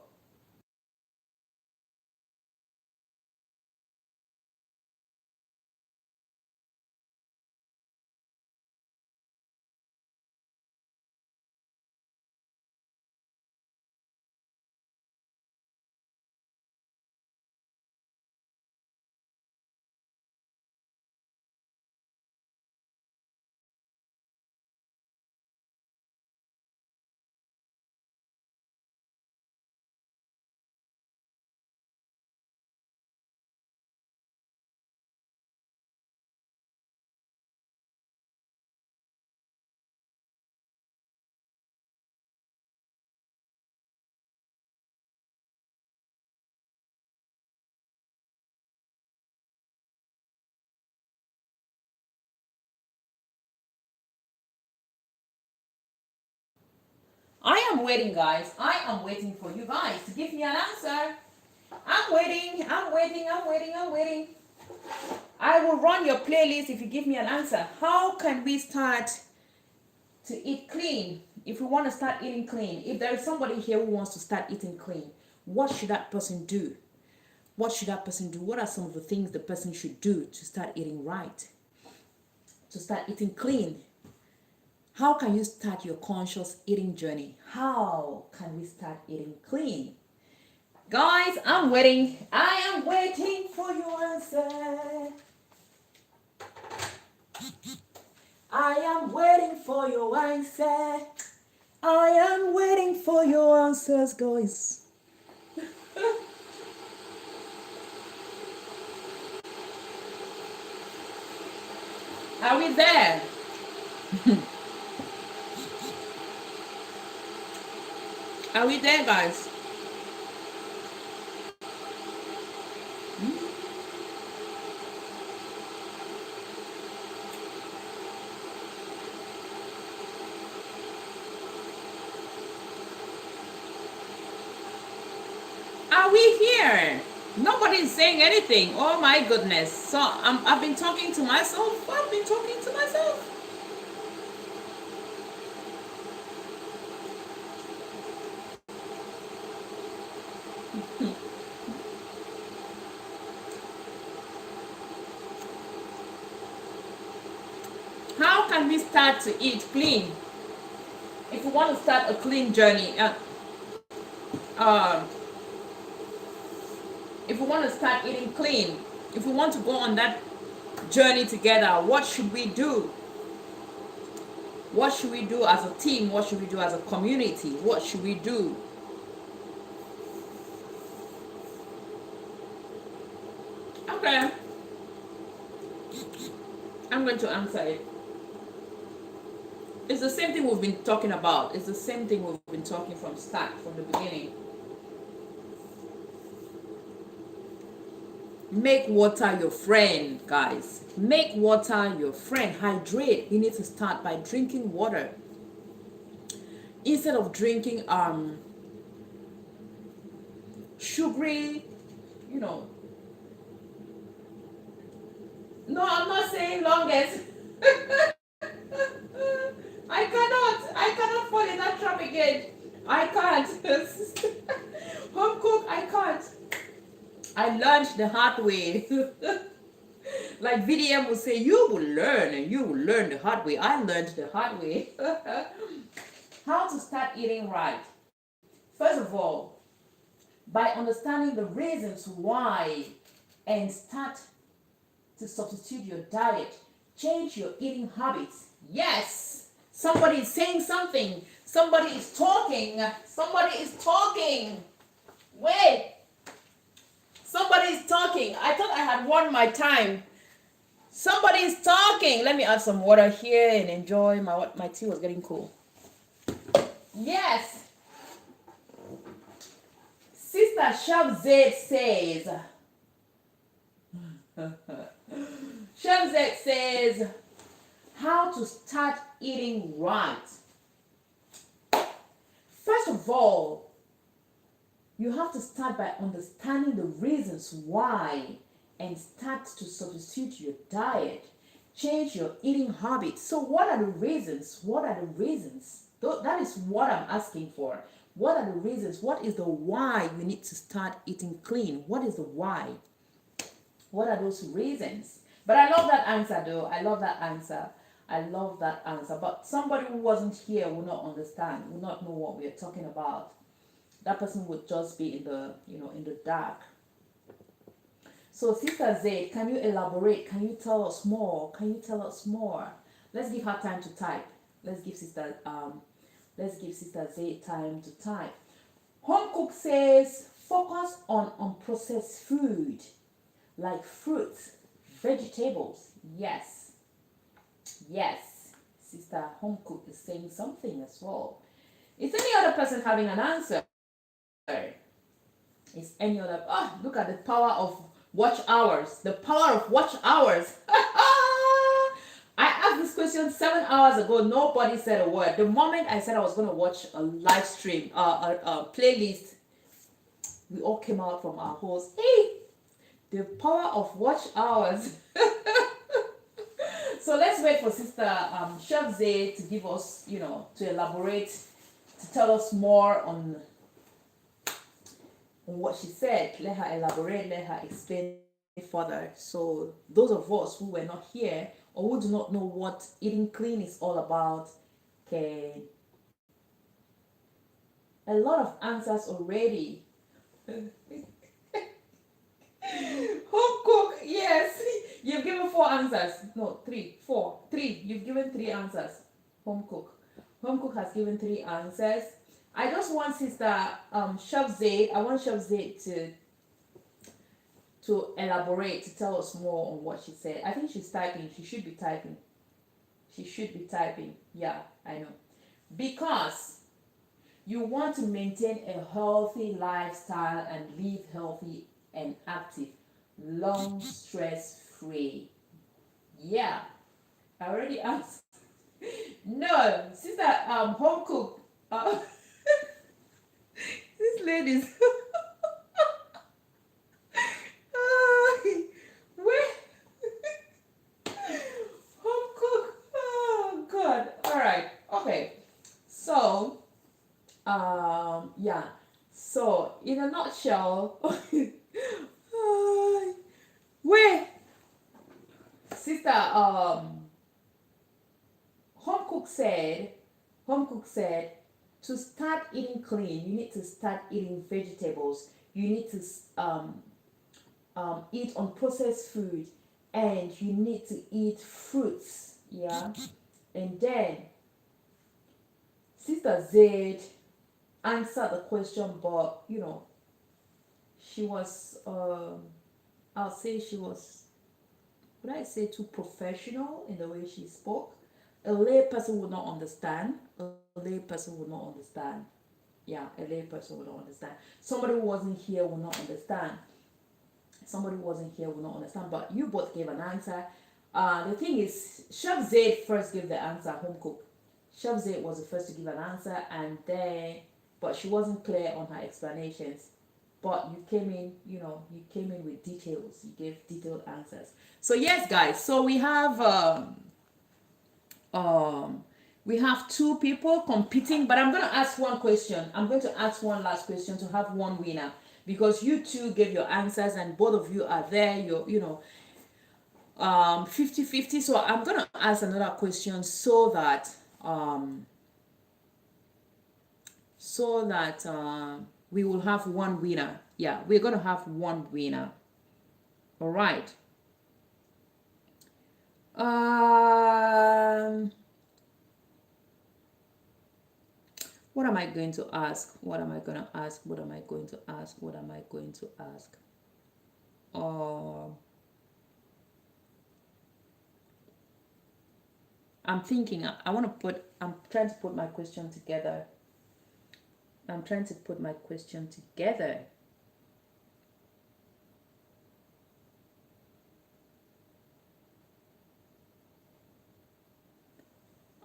[SPEAKER 1] I am waiting, guys. I am waiting for you guys to give me an answer. I'm waiting. I will run your playlist if you give me an answer. How can we start to eat clean? If we want to start eating clean, if there is somebody here who wants to start eating clean, what should that person do? What should that person do? What are some of the things the person should do to start eating right? To start eating clean? How can you start your conscious eating journey? How can we start eating clean? Guys, I'm waiting. I am waiting for your answer. I am waiting for your answer. I am waiting for your answers, guys. Are we there? Are we there, guys? Are we here? Nobody's saying anything. Oh my goodness. So I've been talking to myself. I've been talking to myself. How can we start to eat clean? If we want to start a clean journey, uh, if we want to start eating clean, if we want to go on that journey together, what should we do? What should we do as a team? What should we do as a community? What should we do? Okay. I'm going to answer it. It's the same thing we've been talking about. It's the same thing we've been talking from start, from the beginning. Make water your friend, guys. Make water your friend. Hydrate. You need to start by drinking water. Instead of drinking sugary, you know. No, I'm not saying longest. I cannot fall in that trap again. I can't. Home cook, I can't. I learned the hard way. Like VDM would say, you will learn and you will learn the hard way. I learned the hard way. How to start eating right? First of all, by understanding the reasons why and start to substitute your diet. Change your eating habits. Yes! Somebody is saying something. Somebody is talking. Somebody is talking. Wait! Somebody is talking. I thought I had won my time. Somebody is talking. Let me add some water here and enjoy my tea was getting cool. Yes! Sister ChanaZie says, ChanaZie says, how to start eating right. First of all, you have to start by understanding the reasons why and start to substitute your diet. Change your eating habits. So what are the reasons? What are the reasons? That is what I'm asking for. What are the reasons? What is the why you need to start eating clean? What is the why? What are those reasons? But I love that answer though. I love that answer. I love that answer. But somebody who wasn't here will not understand, will not know what we are talking about. That person would just be in the, in the dark. So Sister Zaid, can you elaborate? Can you tell us more? Can you tell us more? Let's give her time to type. Let's give Sister Zaid time to type. Home Cook says focus on unprocessed food like fruits, vegetables. Yes. Yes. Sister Home Cook is saying something as well. Is any other person having an answer? Is any other? Oh, look at the power of watch hours. The power of watch hours. I asked this question 7 hours ago. Nobody said a word. The moment I said I was going to watch a live stream, a playlist, we all came out from our holes. Hey, the power of watch hours. So let's wait for Sister ChanaZie to give us, to elaborate, to tell us more on what she said. Let her elaborate, let her explain further. So those of us who were not here or who do not know what eating clean is all about can a lot of answers already. Home cook, yes. You've given four answers. No, three, four, three. You've given three answers. Home cook. Home cook has given three answers. I just want sister Chef Zaid. I want Chef Zaid to elaborate, to tell us more on what she said. I think she's typing. She should be typing. She should be typing. Yeah, I know. Because you want to maintain a healthy lifestyle and live healthy and active, long stress free. Yeah, I already asked. No, sister, home cook. This lady's. Where? Home cook. Oh God. All right. Okay. So, yeah. So, in a nutshell, where, sister, home cook said, home cook said, to start eating clean, you need to start eating vegetables. You need to eat unprocessed food, and you need to eat fruits. Yeah, and then Sister Z answered the question, but she was. I'll say she was. Would I say too professional in the way she spoke? A lay person would not understand. A lay person would not understand. Yeah, a lay person would not understand. Somebody who wasn't here will not understand. Somebody who wasn't here will not understand. But you both gave an answer. The thing is, Chef Zaid first gave the answer, home cook. Chef Zaid was the first to give an answer, and then, but she wasn't clear on her explanations. But you came in, you came in with details. You gave detailed answers. So yes, guys. So um, we have two people competing, but I'm going to ask one question. I'm going to ask one last question to have one winner, because you two gave your answers and both of you are there. You're 50-50. So I'm going to ask another question um so that we will have one winner. Yeah, we're going to have one winner. All right. um what am I going to ask? What am I going to ask? What am I going to ask? What am I going to ask? uh I'm thinking. I'm trying to put my question together. I'm trying to put my question together.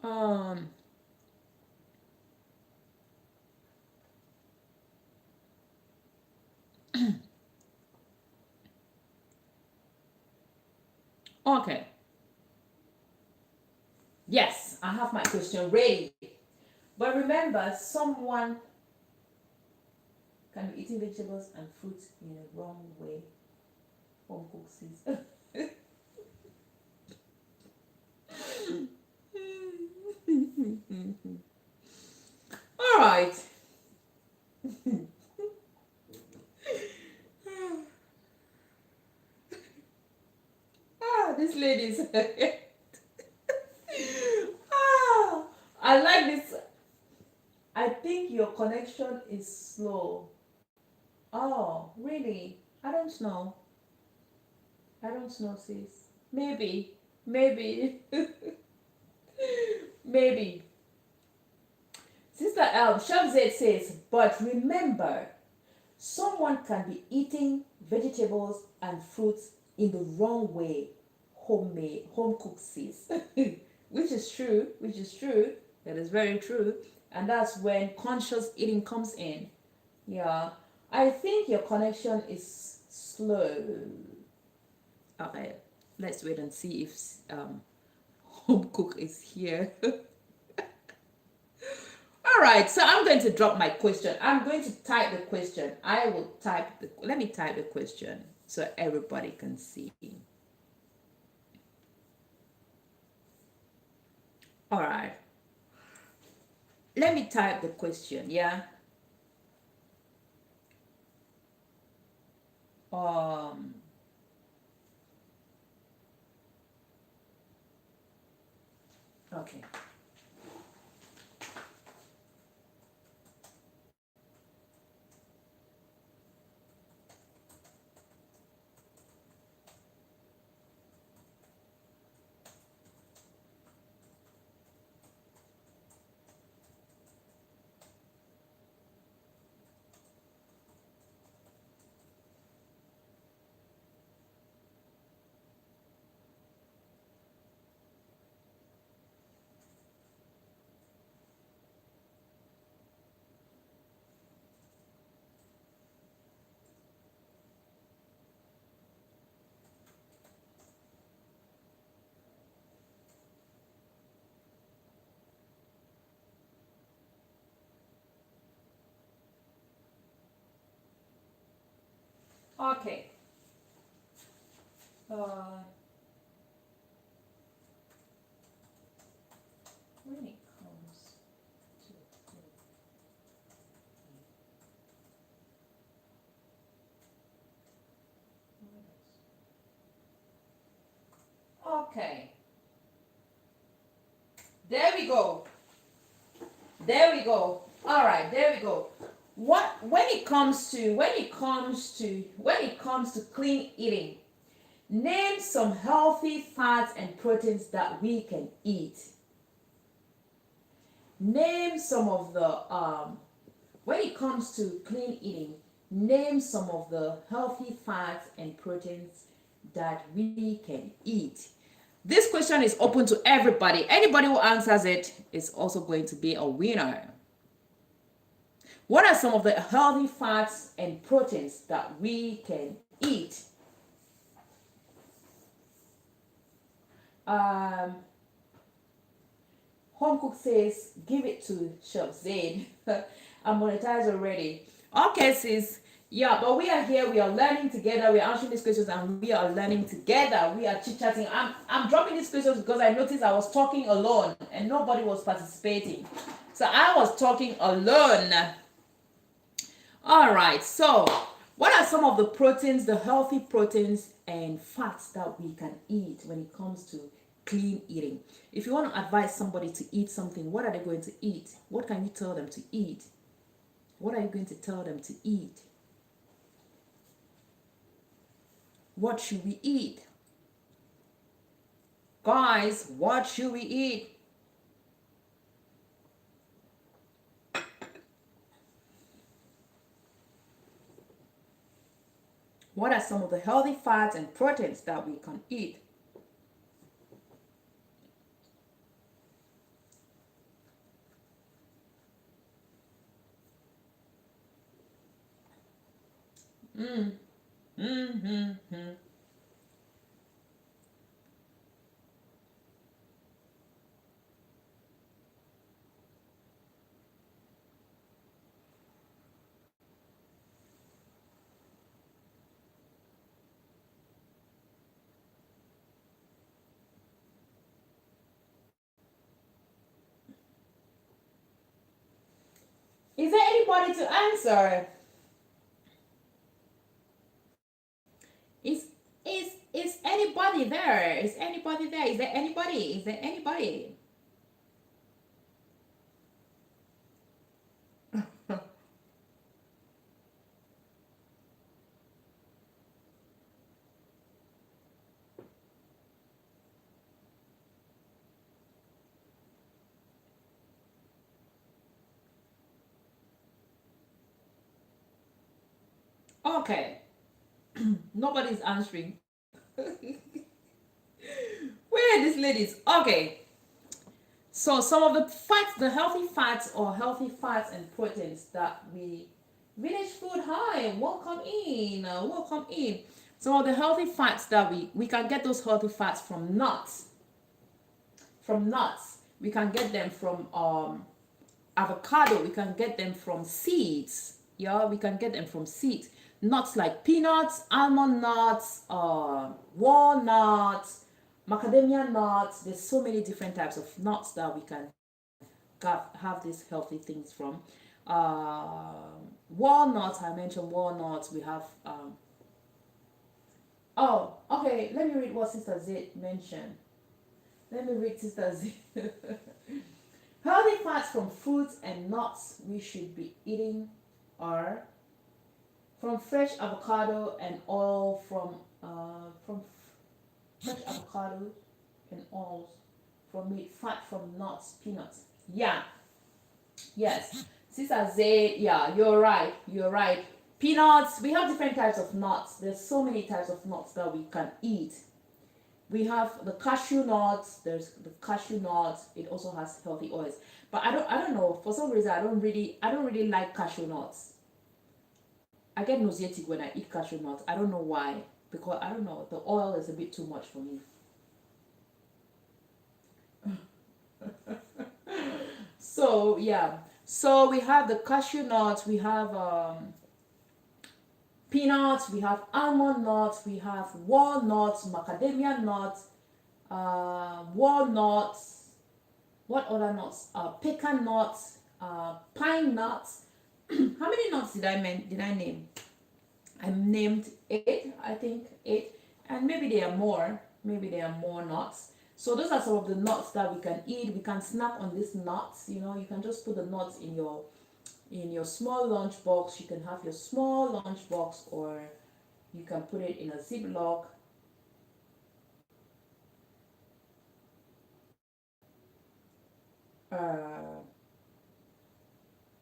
[SPEAKER 1] Um, okay. Yes, I have my question ready. But remember, someone can be eating vegetables and fruits in a wrong way. Home cook says. All right. This lady's. I like this. I think your connection is slow. Oh, really? I don't know. I don't know, sis. Maybe. Maybe. Maybe. Sister Chef Z says, but remember, someone can be eating vegetables and fruits in the wrong way. Homemade, home cooked says. Which is true, which is true. That is very true. And that's when conscious eating comes in. Yeah. I think your connection is slow. Okay. Let's wait and see if home cook is here. All right, so I'm going to drop my question. I'm going to type the question. Let me type the question so everybody can see. All right. Let me type the question, yeah? Um, okay. Okay. Uh, when it comes to okay, there we go. There we go. All right, there we go. What when it comes to clean eating, name some healthy fats and proteins that we can eat. Name some of the when it comes to clean eating, name some of the healthy fats and proteins that we can eat. This question is open to everybody. Anybody who answers it is also going to be a winner. What are some of the healthy fats and proteins that we can eat? Um, Home Cook says, give it to Chef Zaid. I'm monetized already. Okay, sis. Yeah, but we are here. We are learning together. We are answering these questions, and we are learning together. We are chit chatting. I'm dropping these questions because I noticed I was talking alone and nobody was participating. So I was talking alone. All right. So, what are some of the proteins, the healthy proteins and fats that we can eat when it comes to clean eating? If you want to advise somebody to eat something, what are they going to eat? What can you tell them to eat? What are you going to tell them to eat? What should we eat? Guys, what should we eat? What are some of the healthy fats and proteins that we can eat? Mm. Mm-hmm. Is there anybody to answer? Is is anybody there? Is anybody there? Is there anybody? Is there anybody? Okay, nobody's answering. Where are these ladies? Okay, so some of the fats, the healthy fats or healthy fats and proteins that we village food. Hi, welcome in. Welcome in. Some of the healthy fats that we can get those healthy fats from nuts. From nuts, we can get them from avocado. We can get them from seeds. Yeah, we can get them from seeds. Nuts like peanuts, almond nuts, walnuts, macadamia nuts. There's so many different types of nuts that we can have these healthy things from. Walnuts, I mentioned walnuts. We have Oh, okay. Let me read what Sister Z mentioned. Let me read Sister Z. Healthy fats from fruits and nuts we should be eating are from fresh avocado and oil from fresh avocado and oils from meat, fat from nuts, peanuts. Yeah, yes. Sister Z, yeah, you're right. You're right. Peanuts, we have different types of nuts. There's so many types of nuts that we can eat. We have the cashew nuts. There's the cashew nuts. It also has healthy oils. But I don't know. For some reason, I don't really like cashew nuts. I get nauseatic when I eat cashew nuts. I don't know why. Because I don't know. The oil is a bit too much for me. So yeah. So we have the cashew nuts. We have peanuts. We have almond nuts. We have walnuts, macadamia nuts, walnuts. What other nuts? Pecan nuts, pine nuts. How many nuts did I name? I named eight, I think eight, and maybe there are more. Maybe there are more nuts. So those are some of the nuts that we can eat. We can snack on these nuts. You know, you can just put the nuts in your small lunch box. You can have your small lunch box, or you can put it in a ziploc. Uh,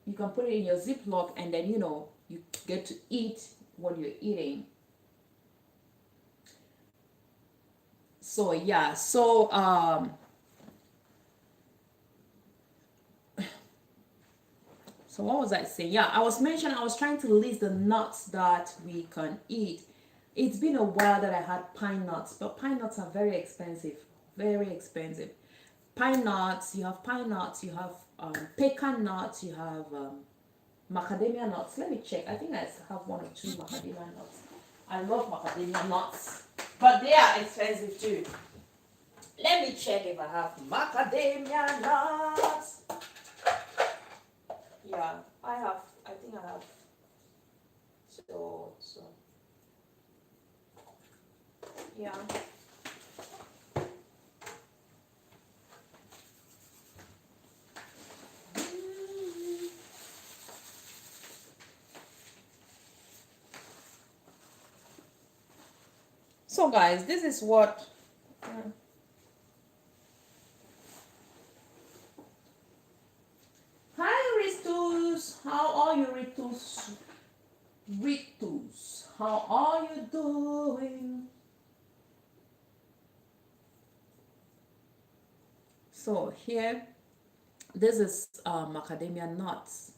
[SPEAKER 1] you can put it in your ziploc, and then you get to eat what you're eating. So yeah, so what was I saying? Yeah, I was trying to list the nuts that we can eat. It's been a while that I had pine nuts, but pine nuts are very expensive, very expensive. Pine nuts, you have pine nuts, you have pecan nuts, you have macadamia nuts. Let me check. I think I have one or two macadamia nuts. I love macadamia nuts, but they are expensive too. Let me check if I have macadamia nuts. Yeah, I have. I think I have. So yeah. So guys, this is what. Hi Ritus, how are you Ritus? Ritus, how are you doing? So here, this is macadamia nuts.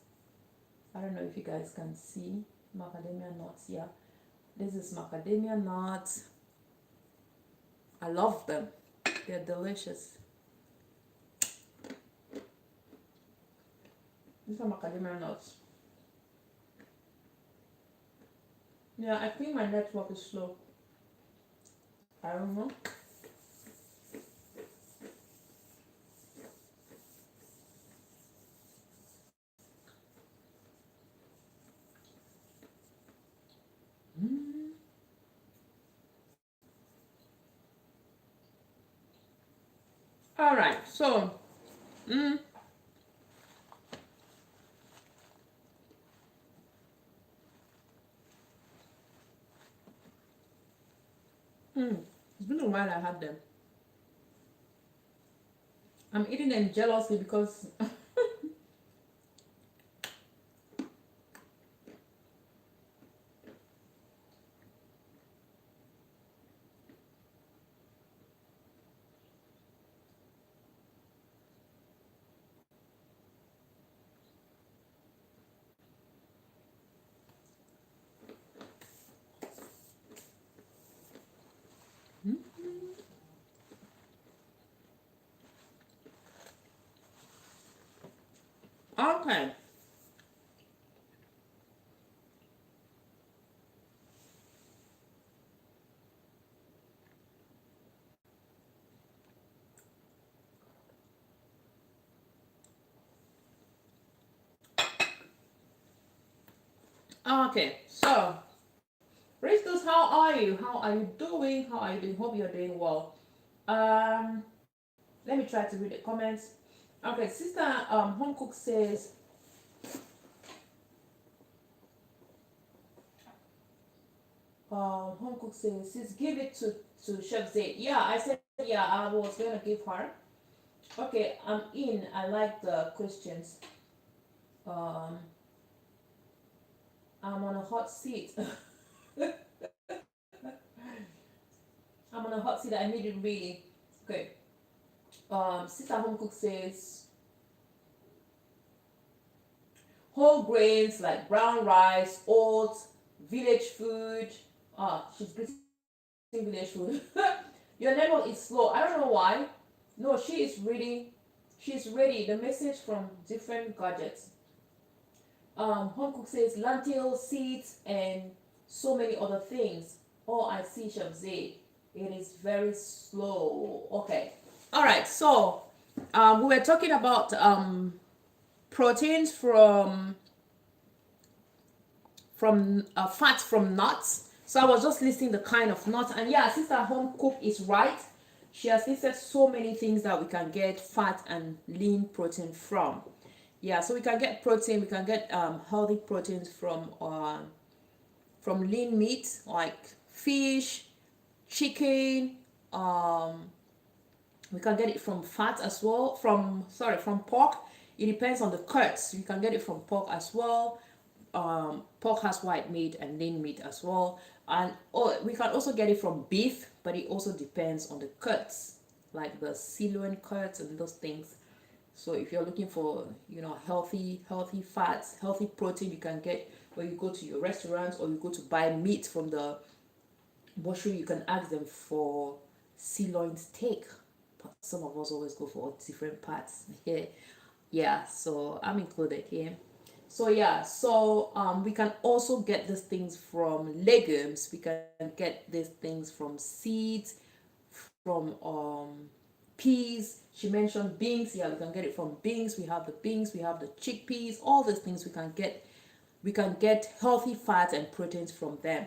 [SPEAKER 1] I don't know if you guys can see macadamia nuts. Yeah, this is macadamia nuts. I love them. They're delicious. These are macadamia nuts. Yeah, I think my network is slow. I don't know. All right, so mm, it's been a while I had them. I'm eating them jealously because okay. Okay, so Ristos how are you? How are you doing? How are you doing? Hope you're doing well. Um, Let me try to read the comments. Okay, sister home cook says home cook says sis give it to Chef Zaid. Yeah, I said yeah, I was gonna give her. Okay, I'm in. I like the questions. Um, I'm on a hot seat. I'm on a hot seat. I need it really. Okay. Sister home cook says whole grains like brown rice, oats, village food. She's greeting village food. Your network is slow. I don't know why. No, she is reading. She's ready. The message from different gadgets. Home cook says lentils, seeds, and so many other things. Oh, I see, Chef Z. It is very slow. Okay. All right. So, we were talking about proteins from fat from nuts. So I was just listing the kind of nuts, and yeah, sister home cook is right. She has listed so many things that we can get fat and lean protein from. Yeah, so we can get protein. We can get healthy proteins from lean meat like fish, chicken. Um, we can get it from fat as well. From pork. It depends on the cuts. You can get it from pork as well. Pork has white meat and lean meat as well, and we can also get it from beef, but it also depends on the cuts, like the sirloin cuts and those things. So if you're looking for healthy fats, healthy protein, you can get when you go to your restaurants or you go to buy meat from the butcher. You can ask them for sirloin steak. But some of us always go for different parts. Yeah, so I'm included here. So yeah, so we can also get these things from legumes. We can get these things from seeds, from peas. She mentioned beans. Yeah, we can get it from beans. We have the beans. We have the chickpeas. All these things we can get. We can get healthy fats and proteins from them.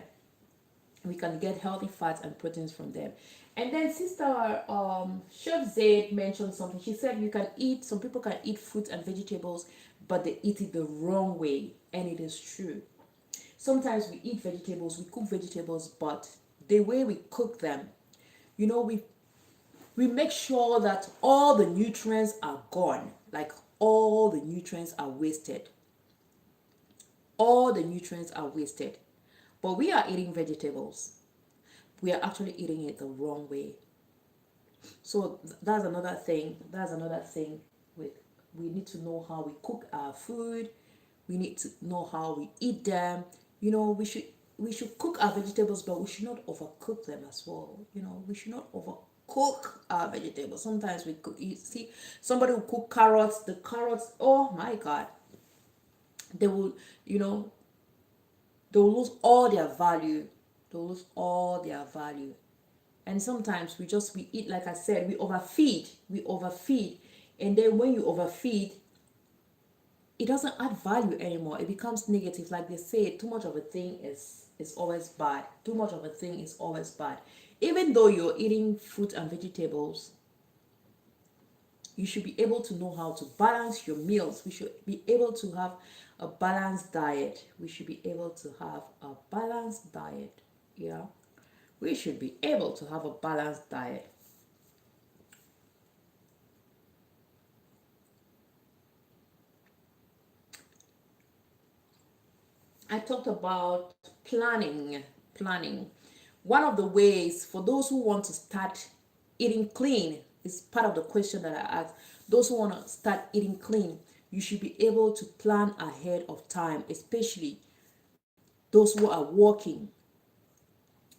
[SPEAKER 1] We can get healthy fats and proteins from them. And then sister Chef Zaid mentioned something. She said you can eat, some people can eat fruits and vegetables, but they eat it the wrong way. And it is true. Sometimes we eat vegetables, we cook vegetables, but the way we cook them, we make sure that all the nutrients are gone. Like all the nutrients are wasted. All the nutrients are wasted. But we are eating vegetables. We are actually eating it the wrong way. So that's another thing. We need to know how we cook our food. We need to know how we eat them. We should cook our vegetables, but we should not overcook them as well. We should not overcook our vegetables. Sometimes we cook. You see, somebody will cook carrots. The carrots, oh my God, they will, you know, they will lose all their value. They will lose all their value. And sometimes we eat, like I said, we overfeed, and then when you overfeed, it doesn't add value anymore. It becomes negative. Like they say, too much of a thing is always bad. Too much of a thing is always bad. Even though you're eating fruit and vegetables, you should be able to know how to balance your meals. We should be able to have a balanced diet. We should be able to have a balanced diet. Yeah. We should be able to have a balanced diet. I talked about planning. One of the ways for those who want to start eating clean is part of the question that I asked. Those who want to start eating clean, you should be able to plan ahead of time, especially those who are working.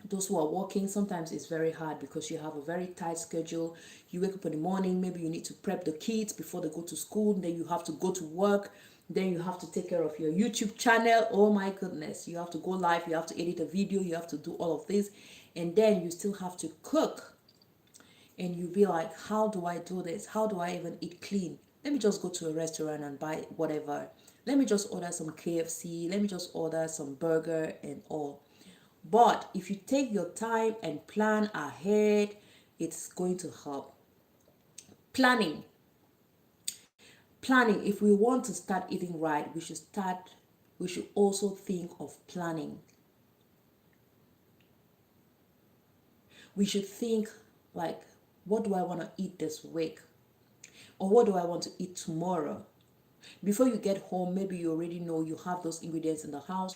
[SPEAKER 1] Those who are working, sometimes it's very hard because you have a very tight schedule. You wake up in the morning, maybe you need to prep the kids before they go to school, then you have to go to work, then you have to take care of your YouTube channel. Oh my goodness, you have to go live, you have to edit a video, you have to do all of this, and then you still have to cook. And you be like, how do I do this? How do I even eat clean? Let me just go to a restaurant and buy whatever. Let me just order some KFC, let me just order some burger and all. But if you take your time and plan ahead, it's going to help. Planning. Planning. If we want to start eating right, we should also think of planning. We should think like, what do I want to eat this week? Or what do I want to eat tomorrow? Before you get home, maybe you already know you have those ingredients in the house,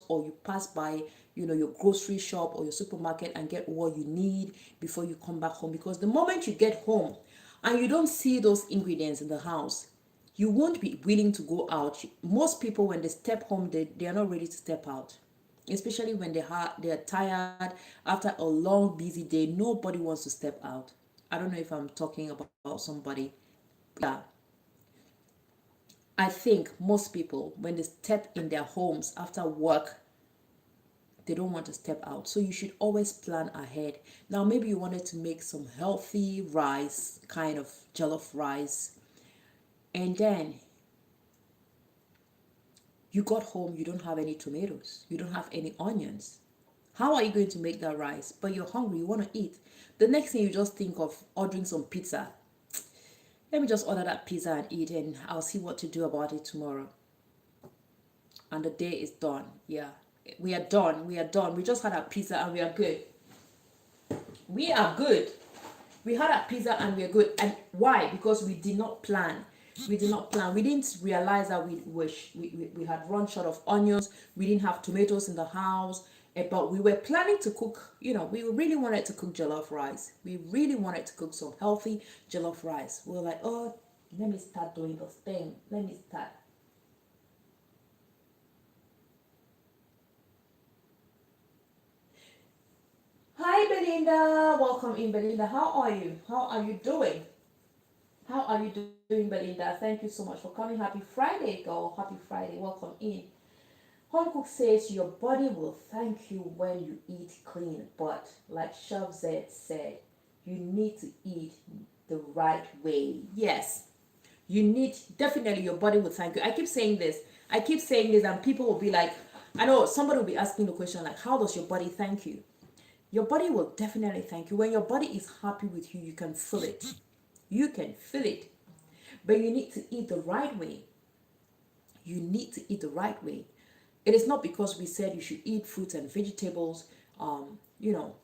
[SPEAKER 1] or you pass by, your grocery shop or your supermarket and get what you need before you come back home. Because the moment you get home and you don't see those ingredients in the house, you won't be willing to go out. Most people, when they step home, they are not ready to step out, especially when they are tired after a long busy day. Nobody wants to step out. I don't know if I'm talking about somebody. Yeah, I think most people, when they step in their homes after work, they don't want to step out. So you should always plan ahead. Now, maybe you wanted to make some healthy rice, kind of jollof rice, and then you got home, you don't have any tomatoes, you don't have any onions. How are you going to make that rice? But you're hungry, you want to eat. The next thing you just think of ordering some pizza. Let me just order that pizza and eat, and I'll see what to do about it tomorrow. And the day is done. Yeah, we are done. We are done. We just had a pizza and we are good. We are good. We had a pizza and we are good. And why? Because we did not plan. We did not plan. We didn't realize that we had run short of onions. We didn't have tomatoes in the house. But we were planning to cook, we really wanted to cook jollof rice. We really wanted to cook some healthy jollof rice. We were like, oh, let me start doing this thing. Let me start. Hi, Belinda. Welcome in, Belinda. How are you? How are you doing? How are you doing, Belinda? Thank you so much for coming. Happy Friday, girl. Happy Friday. Welcome in. Home Cook says your body will thank you when you eat clean, but like Chef Z said, you need to eat the right way. Yes, you need, definitely your body will thank you. I keep saying this. And people will be like, I know somebody will be asking the question like, how does your body thank you? Your body will definitely thank you. When your body is happy with you, you can feel it. You can feel it. But you need to eat the right way. You need to eat the right way. It is not because we said you should eat fruits and vegetables, you know,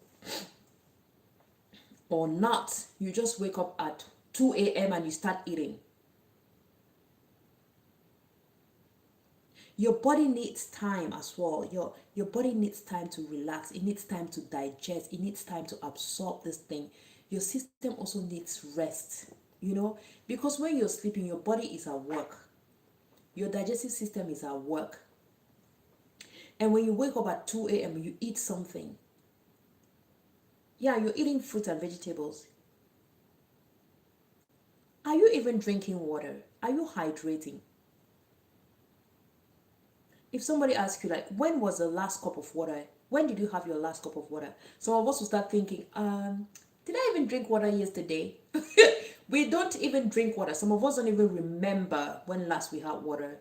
[SPEAKER 1] or nuts. You just wake up at 2 a.m. and you start eating. Your body needs time as well. Your body needs time to relax. It needs time to digest. It needs time to absorb this thing. Your system also needs rest, because when you're sleeping, your body is at work. Your digestive system is at work. And when you wake up at 2 a.m., you eat something. Yeah, you're eating fruits and vegetables. Are you even drinking water? Are you hydrating? If somebody asks you, like, when was the last cup of water? When did you have your last cup of water? Some of us will start thinking, did I even drink water yesterday? We don't even drink water. Some of us don't even remember when last we had water.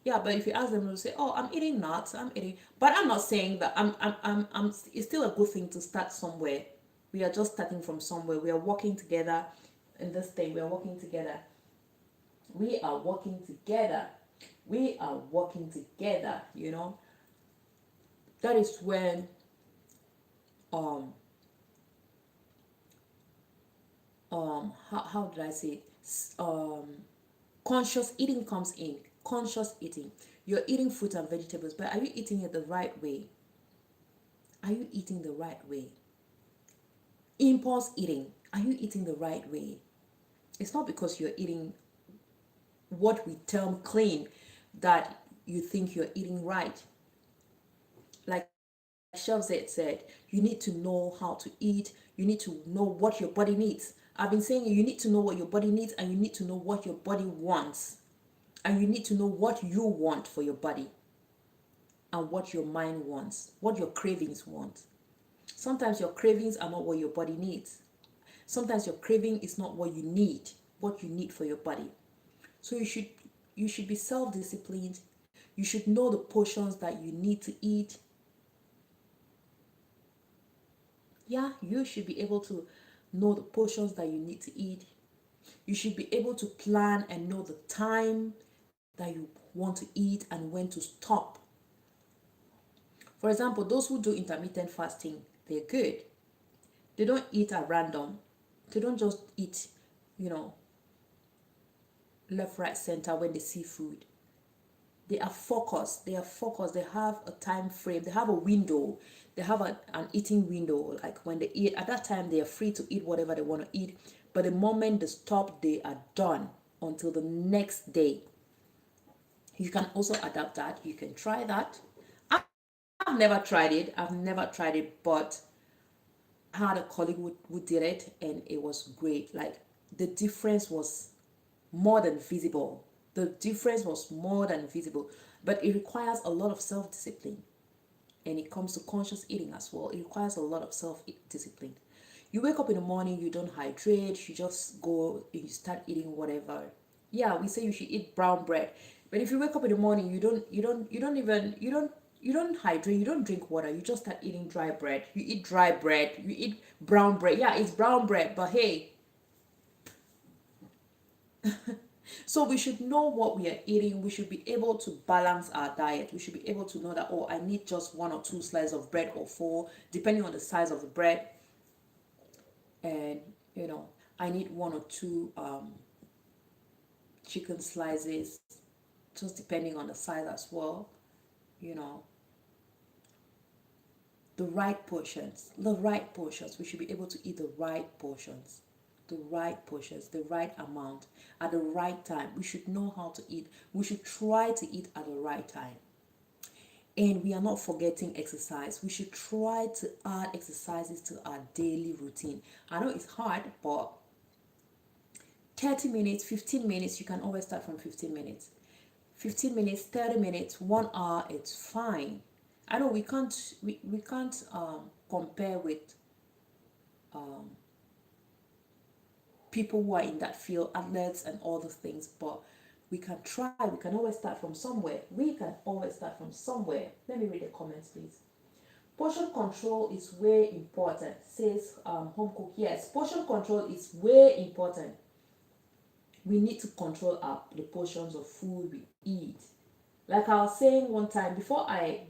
[SPEAKER 1] Yeah, but if you ask them, they'll say, "Oh, I'm eating nuts. I'm eating." But I'm not saying that. It's still a good thing to start somewhere. We are just starting from somewhere. We are working together in this thing. We are working together. We are working together. We are working together. That is when um how did I say it? Conscious eating comes in. Conscious eating. You're eating fruit and vegetables, but are you eating it the right way? Are you eating the right way? Impulse eating. Are you eating the right way? It's not because you're eating what we term clean that you think you're eating right. Like Chef Z said, you need to know how to eat. You need to know what your body needs. I've been saying you need to know what your body needs, and you need to know what your body wants. And you need to know what you want for your body and what your mind wants, what your cravings want. Sometimes your cravings are not what your body needs. Sometimes your craving is not what you need for your body. So you should be self-disciplined. You should know the portions that you need to eat. Yeah, you should be able to know the portions that you need to eat. You should be able to plan and know the time that you want to eat and when to stop. For example, those who do intermittent fasting, they're good. They don't eat at random. They don't just eat, you know, left, right, center when they see food. They are focused. They are focused. They have a time frame. They have a window. They have an eating window. Like when they eat, at that time, they are free to eat whatever they want to eat. But the moment they stop, they are done until the next day. You can also adapt that. You can try that. I've never tried it. I've never tried it, but I had a colleague who did it and it was great. Like the difference was more than visible. The difference was more than visible. But it requires a lot of self discipline. And it comes to conscious eating as well. It requires a lot of self discipline. You wake up in the morning, you don't hydrate, you just go, you start eating whatever. Yeah, we say you should eat brown bread. But if you wake up in the morning, you don't hydrate, you don't drink water, you just start eating dry bread. You eat dry bread, you eat brown bread. Yeah, it's brown bread, but hey, so we should know what we are eating. We should be able to balance our diet. We should be able to know that, oh, I need just one or two slices of bread or four, depending on the size of the bread. And, you know, I need one or two chicken slices, just depending on the size as well. You know, the right portions, the right portions. We should be able to eat the right portions, the right portions, the right amount at the right time. We should know how to eat. We should try to eat at the right time. And we are not forgetting exercise. We should try to add exercises to our daily routine. I know it's hard, but 30 minutes, 15 minutes, you can always start from 15 minutes. 15 minutes, 30 minutes, 1 hour, it's fine. I know we can't compare with people who are in that field, athletes and all those things, but we can try. We can always start from somewhere. We can always start from somewhere. Let me read the comments, please. Portion control is way important, says home cook. Yes, portion control is way important. We need to control the portions of food we eat. Like I was saying one time before I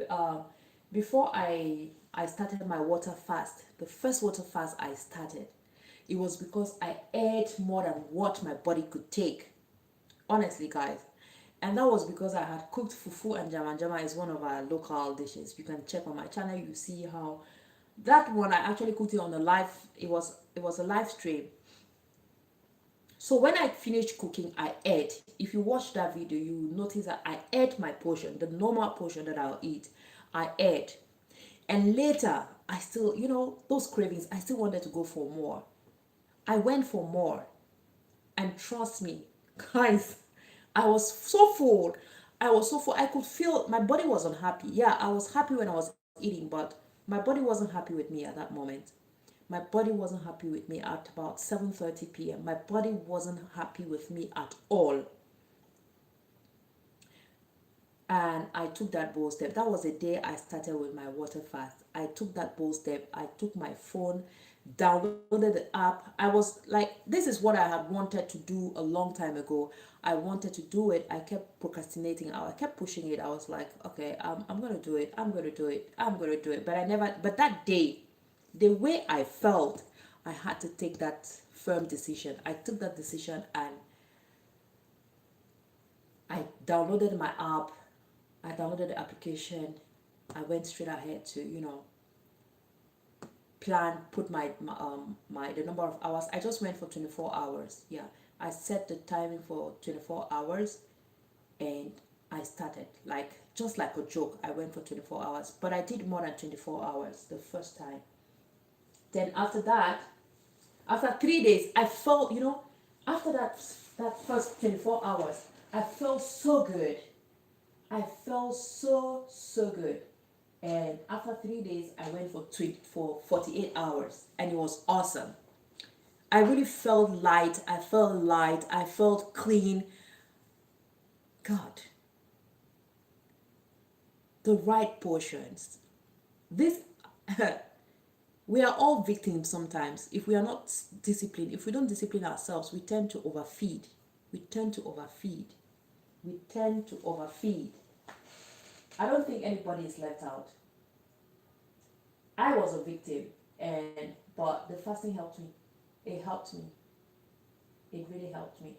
[SPEAKER 1] started my water fast, the first water fast I started, it was because I ate more than what my body could take. Honestly, guys. And that was because I had cooked fufu and jama. Jama is one of our local dishes. You can check on my channel, you see how that one I actually cooked it on a live, it was a live stream. So when I finished cooking, I ate. If you watch that video, you will notice that I ate my portion, the normal portion that I'll eat. I ate. And later, I still, those cravings, I still wanted to go for more. I went for more. And trust me, guys, I was so full. I was so full. I could feel my body was unhappy. Yeah, I was happy when I was eating, but my body wasn't happy with me at that moment. My body wasn't happy with me at about 7:30 p.m. My body wasn't happy with me at all. And I took that bold step. That was the day I started with my water fast. I took that bold step. I took my phone, downloaded the app. I was like, this is what I had wanted to do a long time ago. I wanted to do it. I kept procrastinating. I kept pushing it. I was like, okay, I'm going to do it. I'm going to do it. I'm going to do it. But that day, the way I felt, I had to take that firm decision. I took that decision and I downloaded my app. I downloaded the application. I went straight ahead to, plan, put my the number of hours. I just went for 24 hours. Yeah. I set the timing for 24 hours and I started just like a joke. I went for 24 hours, but I did more than 24 hours the first time. Then after that, after 3 days, I felt, after that first 24 hours, I felt so good. I felt so good. And after 3 days, I went for 48 hours, and it was awesome. I really felt light. I felt light. I felt clean. God, the right portions. This We are all victims sometimes. If we are not disciplined, if we don't discipline ourselves, we tend to overfeed. We tend to overfeed. We tend to overfeed. I don't think anybody is left out. I was a victim, but the fasting helped me. It helped me. It really helped me.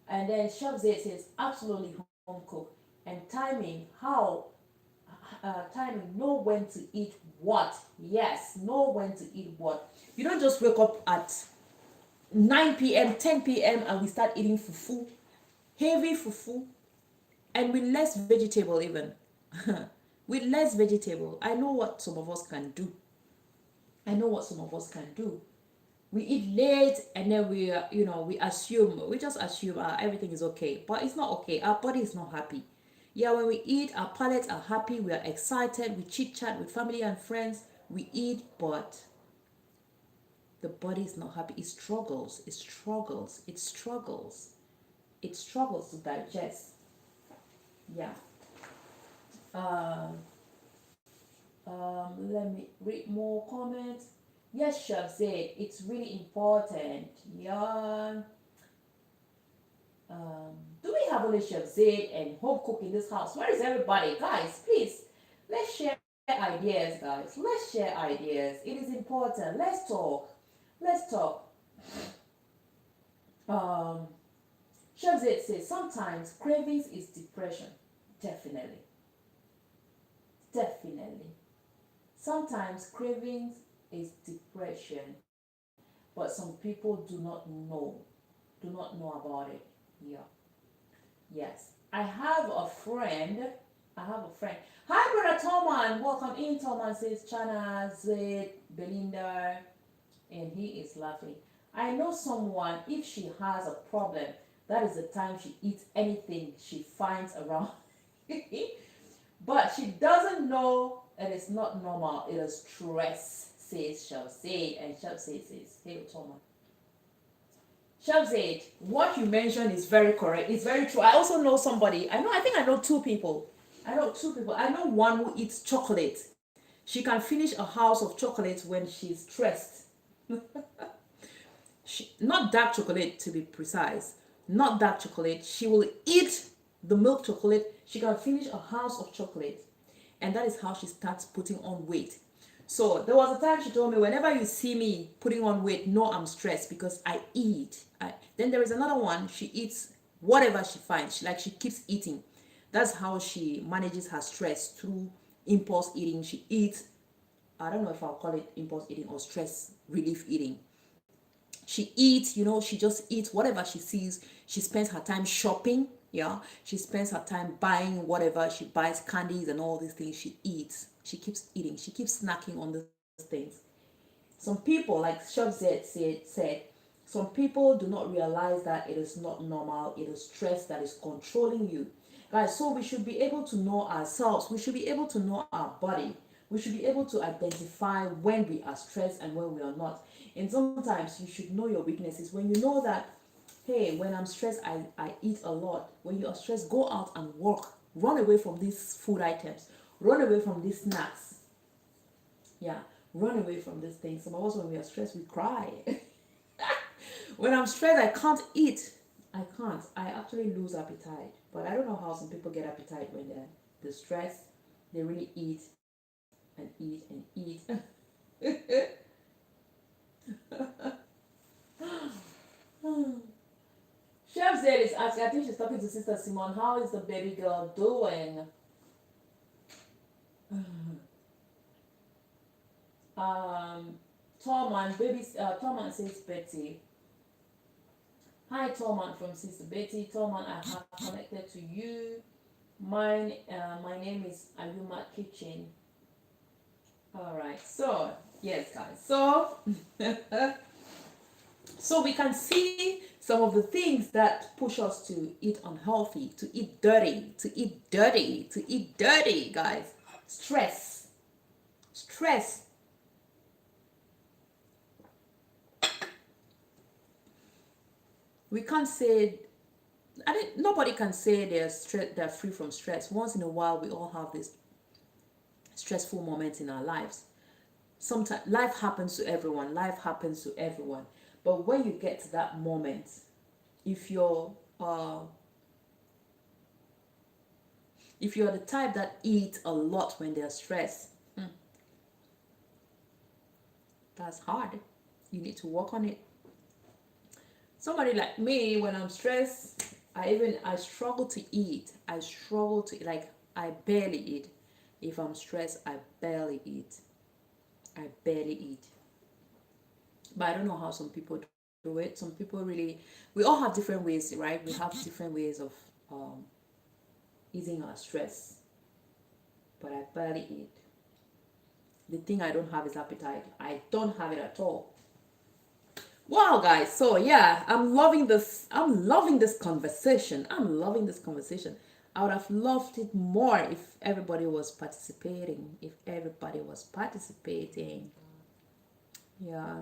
[SPEAKER 1] And then Chef Zay says absolutely home cook and timing. How timing? Know when to eat what. Yes, know when to eat what. You don't just wake up at 9 p.m., 10 p.m. and we start eating fufu, heavy fufu, and with less vegetable even. With less vegetable. I know what some of us can do. I know what some of us can do. We eat late and then we just assume everything is okay, but it's not okay. Our body is not happy. Yeah, when we eat, our palates are happy, we are excited, we chit chat with family and friends, we eat, but the body is not happy. It struggles, it struggles, it struggles, it struggles to digest. Yeah. Let me read more comments. Yes, Chef said it's really important. Yeah. Do we have only Chef Zaid and home cook in this house? Where is everybody? Guys, please, let's share ideas, guys. Let's share ideas. It is important. Let's talk. Let's talk. Um, Chef Zaid says sometimes cravings is depression. Definitely. Definitely. Sometimes cravings is depression, but some people do not know about it. Yeah. Yes. I have a friend. Hi, brother Toman. Welcome in. Toman says ChanaZie, Belinda, and he is laughing. I know someone, if she has a problem, that is the time she eats anything she finds around. But she doesn't know it is not normal. It is stress, says ChanaZie. And ChanaZie says, hey, Toman. ChanaZie, what you mentioned is very correct. It's very true. I also know somebody. I think I know two people. I know two people. I know one who eats chocolate. She can finish a house of chocolates when she's stressed. Not dark chocolate, to be precise. Not dark chocolate. She will eat the milk chocolate. She can finish a house of chocolate. And that is how she starts putting on weight. So there was a time she told me, whenever you see me putting on weight, no, I'm stressed because I eat. Then there is another one, she eats whatever she finds. She keeps eating. That's how she manages her stress, through impulse eating. She eats, I don't know if I'll call it impulse eating or stress relief eating. She eats, she just eats whatever she sees. She spends her time shopping. Yeah, she spends her time buying whatever. She buys candies and all these things. She eats. She keeps eating. She keeps snacking on these things. Some people, like Chef said, some people do not realize that it is not normal. It is stress that is controlling you, guys. So we should be able to know ourselves. We should be able to know our body. We should be able to identify when we are stressed and when we are not. And sometimes you should know your weaknesses. When you know that, hey, when I'm stressed, I eat a lot. When you are stressed, go out and walk. Run away from these food items. Run away from these snacks. Yeah, run away from these things. Some of us, when we are stressed, we cry. When I'm stressed, I can't eat. I can't. I actually lose appetite. But I don't know how some people get appetite when they're stressed. They really eat and eat and eat. Chef Zed is asking, I think she's talking to Sister Simone, how is the baby girl doing? Torman says Betty. Hi Torman from Sister Betty. Torman, I have connected to you. My name is Ayuma Kitchen. Alright, so yes guys. So we can see some of the things that push us to eat unhealthy, to eat dirty, guys. Stress. We can't say, nobody can say they're free from stress. Once in a while, we all have these stressful moments in our lives. sometimes life happens to everyone. Life happens to everyone. But when you get to that moment, if you're uh, if you're the type that eat a lot when they're stressed, that's hard. You need to work on it. Somebody like me, when I'm stressed, I struggle to eat. I struggle to, like, I barely eat. If I'm stressed, I barely eat. I barely eat. But I don't know how some people do it. Some people really, we all have different ways, right? We have different ways of um, easing our stress. But I barely eat. The thing I don't have is appetite. I don't have it at all. Wow, guys. So yeah, I'm loving this. I'm loving this conversation. I'm loving this conversation. I would have loved it more if everybody was participating. If everybody was participating. Yeah.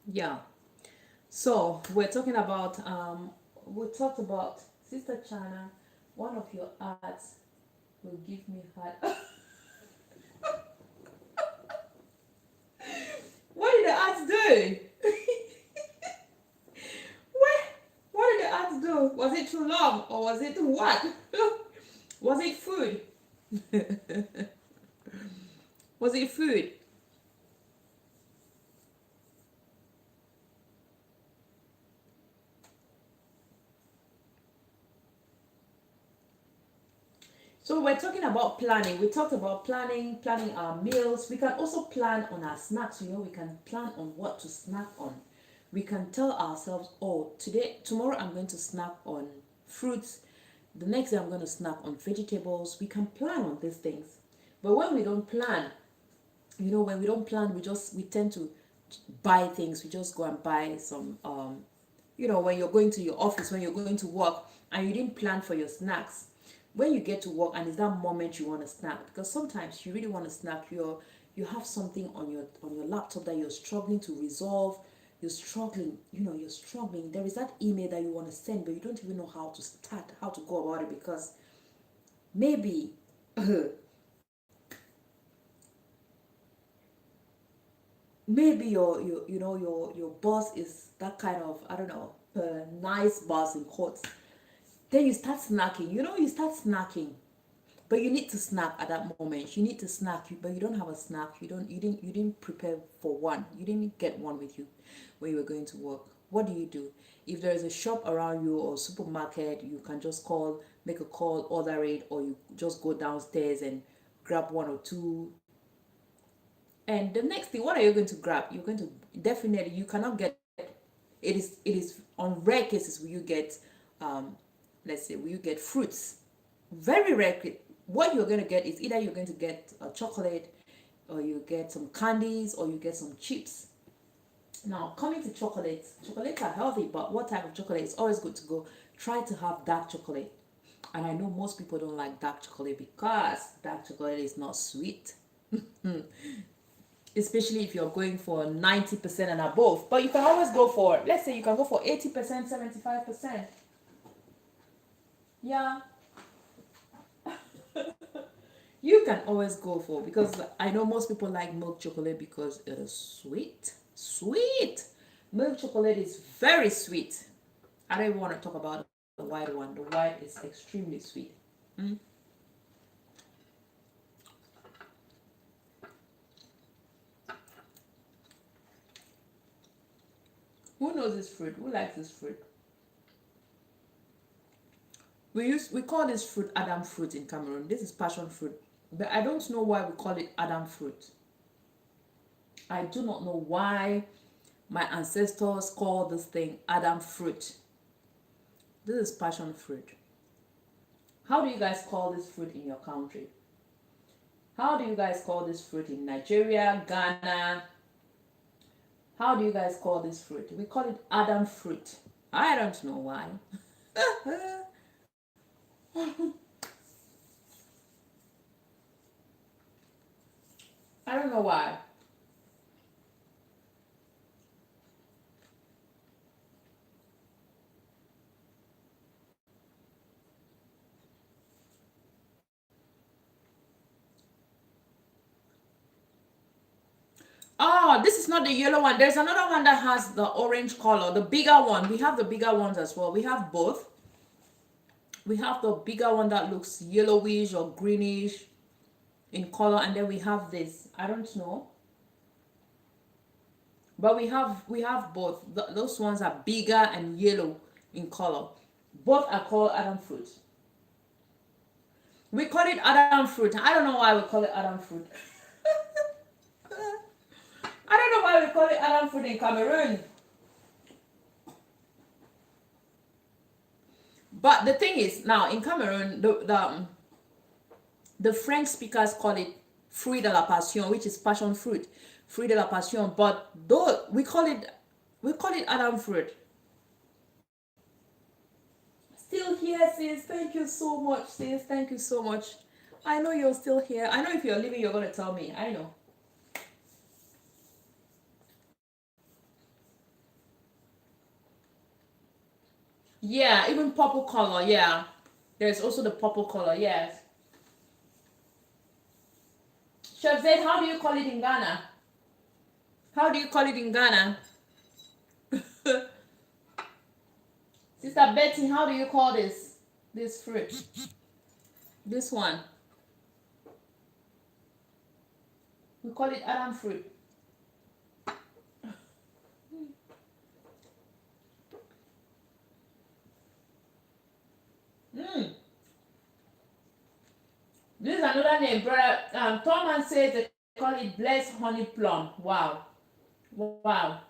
[SPEAKER 1] Yeah. So we're talking about we talked about Sister Chana. One of your ads will give me heart. What did the ads do? what what did the ads do? Was it too long or was it what? Was it food? Was it food? So we're talking about planning. We talked about planning our meals. We can also plan on our snacks. We can plan on what to snack on. We can tell ourselves, oh, tomorrow I'm going to snack on fruits. The next day I'm going to snack on vegetables. We can plan on these things. But when we don't plan, when we don't plan, we tend to buy things. We just go and buy some when you're going to your office, when you're going to work, and you didn't plan for your snacks. When you get to work and it's that moment you want to snack, because sometimes you really want to snack, you have something on your laptop that you're struggling to resolve. You're struggling. There is that email that you want to send, but you don't even know how to start, how to go about it, because maybe maybe your boss is that kind of, I don't know, nice boss in quotes. Then you start snacking. You start snacking, but you need to snack at that moment. You need to snack, but you don't have a snack. You didn't prepare for one. You didn't get one with you when you were going to work. What do? If there is a shop around you or supermarket, you can just make a call, order it, or you just go downstairs and grab one or two. And the next thing, what are you going to grab? You're going to, definitely, you cannot get, it is on rare cases will you get, um let's say, will you get fruits. Very rare. What you're going to get is either you're going to get a chocolate, or you get some candies, or you get some chips. Now, coming to chocolates are healthy, but what type of chocolate? Is always good to go try to have dark chocolate. And I know most people don't like dark chocolate because dark chocolate is not sweet. Especially if you're going for 90% and above. But you can always go for, let's say you can go for 80%, 75%. Yeah, you can always go for, because I know most people like milk chocolate because it is sweet. Sweet. Milk chocolate is very sweet. I don't even want to talk about the white one. The white is extremely sweet. Mm. Who knows this fruit? Who likes this fruit? We call this fruit Adam fruit in Cameroon. This is passion fruit. But I don't know why we call it Adam fruit. I do not know why my ancestors call this thing Adam fruit. This is passion fruit. How do you guys call this fruit in your country? How do you guys call this fruit in Nigeria, Ghana? How do you guys call this fruit? We call it Adam fruit. I don't know why. I don't know why. Oh, this is not the yellow one. There's another one that has the orange color, the bigger one. We have the bigger ones as well. We have both. We have the bigger one that looks yellowish or greenish in color, and then we have this. I don't know, but we have both. Those ones are bigger and yellow in color. Both are called Adam fruit. We call it Adam fruit. I don't know why we call it Adam fruit. I don't know why we call it Adam fruit in Cameroon. But the thing is, now in Cameroon, the French speakers call it fruit de la passion, which is passion fruit, fruit de la passion. But though we call it Adam fruit. Still here, sis. Thank you so much, sis. Thank you so much. I know you're still here. I know if you're leaving, you're gonna tell me. I know. Yeah, even purple color. Yeah, there's also the purple color. Yes. Chef Zaid, how do you call it in Ghana? How do you call it in Ghana? Sister Betty, how do you call this fruit? This one. We call it Adam fruit. This is another name, brother. Thomas says they call it blessed honey plum. Wow. Wow.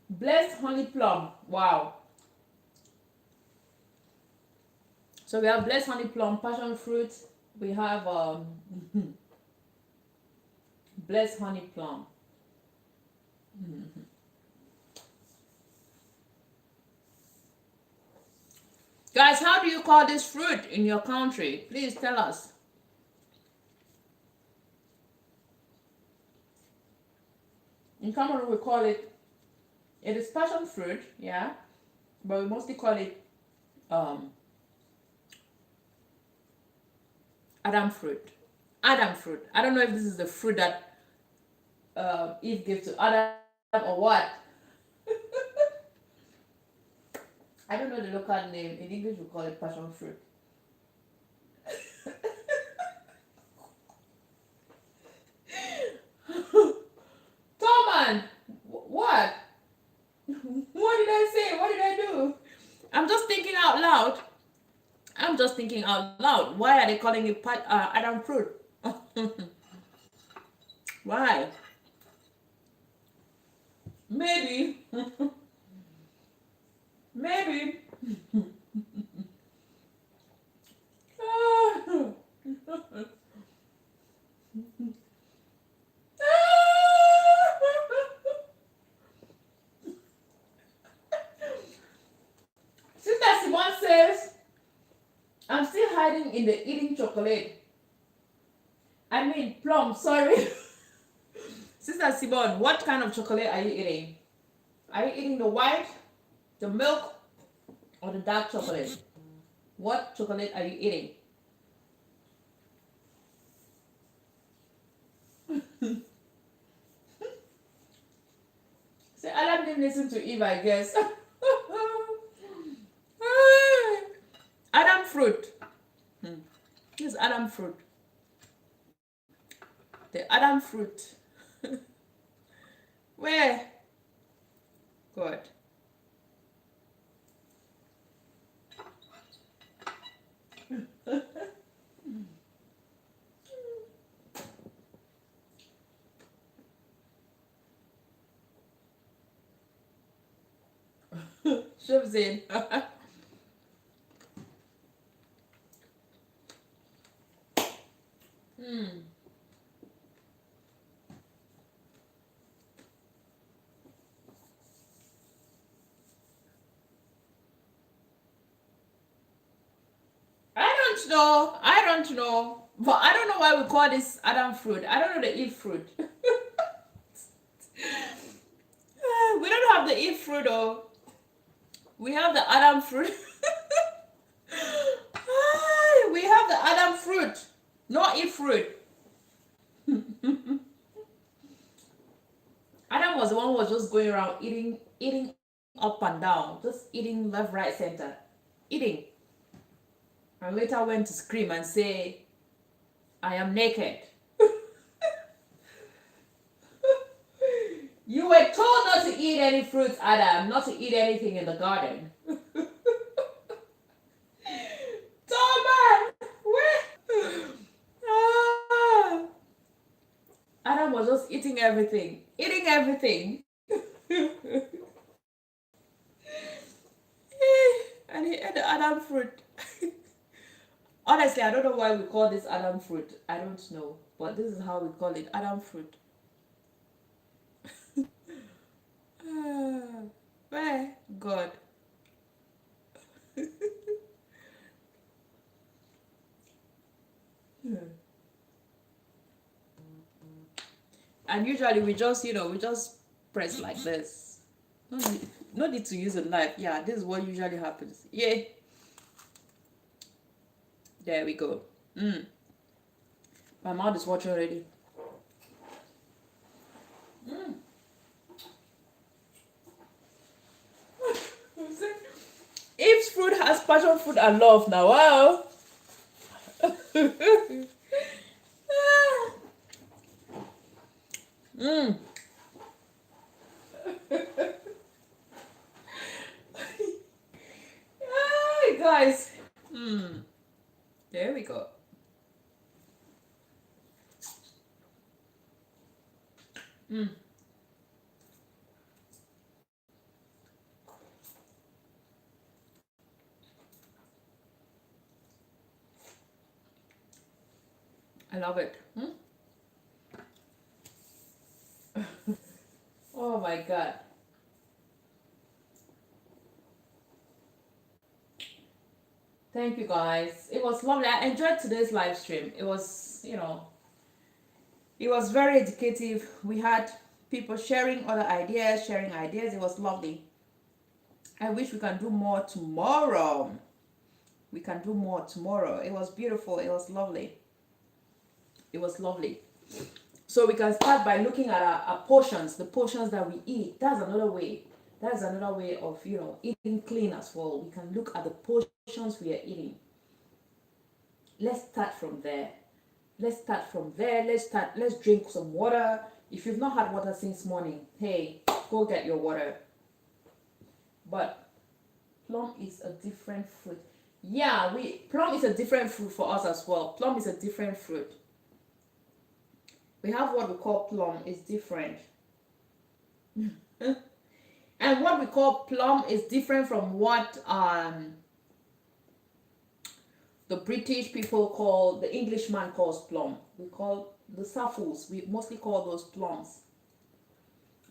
[SPEAKER 1] Blessed honey plum. Wow. So we have blessed honey plum, passion fruit. We have blessed honey plum. Guys, how do you call this fruit in your country? Please tell us. In Cameroon, we call it is passion fruit, yeah, but we mostly call it Adam fruit. Adam fruit. I don't know if this is the fruit that Eve gave to Adam or what. I don't know the local name. In English, we call it passion fruit. Toman, what? What did I say? What did I do? I'm just thinking out loud. Why are they calling it Adam fruit? Why? Maybe. Maybe. Sister Simone says, I'm still hiding in the eating chocolate. I mean plum, sorry. Sister Simone, what kind of chocolate are you eating? Are you eating the white, the milk, or the dark chocolate? What chocolate are you eating? Say, Alan didn't listen to Eve, I guess. Adam fruit. This is Adam fruit. The Adam fruit. Where? God. Chef Zain. I don't know. But I don't know why we call this Adam fruit. I don't know the Eve fruit. We don't have the Eve fruit though. We have the Adam fruit. We have the Adam fruit. Not eat fruit. Adam was the one who was just going around eating up and down, just eating left, right, center, eating, and later went to scream and say, "I am naked." You were told not to eat any fruits, Adam, not to eat anything in the garden. Tall man, where? Ah. Adam was just eating everything, eating everything. And he ate the Adam fruit. Honestly, I don't know why we call this Adam fruit. I don't know. But this is how we call it, Adam fruit. Where? God. And usually we just, we just press like this. No need to use a knife. Yeah, this is what usually happens. Yeah. There we go. My mouth is watering already. If fruit has passion fruit and love now, wow. Hi guys. There we go. I love it. Oh my god. Thank you guys. It was lovely. I enjoyed today's live stream. It was, it was very educative. We had people sharing other ideas, sharing ideas. It was lovely. I wish we can do more tomorrow. We can do more tomorrow. It was beautiful. It was lovely. It was lovely. So we can start by looking at our portions, the portions that we eat. That's another way. That's another way of, eating clean as well. We can look at the portions we are eating. Let's start from there. Let's drink some water. If you've not had water since morning, hey, go get your water. But plum is a different fruit. Yeah, plum is a different fruit for us as well. Plum is a different fruit. We have what we call plum is different. And what we call plum is different from what the British people call, the Englishman calls plum. We call the saffus, we mostly call those plums.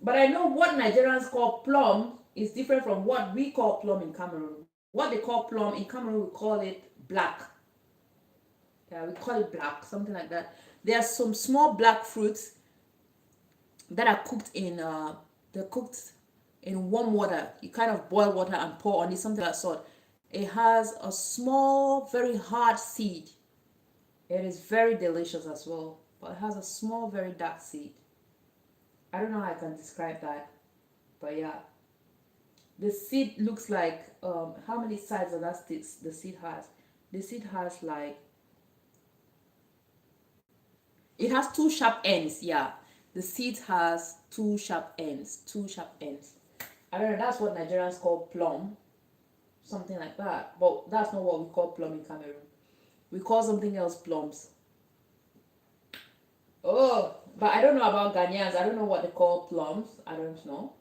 [SPEAKER 1] But I know what Nigerians call plum is different from what we call plum in Cameroon. What they call plum in Cameroon, we call it black. Yeah, we call it black, something like that. There are some small black fruits that are cooked in warm water. You kind of boil water and pour on it, something of that sort. It has a small, very hard seed. It is very delicious as well, but it has a small, very dark seed. I don't know how I can describe that, but yeah. The seed looks like, how many sides of that the seed has? The seed has like, it has two sharp ends, yeah. The seed has two sharp ends. I don't know, that's what Nigerians call plum. Something like that. But that's not what we call plum in Cameroon. We call something else plums. Oh, but I don't know about Ghanaians. I don't know what they call plums. I don't know.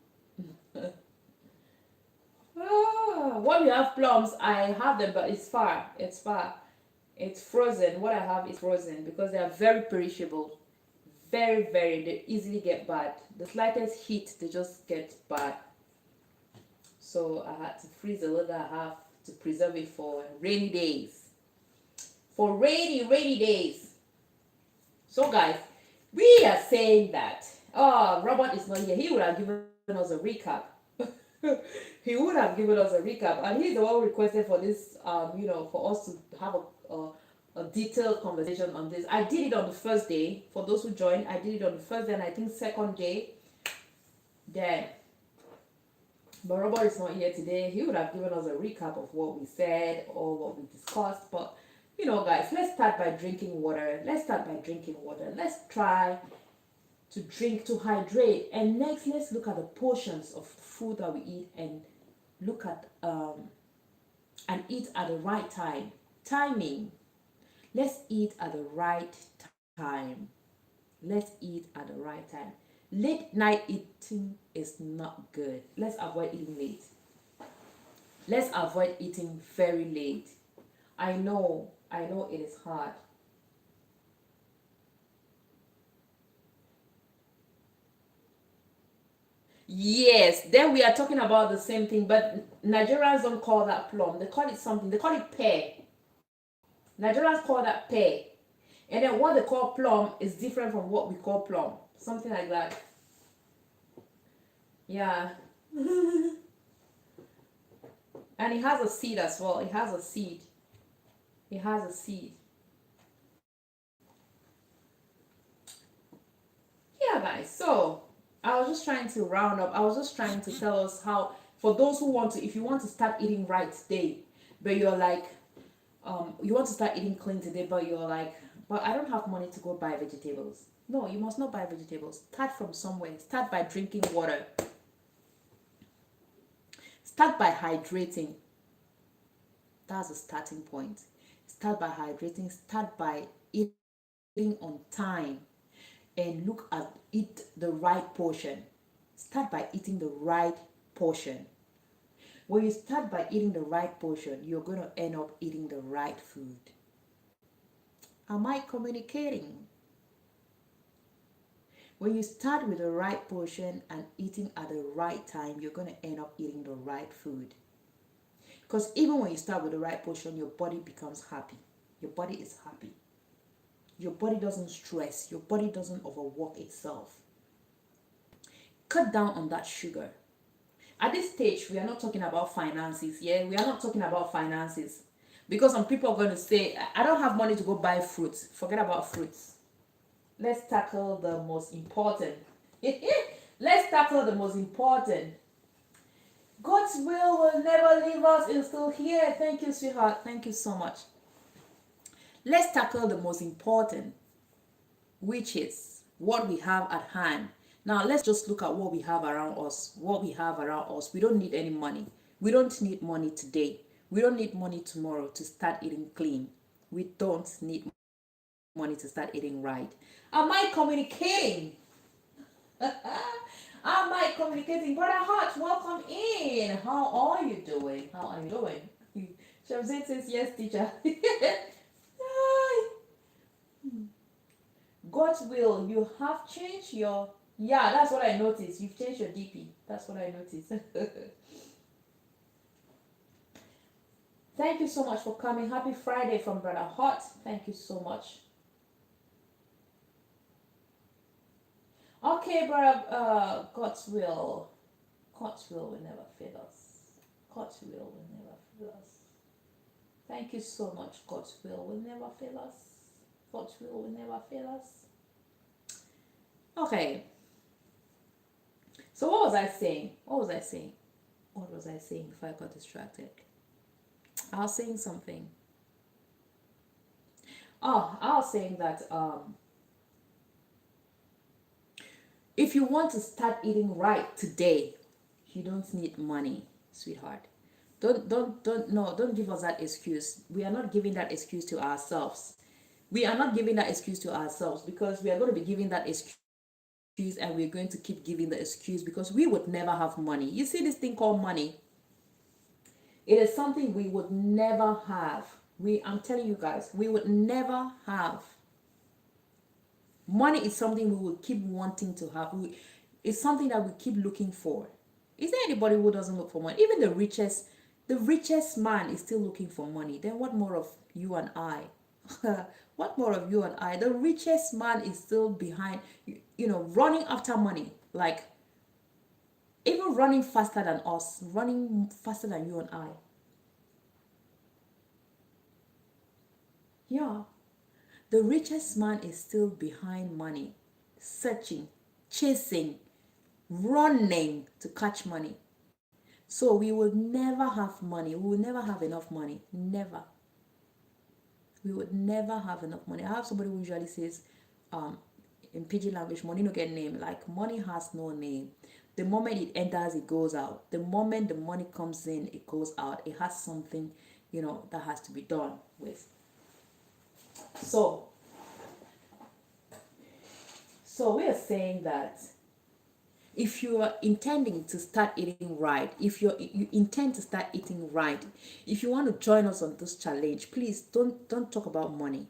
[SPEAKER 1] When we have plums, I have them, but it's far. It's frozen. What I have is frozen because they are very perishable. Very, very, they easily get bad. The slightest heat, they just get bad. So I had to freeze a little. I have to preserve it for rainy days. For rainy days. So guys, we are saying that, Robert is not here. He would have given us a recap. He would have given us a recap, and he's the one who requested for this, for us to have a detailed conversation on this. I did it on the first day. For those who joined, I did it on the first day, and I think second day. Then, but Robert is not here today. He would have given us a recap of what we said or what we discussed. But you know, guys, let's start by drinking water. Let's start by drinking water. Let's try to drink to hydrate. And next, let's look at the portions of food that we eat and look at and eat at the right time. Timing. Let's eat at the right time. Let's eat at the right time. Late night eating is not good. Let's avoid eating late. Let's avoid eating very late. I know it is hard. Yes, then we are talking about the same thing, but Nigerians don't call that plum. They call it something. They call it pear. Nigerians call that pear. And then what they call plum is different from what we call plum. Something like that. Yeah. And it has a seed as well. It has a seed. It has a seed. Yeah, guys. So I was just trying to round up. I was just trying to tell us how, for those who want to, if you want to start eating right today, but you're like, you want to start eating clean today, but you're like, but I don't have money to go buy vegetables. No, you must not buy vegetables. Start from somewhere. Start by drinking water. Start by hydrating. That's a starting point. Start by hydrating. Start by eating on time. And look at eat the right portion. Start by eating the right portion. When you start by eating the right portion, you're going to end up eating the right food. Am I communicating? When you start with the right portion and eating at the right time, you're going to end up eating the right food. Because even when you start with the right portion, your body becomes happy. Your body is happy. Your body doesn't stress. Your body doesn't overwork itself. Cut down on that sugar. At this stage, we are not talking about finances. Yeah, we are not talking about finances. Because some people are going to say, I don't have money to go buy fruits. Forget about fruits. Let's tackle the most important. Let's tackle the most important. God's will never leave us. It's still here. Thank you, sweetheart. Thank you so much. Let's tackle the most important, which is what we have at hand. Now, let's just look at what we have around us. What we have around us. We don't need any money. We don't need money today. We don't need money tomorrow to start eating clean. We don't need money to start eating right. Am I communicating? Am I communicating? Brother Hart, welcome in. How are you doing? How are you doing? ChanaZie says yes, teacher. God's will, you have changed your... Yeah, that's what I noticed. You've changed your DP. That's what I noticed. Thank you so much for coming. Happy Friday from Brother Hot. Thank you so much. Okay, brother, God's will. God's will never fail us. God's will never fail us. Thank you so much. God's will never fail us. God's will never fail us. Okay. So what was I saying? What was I saying before I got distracted? I was saying something. Oh, I was saying that if you want to start eating right today, you don't need money, sweetheart. Don't give us that excuse. We are not giving that excuse to ourselves. We are not giving that excuse to ourselves because we are going to be giving that excuse and we're going to keep giving the excuse because we would never have money. You see this thing called money? It is something we would never have. I'm telling you guys, we would never have. Money is something we will keep wanting to have. It's something that we keep looking for. Is there anybody who doesn't look for money? Even the richest man is still looking for money. Then what more of you and I? What more of you and I? The richest man is still behind, running after money. Like, even running faster than us, running faster than you and I. Yeah. The richest man is still behind money, searching, chasing, running to catch money. So we will never have money. We will never have enough money. Never. We would never have enough money. I have somebody who usually says, um, in pidgin language, money no get name. Like money has no name. The moment it enters, it goes out. The moment the money comes in, it goes out. It has something, that has to be done with. So, so we are saying that if you are intending to start eating right, if you intend to start eating right, if you want to join us on this challenge, please don't talk about money.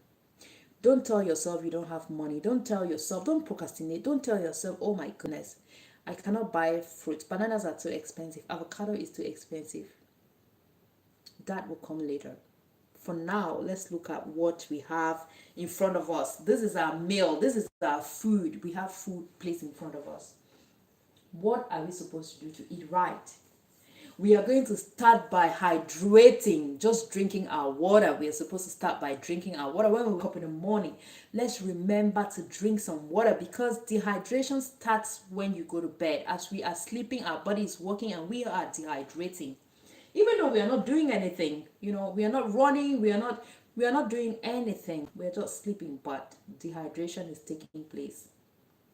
[SPEAKER 1] Don't tell yourself you don't have money. Don't procrastinate. Don't tell yourself, oh my goodness, I cannot buy fruit. Bananas are too expensive. Avocado is too expensive. That will come later. For now, let's look at what we have in front of us. This is our meal. This is our food. We have food placed in front of us. What are we supposed to do to eat right? We are going to start by hydrating, just drinking our water. We are supposed to start by drinking our water. When we wake up in the morning, let's remember to drink some water, because dehydration starts when you go to bed. As we are sleeping, our body is working and we are dehydrating. Even though we are not doing anything, we are not running, we are not doing anything. We are just sleeping, but dehydration is taking place.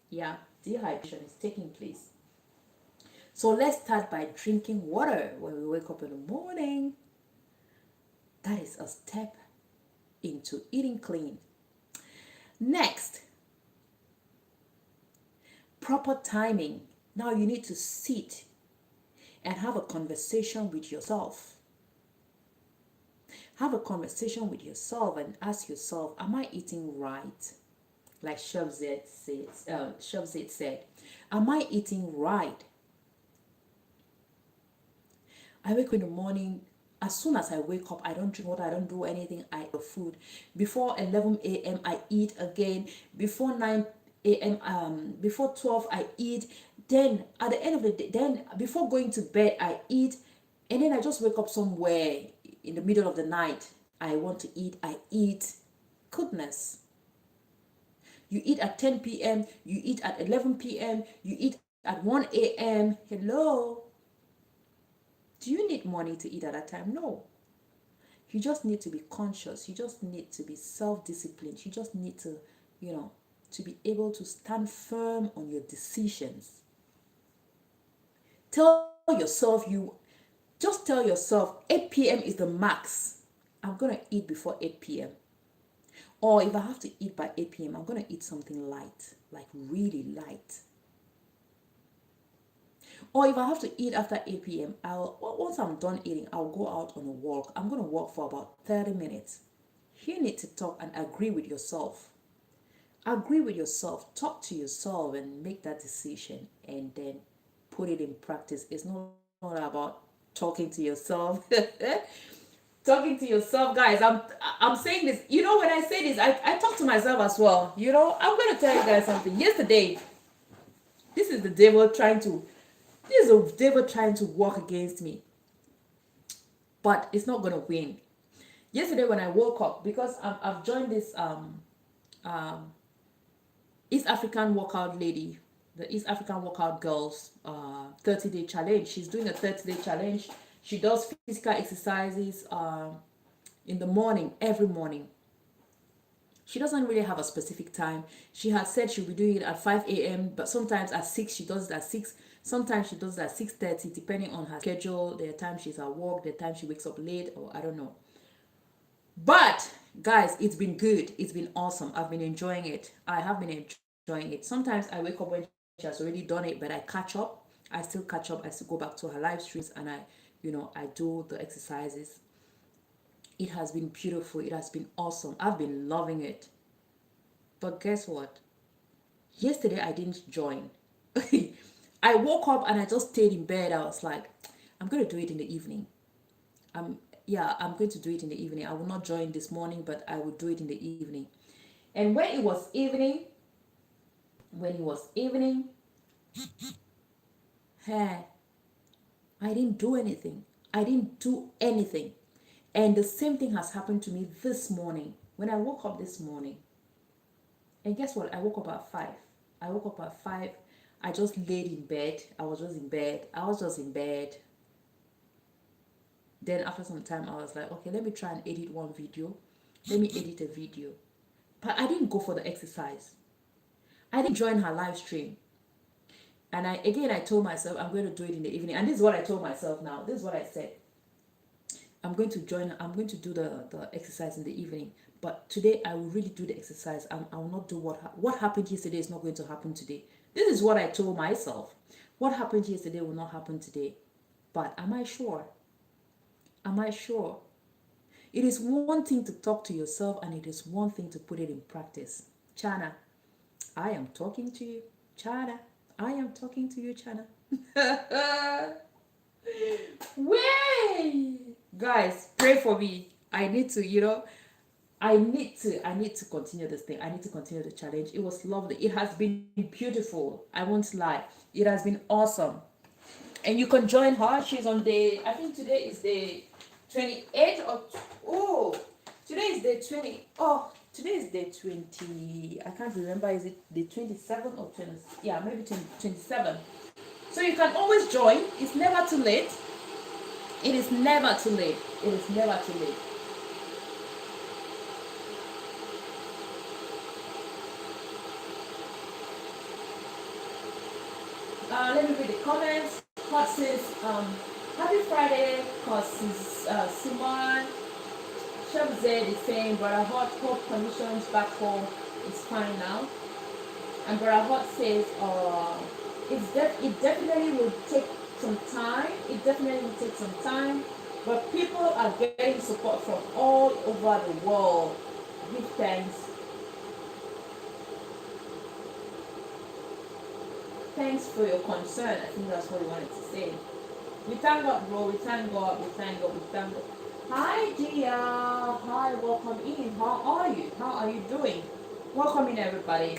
[SPEAKER 1] Yeah, dehydration is taking place. So let's start by drinking water when we wake up in the morning. That is a step into eating clean. Next, proper timing. Now you need to sit and have a conversation with yourself. Have a conversation with yourself and ask yourself, am I eating right? Like Chef Z said, am I eating right? I wake up in the morning. As soon as I wake up, I don't drink water, I don't do anything. I eat food. Before 11 a.m., I eat again. Before 9 a.m., before 12, I eat. Then at the end of the day, then before going to bed, I eat. And then I just wake up somewhere in the middle of the night. I want to eat, I eat. Goodness. You eat at 10 p.m., you eat at 11 p.m., you eat at 1 a.m. Hello. Do you need money to eat at that time? No. You just need to be conscious. You just need to be self-disciplined. You just need to, to be able to stand firm on your decisions. Tell yourself 8 p.m. is the max. I'm going to eat before 8 p.m. Or if I have to eat by 8 p.m., I'm going to eat something light, like really light. Or if I have to eat after 8 p.m., once I'm done eating, I'll go out on a walk. I'm going to walk for about 30 minutes. You need to talk and agree with yourself. Agree with yourself. Talk to yourself and make that decision and then put it in practice. It's not about talking to yourself. Talking to yourself, guys. I'm saying this. When I say this, I talk to myself as well. I'm going to tell you guys something. Yesterday, this is the devil trying to work against me, but it's not gonna win. Yesterday when I woke up, because I've joined this East African workout lady, the East African workout girls 30-day challenge. She's doing a 30-day challenge. She does physical exercises in the morning, every morning. She doesn't really have a specific time. She had said she'll be doing it at 5 a.m., but sometimes at 6, she does it at 6. Sometimes she does it at 6:30, depending on her schedule. There are times she's at work, there are times she wakes up late, or I don't know. But, guys, it's been good. It's been awesome. I've been enjoying it. I have been enjoying it. Sometimes I wake up when she has already done it, but I catch up. I still catch up. I still go back to her live streams and I do the exercises. It has been beautiful. It has been awesome. I've been loving it. But guess what? Yesterday I didn't join. I woke up and I just stayed in bed. I was like, I'm going to do it in the evening. I'm going to do it in the evening. I will not join this morning, but I will do it in the evening. And when it was evening, hey, I didn't do anything. And the same thing has happened to me this morning When I woke up this morning, and guess what? I woke up at 5. I woke up at 5. I just laid in bed. I was just in bed. I was just in bed. Then after some time, I was like, okay, let me try and edit one video. Let me edit a video. But I didn't go for the exercise. I didn't join her live stream. And I told myself I'm going to do it in the evening. And this is what I told myself now. This is what I said. I'm going to do the exercise in the evening. But today I will really do the exercise. I will not do what happened yesterday is not going to happen today. This is what I told myself. What happened yesterday will not happen today. But am I sure? Am I sure? It is one thing to talk to yourself and it is one thing to put it in practice. Chana, I am talking to you. Chana, I am talking to you, Chana. Way! Guys, pray for me. I need to, I need to continue this thing. I need to continue the challenge. It was lovely. It has been beautiful. I won't lie. It has been awesome. And you can join her. She's on I think today is the 28th of, today is the 20, today is the 20, I can't remember, is it the 27th or 20, yeah, maybe 27. So you can always join. It's never too late. It is never too late. It is never too late. Let me read the comments. Hot says, happy Friday, cause Simon. Chef Z is saying, Brother Hot, hope conditions back home is fine now. And Brother Hot says, it definitely will take some time. It definitely will take some time. But people are getting support from all over the world. Give thanks. Thanks for your concern. I think that's what he wanted to say. We thank God, bro. We thank God. We thank God. We thank God. Hi, Gia. Hi, welcome in. How are you? How are you doing? Welcome in, everybody.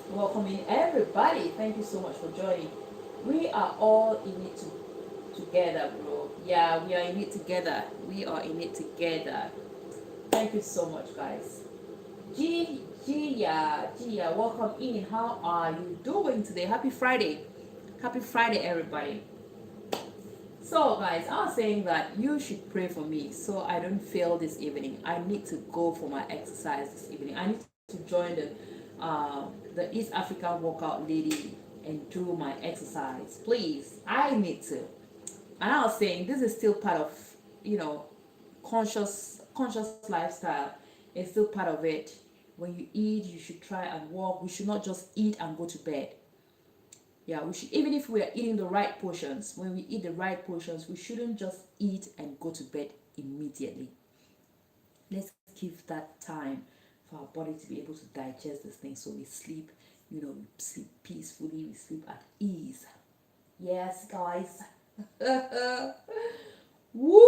[SPEAKER 1] Welcome in, everybody. Thank you so much for joining. We are all in it together, bro. Yeah, we are in it together. We are in it together. Thank you so much, guys. Gia, welcome in. How are you doing today? Happy Friday. Happy Friday, everybody. So, guys, I was saying that you should pray for me so I don't fail this evening. I need to go for my exercise this evening. I need to join the East African workout lady and do my exercise. Please, I need to. And I was saying this is still part of, conscious lifestyle. It's still part of it. When you eat, you should try and walk. We should not just eat and go to bed. Yeah, we should, even if we are eating the right portions, when we eat the right portions, we shouldn't just eat and go to bed immediately. Let's give that time for our body to be able to digest this thing so we sleep, we sleep peacefully, we sleep at ease. Yes, guys. Woo!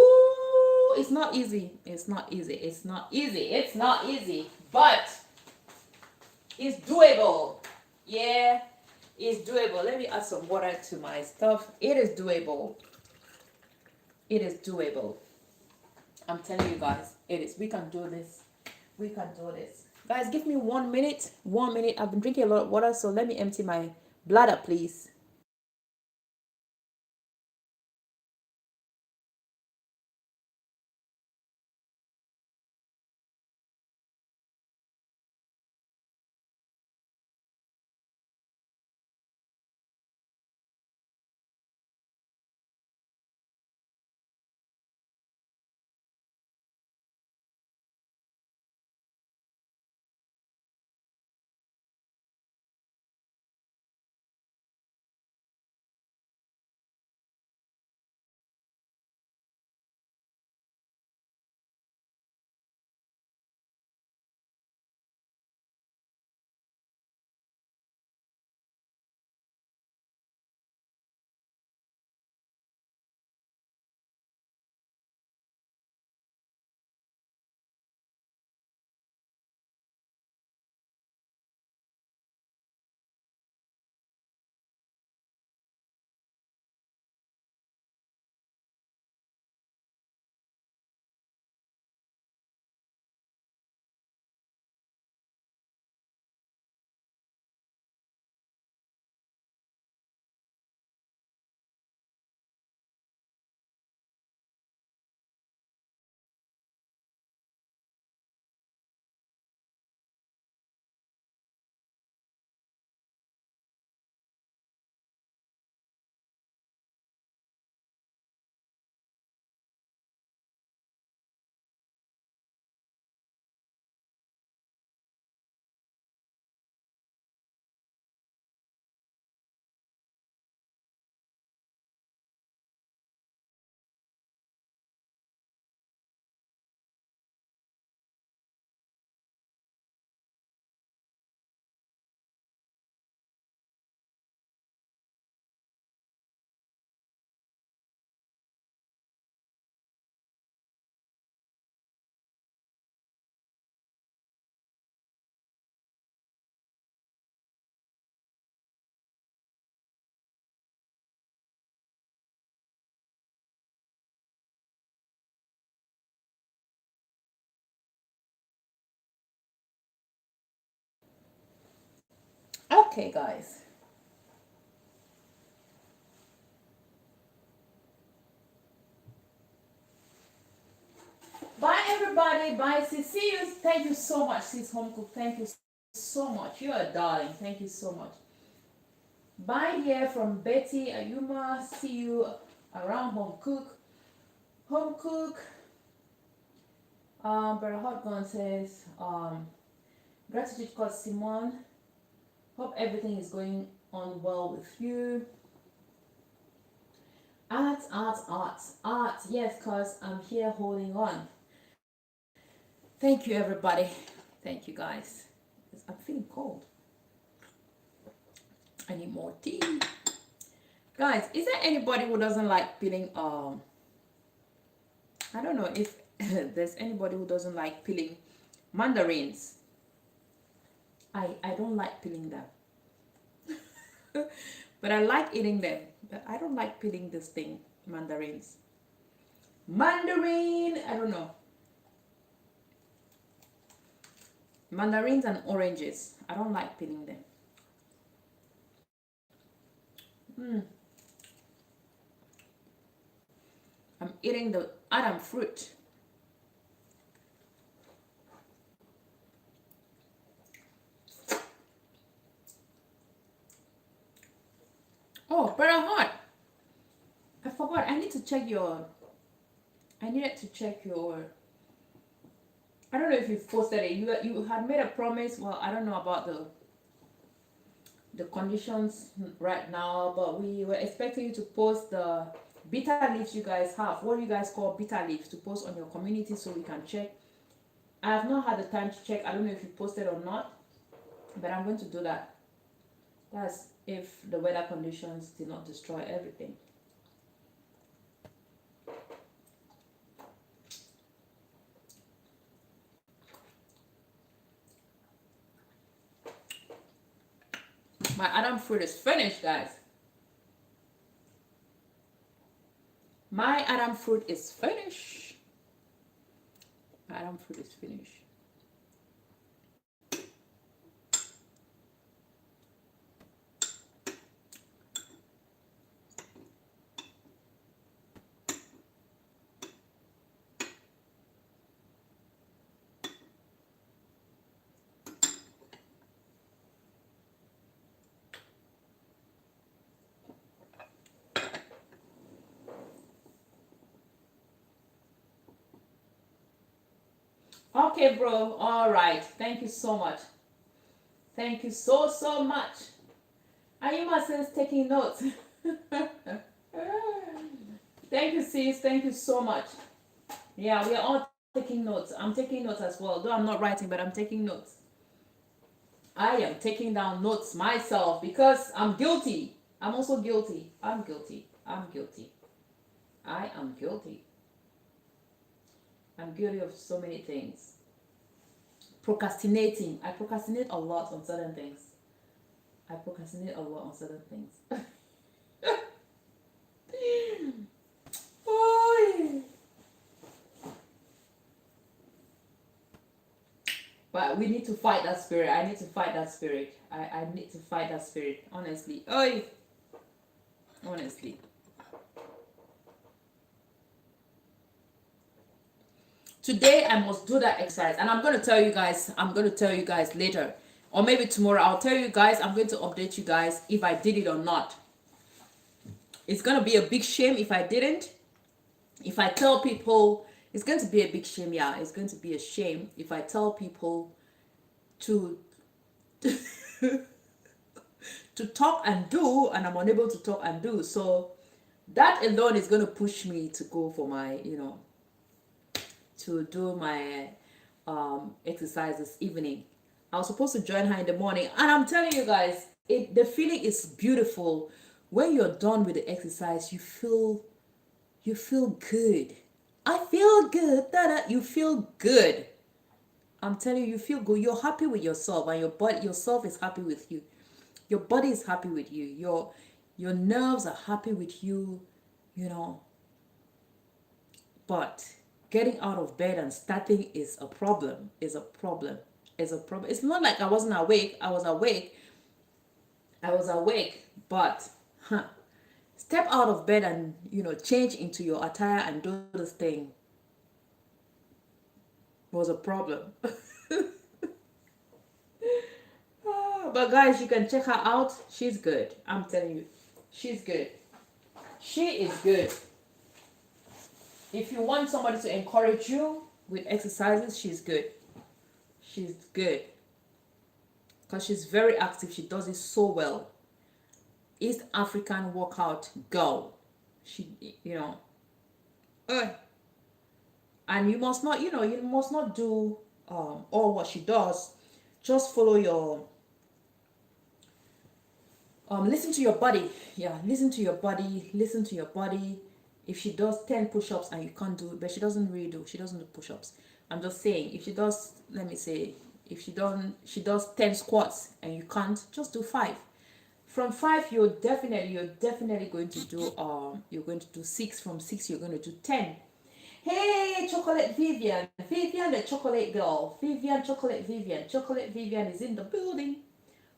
[SPEAKER 1] It's not easy. It's not easy. It's not easy. It's not easy. But it's doable. Yeah. It's doable. Let me add some water to my stuff. It is doable. It is doable. I'm telling you guys, it is. We can do this. We can do this. Guys, give me 1 minute. 1 minute. I've been drinking a lot of water, so let me empty my bladder, please. Okay, guys. Bye, everybody. Bye, sis. See you. Thank you so much, sis home cook. Thank you so much. You're a darling. Thank you so much. Bye, dear, from Betty Ayuma. See you around home cook. Home cook. Brother Hotgun says, gratitude, cause Simone. Hope everything is going on well with you. Art, art, art, art. Yes, cause I'm here holding on. Thank you, everybody. Thank you, guys. I'm feeling cold. I need more tea. Guys, is there anybody who doesn't like peeling? I don't know if there's anybody who doesn't like peeling mandarins. I don't like peeling them. But I like eating them. But I don't like peeling this thing, mandarins. Mandarin, I don't know. Mandarins and oranges. I don't like peeling them. I'm eating the Adam fruit. Oh, Brother Hot. I forgot. I need to check your. I needed to check your. I don't know if you've posted it. You had made a promise. Well, I don't know about the conditions right now, but we were expecting you to post the bitter leaves you guys have. What do you guys call bitter leaves to post on your community so we can check. I have not had the time to check. I don't know if you posted or not, but I'm going to do that. That's if the weather conditions did not destroy everything. My Adam fruit is finished, guys. My Adam fruit is finished. My Adam fruit is finished. Okay, bro. All right. Thank you so much. Thank you so much. Ayuma says taking notes. Thank you, sis. Thank you so much. Yeah, we are all taking notes. I'm taking notes as well. Though I'm not writing, but I'm taking notes. I am taking down notes myself because I'm guilty. I'm also guilty. I'm guilty. I'm guilty. I am guilty. I'm guilty of so many things. Procrastinating. I procrastinate a lot on certain things. I procrastinate a lot on certain things. But we need to fight that spirit. I need to fight that spirit. I need to fight that spirit. Honestly. Oi! Honestly. Today I must do that exercise. And I'm going to tell you guys later. Or maybe tomorrow I'll tell you guys. I'm going to update you guys if I did it or not. It's going to be a big shame if I didn't. If I tell people, it's going to be a big shame. Yeah, it's going to be a shame if I tell people to to talk and do, and I'm unable to talk and do. So that alone is going to push me to go for my, to do my exercise this evening. I was supposed to join her in the morning, and I'm telling you guys, the feeling is beautiful. When you're done with the exercise, you feel good. I feel good. You feel good. I'm telling you, you feel good. You're happy with yourself, and yourself is happy with you. Your body is happy with you. Your nerves are happy with you. But getting out of bed and starting is a problem. It's not like I wasn't awake. I was awake, I was awake, but step out of bed and change into your attire and do this thing was a problem. But guys, you can check her out. She's good. I'm telling you, she's good. She is good. If you want somebody to encourage you with exercises, she's good. She's good because she's very active. She does it so well. East African workout girl. She, uh, and you must not, you must not do all what she does. Just follow your listen to your body. Yeah, listen to your body. Listen to your body. If she does 10 push-ups and you can't do it, but she doesn't do push-ups. I'm just saying, if she does, let me say, if she does 10 squats and you can't, just do 5. From 5, you're definitely going to do you're going to do 6. From 6, you're going to do 10. Hey, Chocolate Vivian, Vivian the chocolate girl, Vivian, Chocolate Vivian is in the building.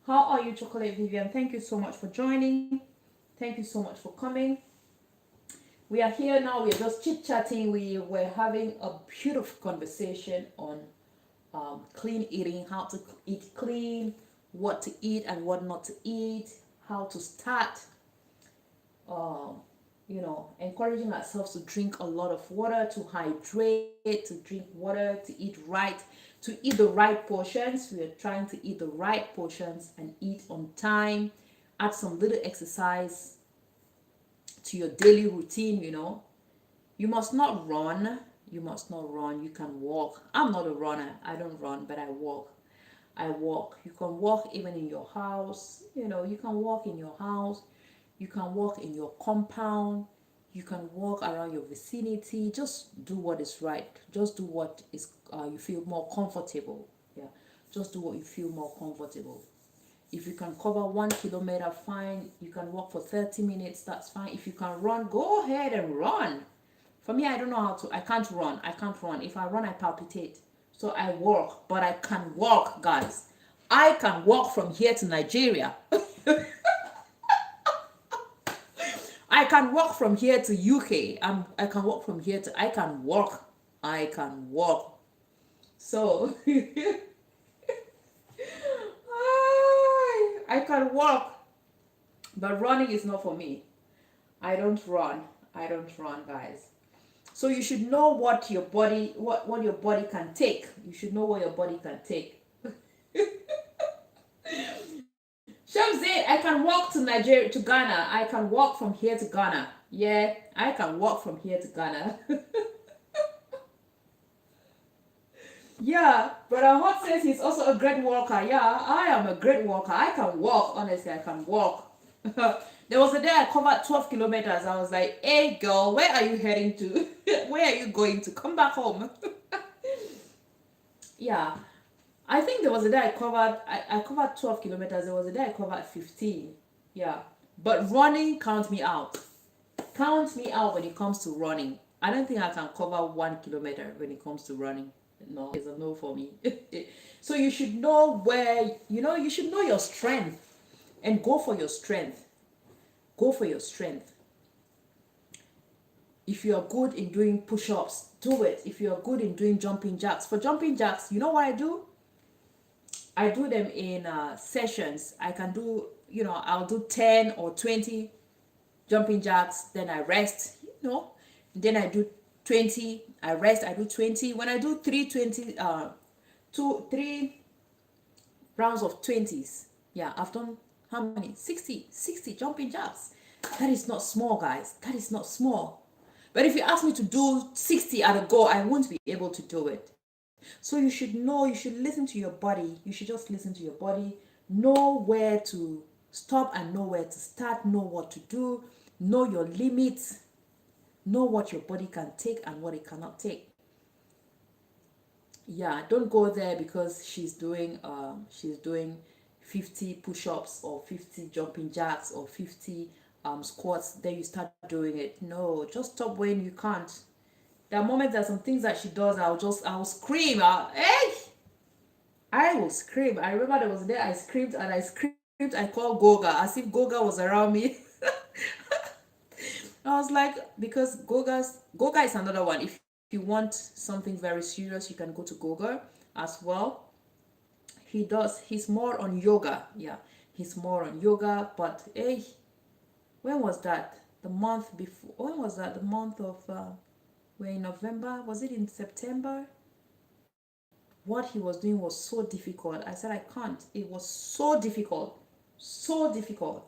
[SPEAKER 1] How are you, Chocolate Vivian? Thank you so much for joining. Thank you so much for coming. We are here now. We're just chit-chatting. We were having a beautiful conversation on clean eating, how to eat clean, what to eat and what not to eat, how to start, encouraging ourselves to drink a lot of water, to hydrate, to drink water, to eat right, to eat the right portions. We are trying to eat the right portions and eat on time. Add some little exercise to your daily routine. You must not run. You can walk. I'm not a runner. I don't run, but I walk. You can walk even in your house. You can walk in your house. You can walk in your compound. You can walk around your vicinity. Just do what is right. Just do what is you feel more comfortable. Yeah, just do what you feel more comfortable. If you can cover 1 kilometer, fine. You can walk for 30 minutes, that's fine. If you can run, go ahead and run. For me, I don't know how to. I can't run. If I run, I palpitate. So I walk, but I can walk, guys. I can walk from here to Nigeria. I can walk from here to UK. I can walk from here to. I can walk. So I can walk, but running is not for me. I don't run, guys. So you should know what your body can take. You should know what your body can take. Shamsi, I can walk to Nigeria, to Ghana. I can walk from here to Ghana. Yeah, I can walk from here to Ghana. Yeah, Brother Hot says he's also a great walker. Yeah, I am a great walker. I can walk. Honestly, I can walk. There was a day I covered 12 kilometers. I was like, hey girl, where are you heading to? Where are you going to? Come back home. Yeah. I think there was a day I covered 12 kilometers. There was a day I covered 15. Yeah. But running, count me out. Count me out when it comes to running. I don't think I can cover 1 kilometer when it comes to running. No, it's a no for me. So you should know where, you should know your strength and go for your strength. Go for your strength. If you're good in doing push-ups, do it. If you're good in doing jumping jacks. For jumping jacks, you know what I do? I do them in sessions. I can do, I'll do 10 or 20 jumping jacks, then I rest, then I do 20, I rest, I do 20. When I do 3 rounds of 20s, yeah, I've done how many? 60 jumping jacks. That is not small, guys. That is not small. But if you ask me to do 60 at a go, I won't be able to do it. So you should listen to your body. You should just listen to your body, know where to stop and know where to start, know what to do, know your limits, know what your body can take and what it cannot take. Yeah, don't go there because she's doing 50 push-ups or 50 jumping jacks or 50 squats, then you start doing it. No, just stop when you can't. There are moments, there are some things that she does, I'll scream. I will scream. I remember there was a day I screamed and I screamed I call Goga as if Goga was around me. I was like, because Goga is another one. If you want something very serious, you can go to Goga as well. He's more on yoga. Yeah, he's more on yoga. But hey, when was that? The month before. When was that? The month of. We're in November. Was it in September? What he was doing was so difficult. I said I can't. It was so difficult, so difficult.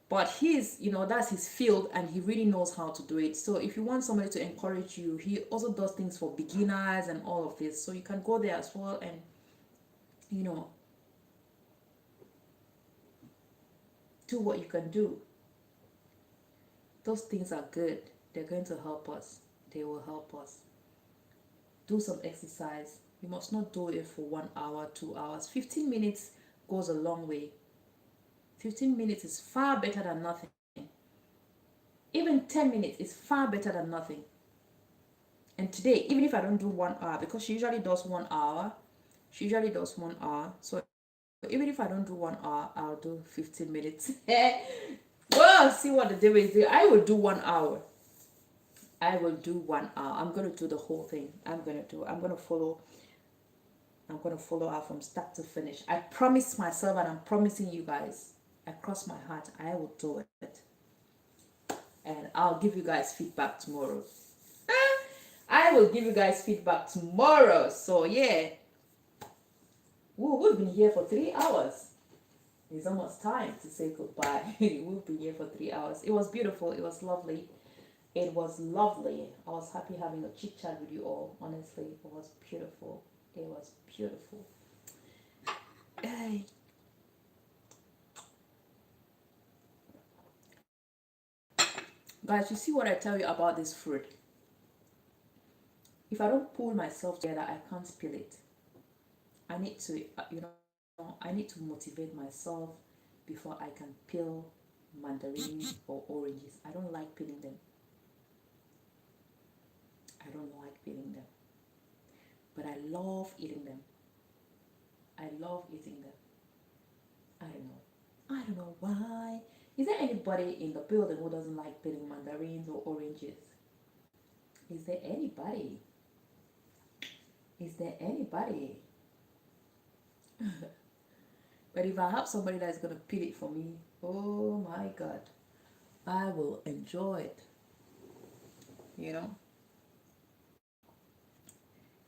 [SPEAKER 1] But that's his field, and he really knows how to do it. So if you want somebody to encourage you, he also does things for beginners and all of this. So you can go there as well, and you know do what you can do. Those things are good. They're going to help us. They will help us. Do some exercise. You must not do it for 1 hour, 2 hours. 15 minutes goes a long way. 15 minutes is far better than nothing. Even 10 minutes is far better than nothing. And today, even if I don't do 1 hour, because she usually does 1 hour, So even if I don't do 1 hour, I'll do 15 minutes. Well, see what the devil is doing. I will do 1 hour. I'm going to do the whole thing. I'm going to follow her from start to finish. I promise myself, and I'm promising you guys, across my heart, I will do it. And I'll give you guys feedback tomorrow. I will give you guys feedback tomorrow. So yeah. We've been here for 3 hours. It's almost time to say goodbye. We've been here for 3 hours. It was beautiful. It was lovely. I was happy having a chit chat with you all. Honestly, it was beautiful. Hey. Guys, you see what I tell you about this fruit? If I don't pull myself together, I can't peel it. I need to, I need to motivate myself before I can peel mandarins or oranges. I don't like peeling them. But I love eating them. I don't know why. Is there anybody in the building who doesn't like peeling mandarins or oranges? Is there anybody? But if I have somebody that's going to peel it for me, oh my God, I will enjoy it.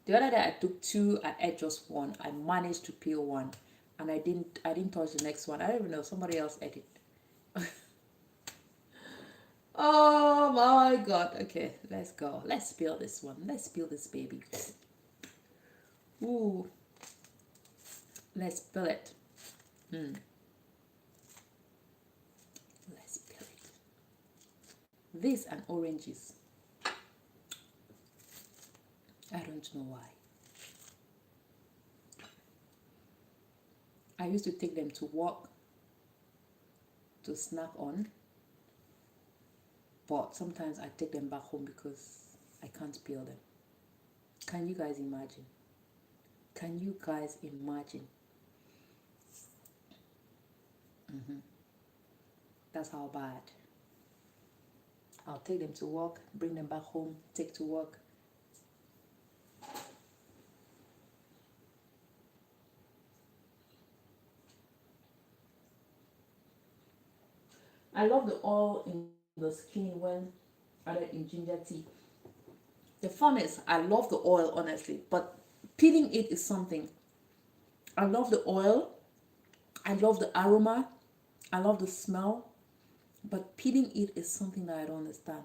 [SPEAKER 1] The other day I took two, I ate just one. I managed to peel one, and I didn't touch the next one. I don't even know, somebody else ate it. Oh my God. Okay, let's go. Let's peel this one. Let's peel this baby. Ooh. Let's peel it. Let's peel it. This and oranges. I don't know why. I used to take them to work to snack on, but sometimes I take them back home because I can't peel them. Can you guys imagine? That's how bad. I'll take them to work, bring them back home, take to work. I love the oil in the skin when added in ginger tea. The fun is, I love the oil, honestly, but peeling it is something. I love the oil, I love the aroma, I love the smell, but peeling it is something that I don't understand.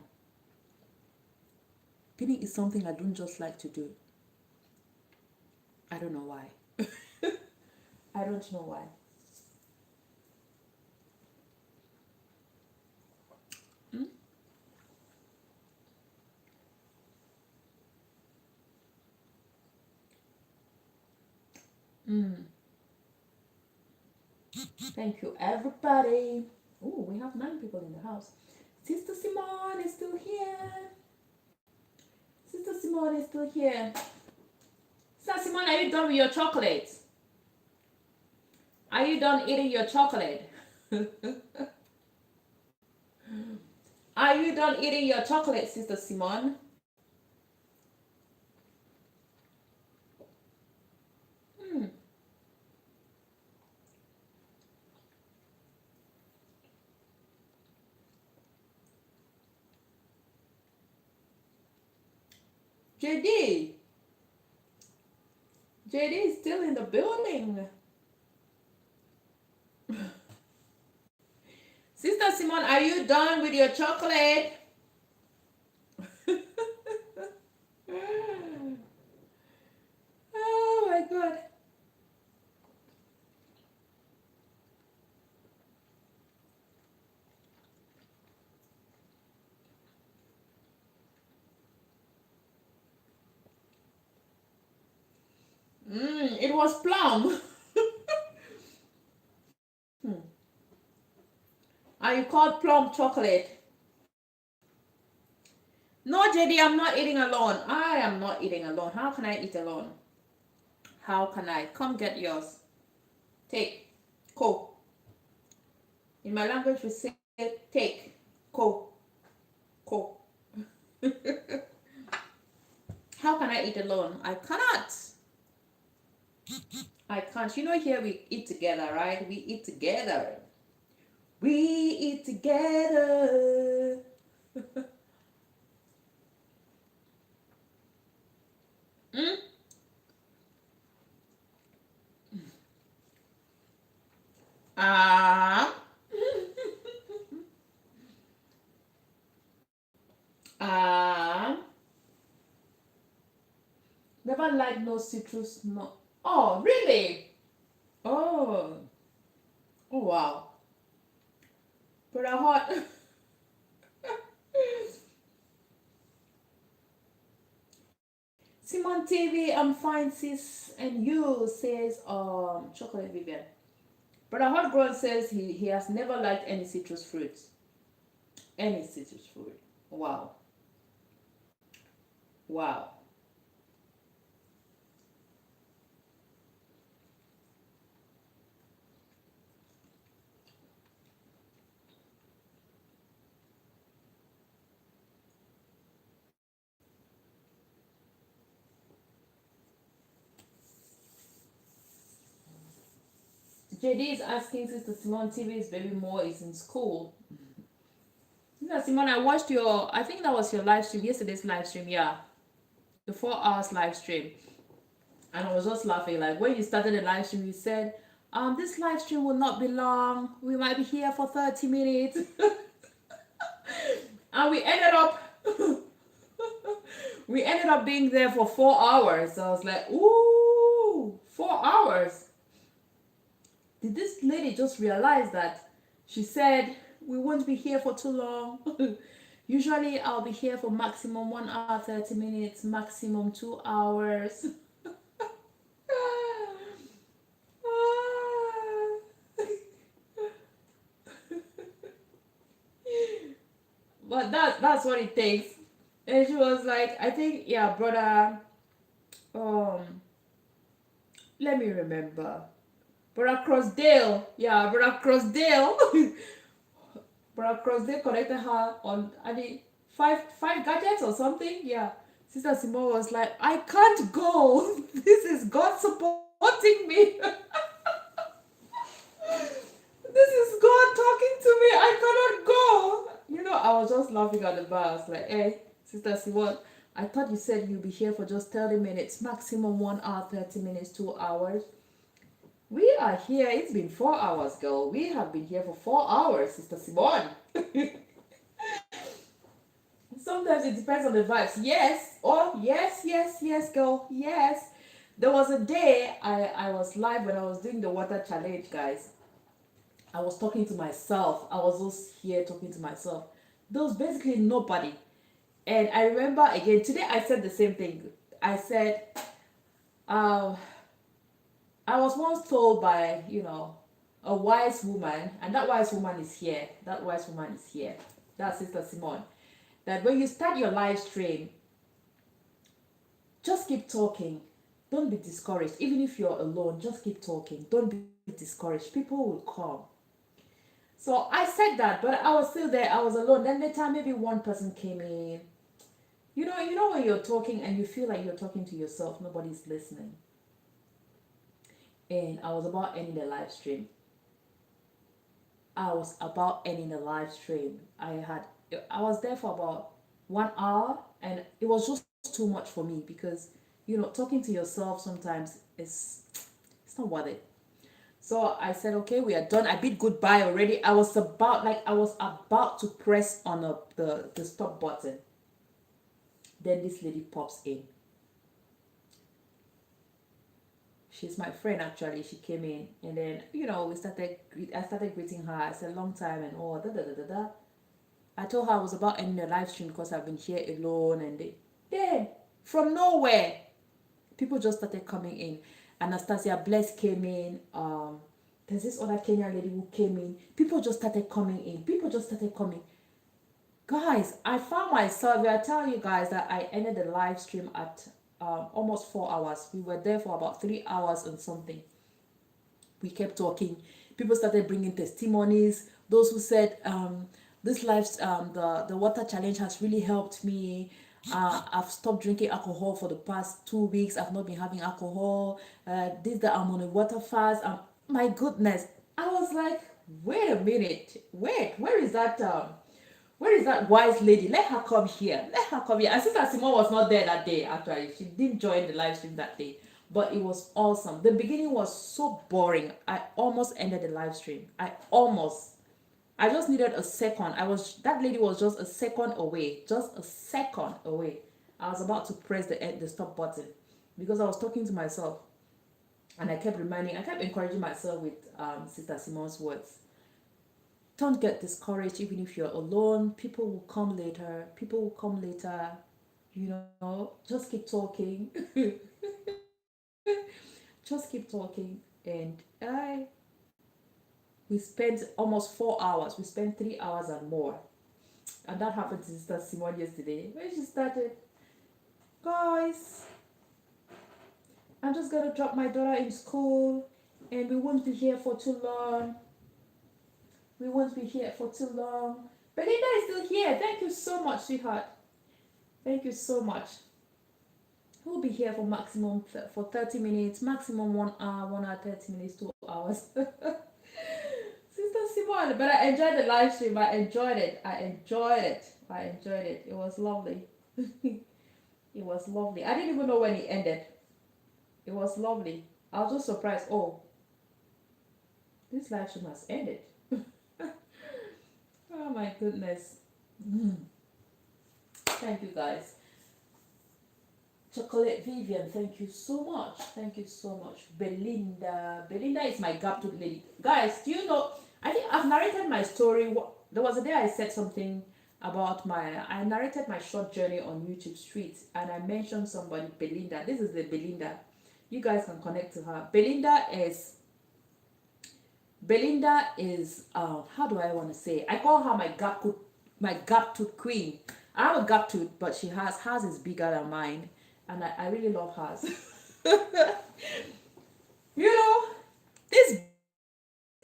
[SPEAKER 1] Peeling is something I don't just like to do. I don't know why. I don't know why. Thank you, everybody. Oh, we have 9 people in the house. Sister Simone is still here. Sister Simone are you done with your chocolates? Are you done eating your chocolate? Are you done eating your chocolate, Sister Simone? Hmm. JD. JD is still in the building. Sister Simone, are you done with your chocolate? Oh my god. It was plum. Hmm. Are you called plum chocolate? No, JD, I'm not eating alone. I am not eating alone. How can I eat alone? How can I? Come get yours. Take. Ko. In my language, we say take. Ko. Ko. How can I eat alone? I cannot. I can't. You know, here we eat together, right? We eat together. We eat together. Mm? Ah. Ah. Never like no citrus. No. Oh, really? Oh. Oh, wow. Pretty hot. Simon TV, I'm fine, sis. And you says, Chocolate Vivian. Brother Hot Grown says he has never liked any citrus fruits. Any citrus fruit. Wow. Wow. JD is asking Sister Simone TV's baby Mo is in school. Sister Simone, I watched your, I think that was your live stream, yesterday's live stream, yeah. The 4 hours live stream. And I was just laughing. Like when you started the live stream, you said, this live stream will not be long. We might be here for 30 minutes. And we ended up we ended up being there for 4 hours. So I was like, ooh, 4 hours. Did this lady just realize that she said we won't be here for too long? Usually I'll be here for maximum 1 hour 30 minutes, maximum 2 hours. But that's what it takes. And she was like, I think, yeah, brother, um, let me remember. Brother Crossdale, yeah, Brother Crossdale. Brother Crossdale connected her on, I think, five gadgets or something. Yeah. Sister Simone was like, I can't go. This is God supporting me. This is God talking to me. I cannot go. You know, I was just laughing at the bar. I was like, hey, Sister Simone, I thought you said you'll be here for just 30 minutes, maximum 1 hour, 30 minutes, 2 hours. We are here. It's been 4 hours, girl. We have been here for 4 hours, Sister Simone. Sometimes it depends on the vibes. Yes. Oh, yes, yes, yes, girl. Yes. There was a day I was live when I was doing the water challenge, guys. I was talking to myself. I was just here talking to myself. There was basically nobody. And I remember again, today I said the same thing. I said, um, I was once told by, a wise woman, and that wise woman is here. That wise woman is here. That's Sister Simone. That when you start your live stream, just keep talking. Don't be discouraged. Even if you're alone, just keep talking. Don't be discouraged. People will come. So I said that, but I was still there. I was alone. Then later, maybe one person came in. You know when you're talking and you feel like you're talking to yourself, nobody's listening. And I was about ending the live stream. I was about ending the live stream. I was there for about 1 hour, and it was just too much for me because talking to yourself sometimes it's not worth it. So I said, okay, we are done. I bid goodbye already. I was about to press on the stop button. Then this lady pops in. She's my friend actually. She came in, and then I started greeting her. I said long time and all da da da da da. I told her I was about ending the live stream because I've been here alone, and then from nowhere people just started coming in. Anastasia Bless came in. There's this other Kenyan lady who came in. People just started coming in. People just started coming. Guys, I found myself. I tell you guys that I ended the live stream at almost 4 hours. We were there for about 3 hours and something. We kept talking. People started bringing testimonies. Those who said, this life, the water challenge has really helped me. I've stopped drinking alcohol for the past 2 weeks. I've not been having alcohol. That I'm on a water fast. My goodness. I was like, wait a minute. Wait, where is that? Where is that wise lady? Let her come here. Let her come here. And Sister Simone was not there that day, actually. She didn't join the live stream that day. But it was awesome. The beginning was so boring. I almost ended the live stream. I just needed a second. That lady was just a second away. Just a second away. I was about to press the stop button because I was talking to myself. And I kept encouraging myself with Sister Simone's words. Don't get discouraged even if you're alone. People will come later. People will come later. Just keep talking. Just keep talking. And we spent almost 4 hours. We spent 3 hours and more. And that happened to Sister Simone yesterday when she started. Guys, I'm just gonna drop my daughter in school, and we won't be here for too long. We won't be here for too long. Belinda is still here. Thank you so much, sweetheart. Thank you so much. We'll be here for maximum for 30 minutes, maximum 1 hour, 1 hour, 30 minutes, 2 hours. Sister Simone, but I enjoyed the live stream. I enjoyed it. It was lovely. It was lovely. I didn't even know when it ended. It was lovely. I was just surprised. Oh, this live stream has ended. Oh my goodness. Thank you guys. Chocolate Vivian, thank you so much. Thank you so much. Belinda is my gap tooth lady. Guys, do you know, I think I've narrated my story. There was a day I said something about I narrated my short journey on YouTube Streets, and I mentioned somebody, Belinda. This is the Belinda. You guys can connect to her. Belinda is how do I want to say? I call her my gap tooth queen. I have a gap tooth, but hers is bigger than mine, and I really love hers. This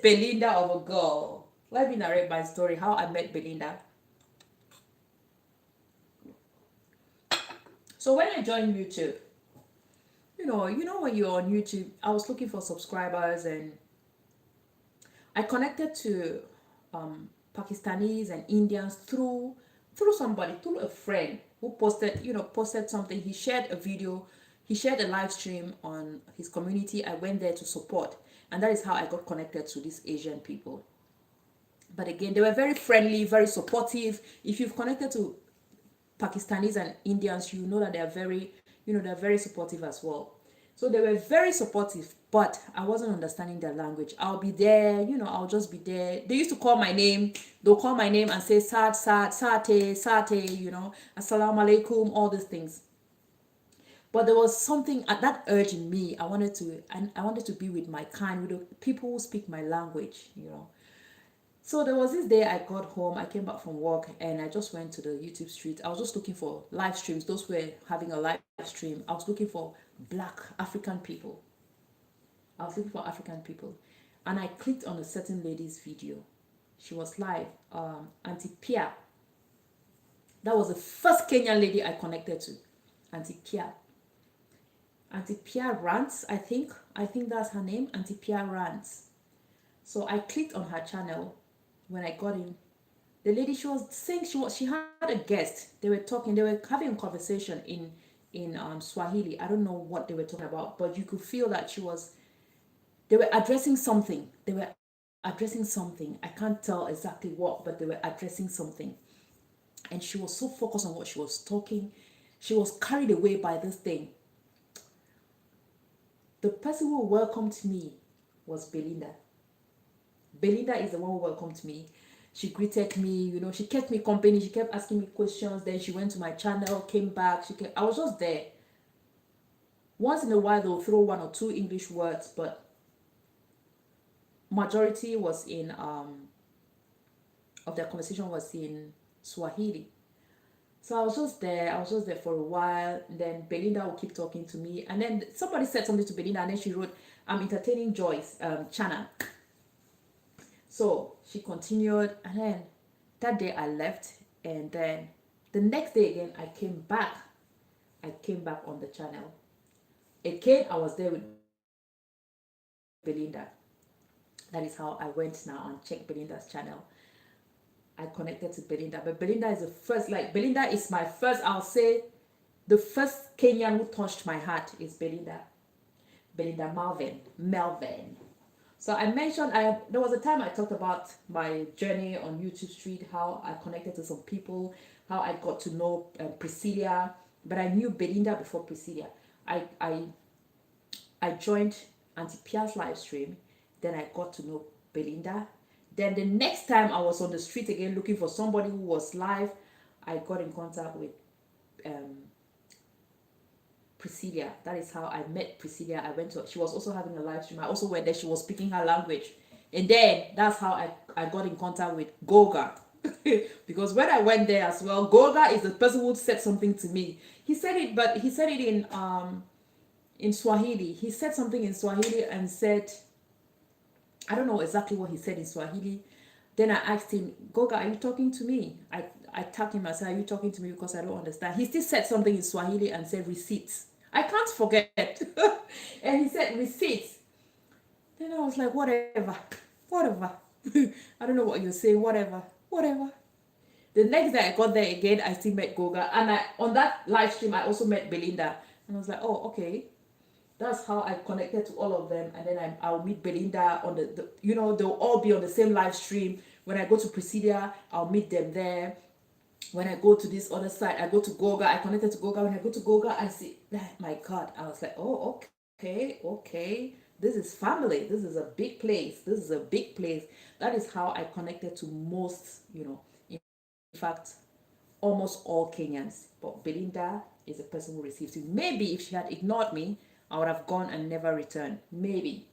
[SPEAKER 1] Belinda of a girl. Let me narrate my story, how I met Belinda. So when I joined YouTube, when you're on YouTube, I was looking for subscribers, and I connected to Pakistanis and Indians through a friend who posted something. He shared a video, he shared a live stream on his community. I went there to support, and that is how I got connected to these Asian people. But again, they were very friendly, very supportive. If you've connected to Pakistanis and Indians, you know that they're very supportive as well. So they were very supportive, but I wasn't understanding their language. I'll be there, I'll just be there. They used to call my name. They'll call my name and say, Sad, Sate, Assalamu alaikum, all these things. But there was something at that urge in me. I wanted to be with my kind, with the people who speak my language, So there was this day I got home, I came back from work, and I just went to the YouTube street. I was just looking for live streams. Those were having a live stream. I was looking for black African people. I was looking for African people. And I clicked on a certain lady's video. She was live. Auntie Pia. That was the first Kenyan lady I connected to. Auntie Pia. Auntie Pia Rants, I think. I think that's her name. Auntie Pia Rants. So I clicked on her channel when I got in. The lady, she was saying she had a guest. They were talking, they were having a conversation in Swahili. I don't know what they were talking about, but you could feel that they were addressing something. They were addressing something. I can't tell exactly what, but they were addressing something. And she was so focused on what she was talking. She was carried away by this thing. The person who welcomed me was Belinda. Belinda is the one who welcomed me. She greeted me, you know, she kept me company. She kept asking me questions. Then she went to my channel, came back. I was just there. Once in a while, they'll throw one or two English words, but majority was in of their conversation was in Swahili. So I was just there for a while. And then Belinda would keep talking to me. And then somebody said something to Belinda, and then she wrote, "I'm entertaining Joyce, Chana." So she continued, and then that day I left, and then the next day again I came back. I came back on the channel. Again, I was there with Belinda. That is how I went now and checked Belinda's channel. I connected to Belinda, but Belinda is the first, like Belinda is my first, I'll say the first Kenyan who touched my heart is Belinda. Belinda Melvin. So I mentioned, there was a time I talked about my journey on YouTube Street, how I connected to some people, how I got to know Priscilla, but I knew Belinda before Priscilla. I joined Auntie Pia's live stream, then I got to know Belinda. Then the next time I was on the street again looking for somebody who was live, I got in contact with Priscilla. That is how I met Priscilla. She was also having a live stream. I also went there. She was speaking her language. And then that's how I got in contact with Goga. Because when I went there as well, Goga is the person who said something to me. He said it, but he said it in Swahili. He said something in Swahili and said, I don't know exactly what he said in Swahili. Then I asked him, Goga, are you talking to me? I tagged him and said, are you talking to me, because I don't understand. He still said something in Swahili and said receipts. I can't forget. And he said receipts. Then I was like, whatever. I don't know what you're saying, whatever. The next day I got there again, I still met Goga. And on that live stream, I also met Belinda. And I was like, oh, okay. That's how I connected to all of them. And then I'll meet Belinda on they'll all be on the same live stream. When I go to Priscilla, I'll meet them there. When I go to this other side, I go to Goga. I connected to Goga. When I go to Goga, I see, my God. I was like, oh, okay. This is family. This is a big place. That is how I connected to most, in fact, almost all Kenyans. But Belinda is the person who received it. Maybe if she had ignored me, I would have gone and never returned. Maybe.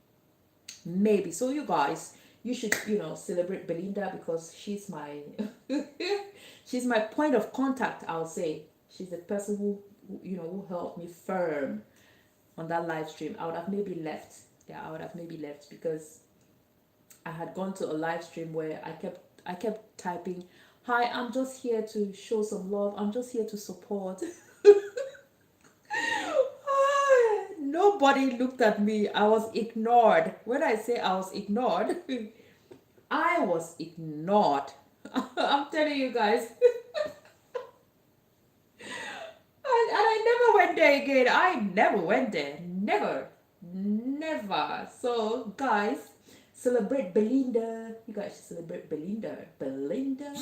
[SPEAKER 1] So you guys, you should, celebrate Belinda, because she's my she's my point of contact, I'll say. She's the person who helped me firm on that live stream. I would have maybe left. Yeah, I would have maybe left, because I had gone to a live stream where I kept typing, hi, I'm just here to show some love. I'm just here to support. Nobody looked at me. I was ignored. When I say I was ignored, I was ignored. I'm telling you guys. And I never went there again. I never went there. Never. So, guys, celebrate Belinda. You guys should celebrate Belinda. Belinda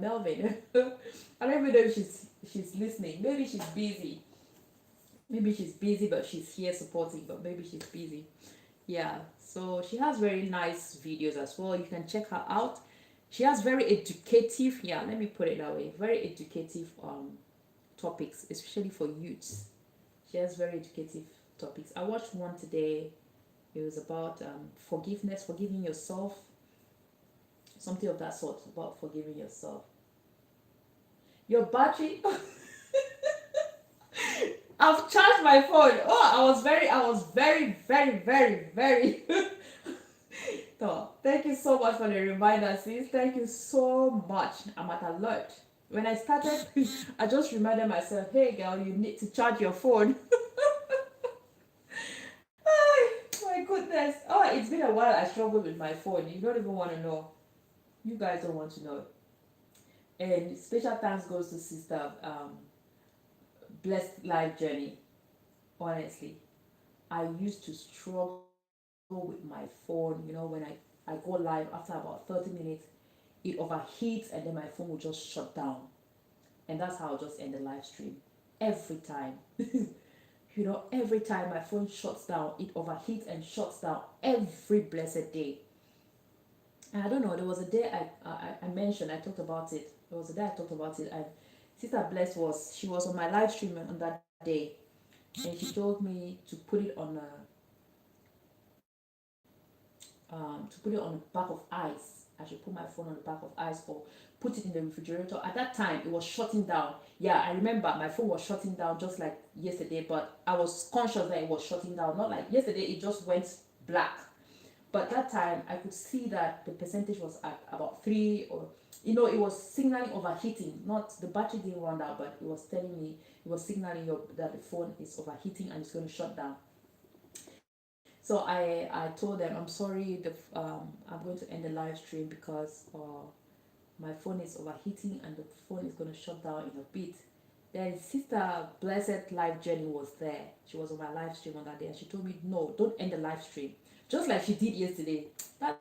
[SPEAKER 1] Melvin. I don't even know if she's listening. Maybe she's busy. But she's here supporting, but maybe she's busy. Yeah, so she has very nice videos as well. You can check her out. She has very educative, let me put it that way, very educative topics, especially for youths. She has very educative topics. I watched one today. It was about forgiveness, forgiving yourself, something of that sort, about forgiving yourself. Your battery. I've charged my phone. Oh, I was very, very, very, very. So, thank you so much for the reminder, sis. Thank you so much. I'm at alert. When I started, I just reminded myself, hey girl, you need to charge your phone. Ay, my goodness. Oh, it's been a while I struggled with my phone. You don't even want to know. You guys don't want to know. And special thanks goes to Sister Blessed Life Journey. Honestly, I used to struggle with my phone. You know, when I go live after about 30 minutes, it overheats and then my phone will just shut down. And that's how I just end the live stream. Every time. You know, every time my phone shuts down, it overheats and shuts down every blessed day. And I don't know, there was a day I mentioned, I talked about it. There was a day I talked about it. And Sister Bless she was on my live stream on that day. And she told me to put it on the back of ice. I should put my phone on the back of ice or put it in the refrigerator. At that time, it was shutting down. Yeah, I remember my phone was shutting down just like yesterday, but I was conscious that it was shutting down. Not like yesterday, it just went black. But that time, I could see that the percentage was at about 3 or, you know, it was signaling overheating. Not the battery didn't run out, but it was telling me, it was signaling that the phone is overheating and it's going to shut down. So I told them, I'm sorry, I'm going to end the live stream because my phone is overheating and the phone is going to shut down in a bit. Then Sister Blessed Life Journey was there. She was on my live stream on that day and she told me, no, don't end the live stream. Just like she did yesterday. That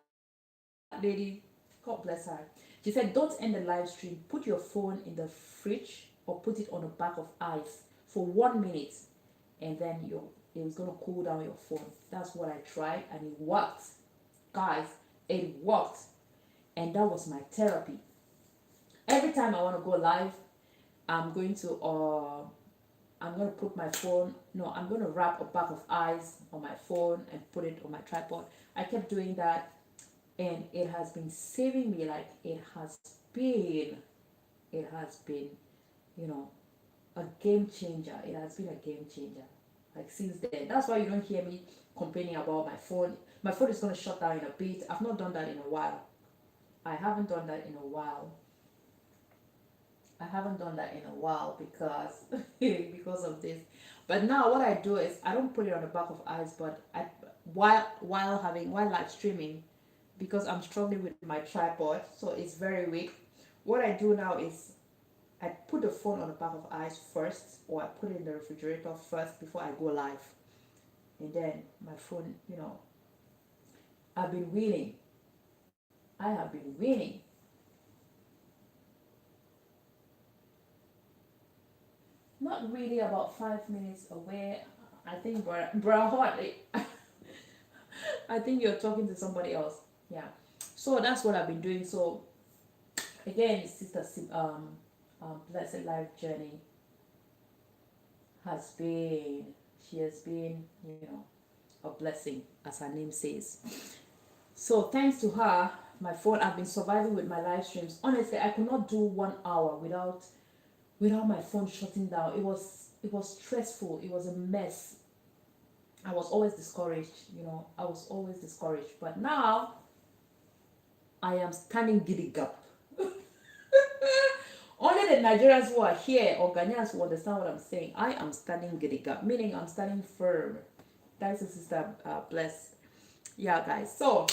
[SPEAKER 1] lady, God bless her. She said, don't end the live stream. Put your phone in the fridge or put it on the back of ice for 1 minute and then it was going to cool down your phone. That's what I tried and it worked. Guys, it worked. And that was my therapy. Every time I want to go live, I'm going to put my phone, no, I'm going to wrap a bag of ice on my phone and put it on my tripod. I kept doing that and it has been saving me. Like it has been, you know, a game changer. It has been a game changer. Like since then. That's why you don't hear me complaining about my phone. My phone is going to shut down in a bit. I've not done that in a while. I haven't done that in a while. Because because of this. But now what I do is I don't put it on the back of ice, but while live streaming, because I'm struggling with my tripod, so it's very weak. What I do now is I put the phone on the back of ice first, or I put it in the refrigerator first before I go live. And then my phone, you know, I've been winning. I have been winning. Not really about 5 minutes away. I think bro Hartley. I think you're talking to somebody else. Yeah. So that's what I've been doing. So again, Sister Blessed Life Journey she has been, you know, a blessing, as her name says. So thanks to her, my phone, I've been surviving with my live streams. Honestly, I could not do 1 hour without my phone shutting down. It was stressful. It was a mess. I was always discouraged, you know. I was always discouraged. But now I am standing giddy up. Only the Nigerians who are here or Ghanaians who understand what I'm saying. I am standing giddy up, meaning I'm standing firm. Thanks to Sister Bless. Yeah, guys. So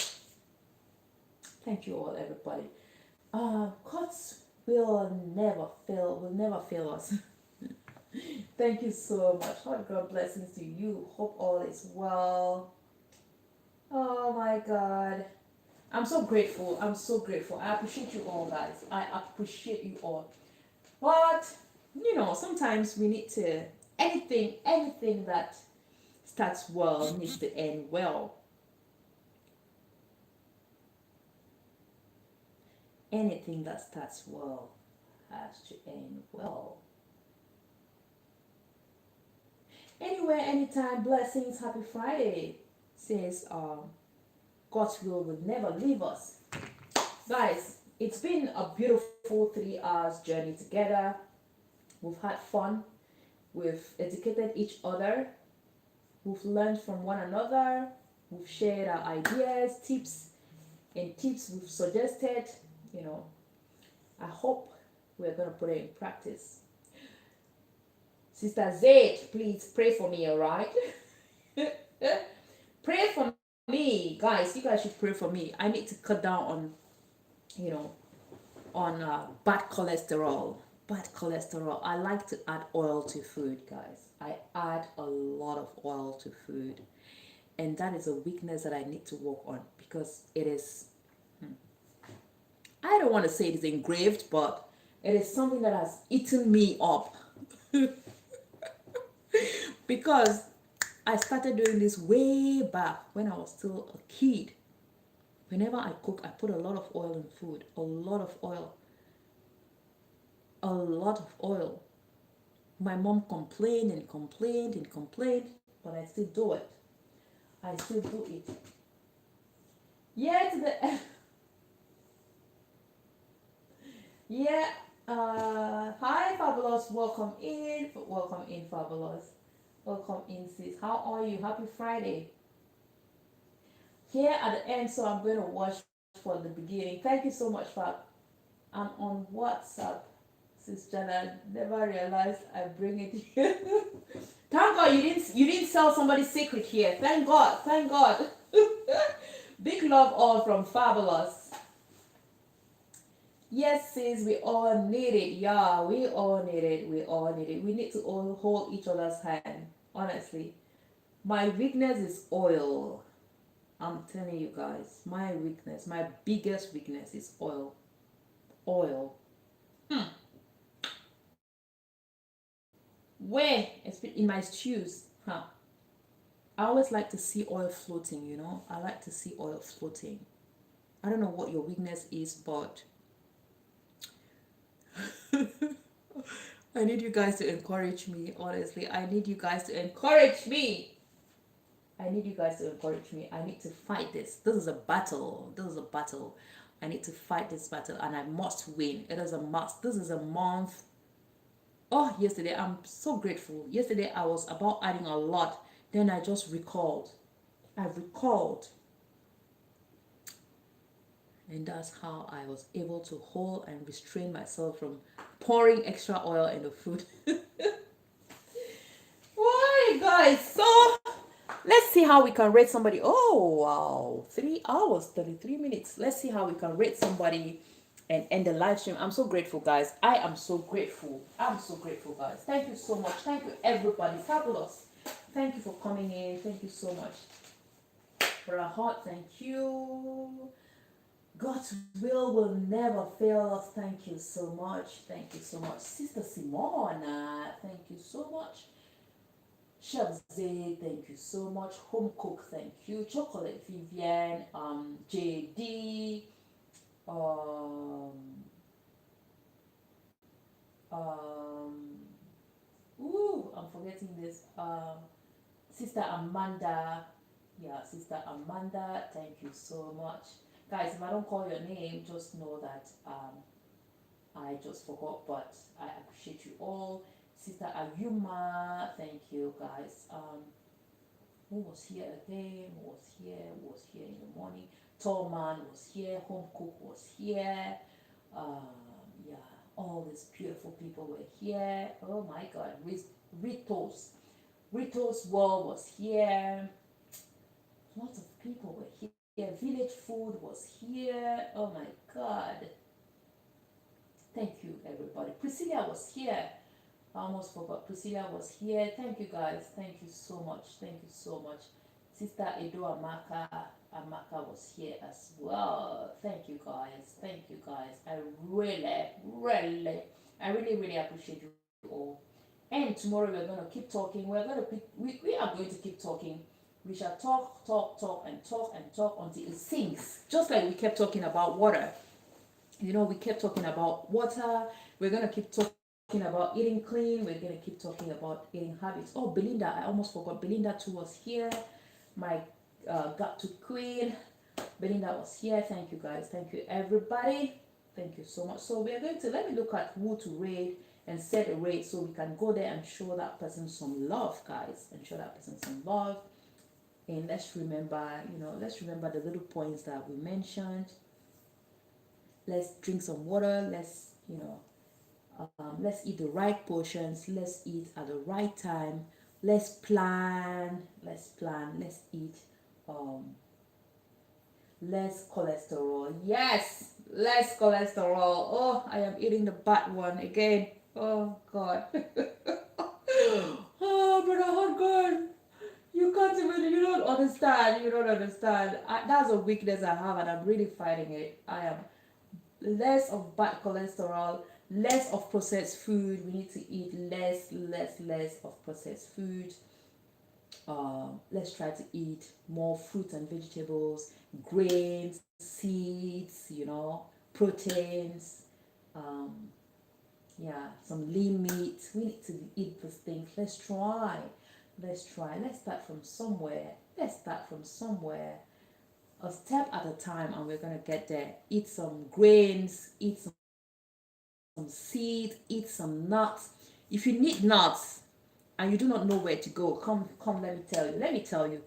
[SPEAKER 1] thank you all, everybody. Cuts will never fail us. Thank you so much. Heart God blessings to you. Hope all is well. Oh my God. I'm so grateful. I appreciate you all, guys. I appreciate you all. But, you know, sometimes we need to, anything that starts well needs to end well. Anything that starts well has to end well. Anywhere, anytime, blessings, happy Friday. Says God's will never leave us. Guys, it's been a beautiful 3 hours journey together. We've had fun. We've educated each other. We've learned from one another. We've shared our ideas, tips, and tips we've suggested. You know, I hope we're going to put it in practice. Sister Zaid, please pray for me, all right? Pray for me, guys. You guys should pray for me. I need to cut down on, you know, on bad cholesterol. Bad cholesterol. I like to add oil to food, guys. I add a lot of oil to food, and that is a weakness that I need to work on because it is. I don't want to say it is engraved, but it is something that has eaten me up. Because I started doing this way back when I was still a kid. Whenever I cook, I put a lot of oil in food. A lot of oil. A lot of oil. My mom complained and complained and complained, but I still do it. I still do it. Yeah, to the yeah. Hi, Fabulous. Welcome in. Welcome in, Fabulous. Welcome in, sis. How are you? Happy Friday. Here at the end, so I'm going to watch for the beginning. Thank you so much, Fab. I'm on WhatsApp. Sis Jana, never realized I bring it here. Thank God you didn't sell somebody's secret here. Thank God. Thank God. Big love all from Fabulous. Yes, sis, we all need it. Yeah, we all need it. We all need it. We need to all hold each other's hand. Honestly, my weakness is oil. I'm telling you guys, my weakness, my biggest weakness is oil. Oil. Where? In my stews. Huh. I always like to see oil floating, you know. I like to see oil floating. I don't know what your weakness is, but I need you guys to encourage me, honestly. I need you guys to encourage me. I need you guys to encourage me. I need to fight this. This is a battle. This is a battle. I need to fight this battle and I must win. It is a must. This is a month. Oh, yesterday, I'm so grateful. Yesterday, I was about adding a lot. Then I just recalled. I recalled. And that's how I was able to hold and restrain myself from pouring extra oil in the food. Why, guys? So let's see how we can rate somebody. Oh, wow. 3 hours, 33 minutes. Let's see how we can rate somebody and end the live stream. I'm so grateful, guys. I am so grateful. I'm so grateful, guys. Thank you so much. Thank you, everybody. Fabulous. Thank you for coming in. Thank you so much. For a heart, thank you. God's will never fail us. Thank you so much. Thank you so much. Sister Simona, thank you so much. Chef Z, thank you so much. Home Cook, thank you. Chocolate Vivian, JD, um, um, I'm forgetting this. Sister Amanda, yeah, Sister Amanda, thank you so much. Guys, if I don't call your name, just know that I just forgot, but I appreciate you all. Sister Ayuma, thank you, guys. Who was here again? Who was here? Who was here in the morning? Tall Man was here. Home Cook was here. Yeah, all these beautiful people were here. Oh my God, Ritos. Ritos World was here. Lots of people were here. Village Food was here. Oh my God. Thank you, everybody. Priscilla was here. I almost forgot. Priscilla was here. Thank you, guys. Thank you so much. Thank you so much. Sister Edo Amaka was here as well. Thank you, guys. Thank you, guys. I really appreciate you all. And tomorrow we're going to keep talking. We are going to keep talking. We shall talk, and talk until it sinks. Just like we kept talking about water. You know, we kept talking about water. We're going to keep talking about eating clean. We're going to keep talking about eating habits. Oh, Belinda, I almost forgot. Belinda too was here. My got to queen. Belinda was here. Thank you, guys. Thank you, everybody. Thank you so much. So we are going to, let me look at who to rate and set a rate so we can go there and show that person some love, guys, and show that person some love. And let's remember, let's remember the little points that we mentioned. Let's drink some water. Let's eat the right portions. Let's eat at the right time. Let's plan. Let's plan. Let's eat less cholesterol. Yes, less cholesterol. Oh, I am eating the bad one again. Oh God. Oh, brother Hotgun. You can't even, you don't understand. You don't understand. That's a weakness I have, and I'm really fighting it. I am less of bad cholesterol, less of processed food. We need to eat less of processed food. Let's try to eat more fruits and vegetables, grains, seeds, proteins. Um, yeah, some lean meat. We need to eat these things. Let's try. Let's try. Let's start from somewhere. Let's start from somewhere. A step at a time, and we're gonna get there. Eat some grains. Eat some seeds. Eat some nuts. If you need nuts and you do not know where to go, come. Let me tell you. Let me tell you.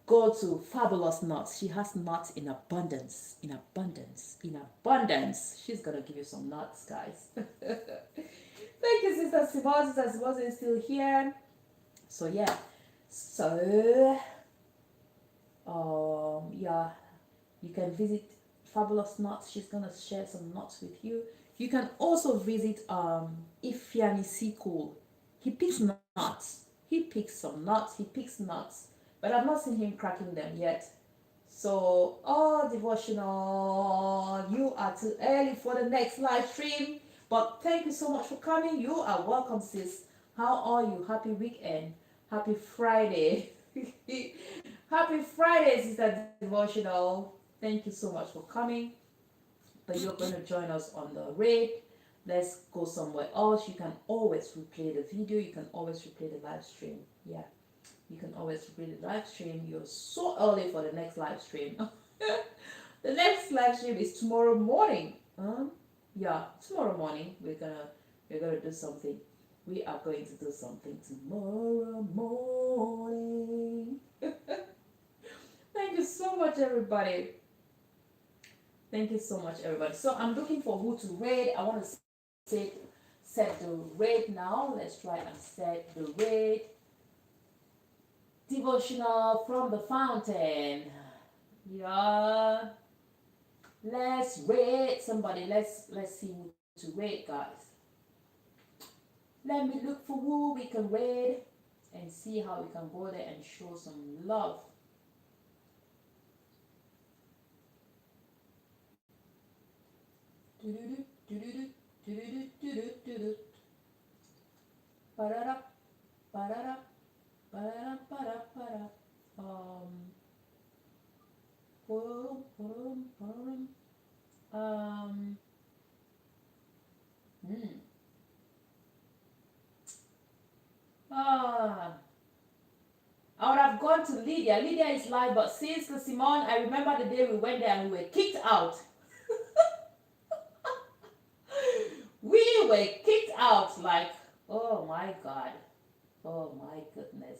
[SPEAKER 1] Go to Fabulous Nuts. She has nuts in abundance. In abundance. In abundance. She's gonna give you some nuts, guys. Thank you, Sister Simone. Sister Simone is still here. So yeah. So yeah, you can visit Fabulous Nuts. She's gonna share some nuts with you. You can also visit Ifyani Sequel. He picks nuts. He picks some nuts. He picks nuts. But I've not seen him cracking them yet. So, devotional, you are too early for the next live stream. But thank you so much for coming. You are welcome, sis. How are you? Happy weekend. Happy Friday. Happy Friday, Sister Devotional. Thank you so much for coming. But you're going to join us on the raid. Let's go somewhere else. You can always replay the video. You can always replay the live stream. Yeah. You can always replay the live stream. You're so early for the next live stream. The next live stream is tomorrow morning. Yeah, tomorrow morning we're gonna do something. We are going to do something tomorrow morning. Thank you so much, everybody. Thank you so much, everybody. So I'm looking for who to raid. I want to set the raid now. Let's try and set the raid. Devotional from the fountain. Yeah. Let's rate somebody. Let's see who to rate, guys. Let me look for who we can rate and see how we can go there and show some love. I would have gone to Lydia. Lydia is live, but Sister Simone, I remember the day we went there and we were kicked out. We were kicked out, like, oh my God. Oh my goodness.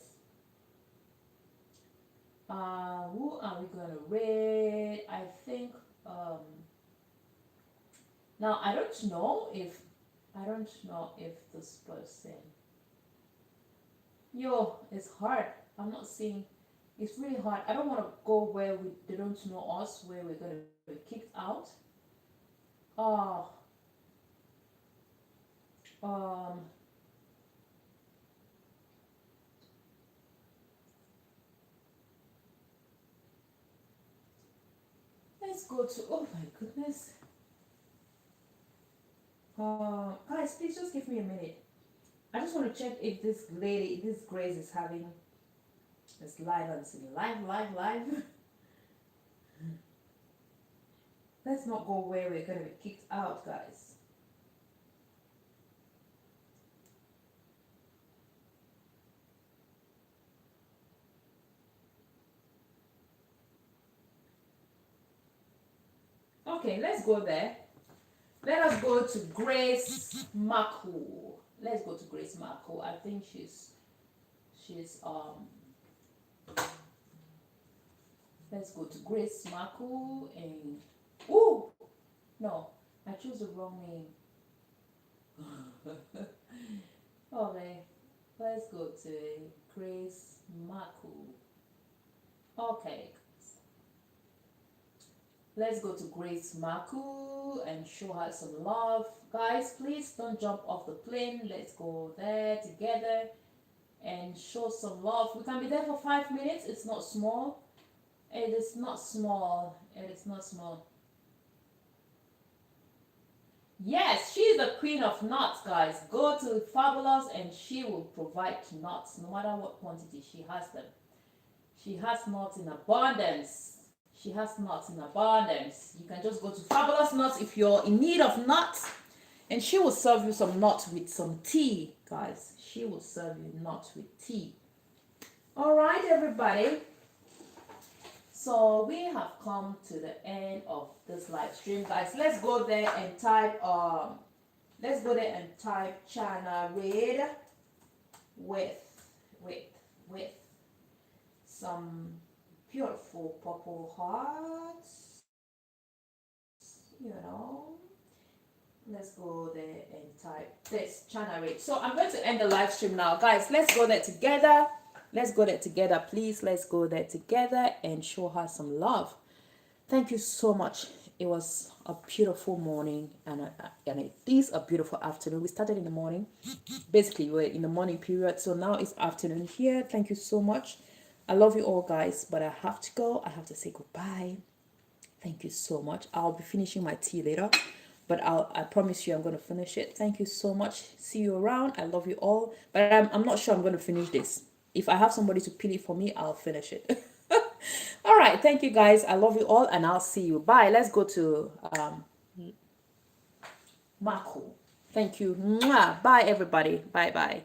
[SPEAKER 1] Who are we gonna rate? I think now I don't know if this person. It's hard. I'm not seeing. It's really hard. I don't want to go where they don't know us, where we're gonna be kicked out. Let's go to. Oh my goodness. Guys, please just give me a minute. I just want to check if this Grace is having this live and sing live. Let's not go where we're gonna be kicked out, guys. Okay, let's go there. Let us go to Grace Marco. Let's go to Grace Marco. I think she's let's go to Grace Marco and oh no, I chose the wrong name. Okay, let's go to Grace Marco. Okay, let's go to Grace Marco and show her some love. Guys, please don't jump off the plane. Let's go there together and show some love. We can be there for 5 minutes. It's not small. It is not small. It is not small. Yes, she's the queen of nuts, guys. Go to Fabulous and she will provide nuts no matter what quantity. She has them. She has nuts in abundance. She has nuts in abundance. You can just go to Fabulous Nuts if you're in need of nuts. And she will serve you some nuts with some tea, guys. She will serve you nuts with tea. All right, everybody. So we have come to the end of this live stream, guys. Let's go there and type ChanaZie with some beautiful purple hearts, you know. Let's go there and type this ChanaZie. So I'm going to end the live stream now, guys. Let's go there together. Let's go there together, please. Let's go there together and show her some love. Thank you so much. It was a beautiful morning and it is a beautiful afternoon. We started in the morning. Basically, we're in the morning period. So now it's afternoon here. Thank you so much. I love you all, guys, but I have to go. I have to say goodbye. Thank you so much. I'll be finishing my tea later, but I promise you I'm going to finish it. Thank you so much. See you around. I love you all, but I'm not sure I'm going to finish this. If I have somebody to peel it for me, I'll finish it. All right. Thank you, guys. I love you all, and I'll see you. Bye. Let's go to Marco. Thank you. Mwah. Bye, everybody. Bye-bye.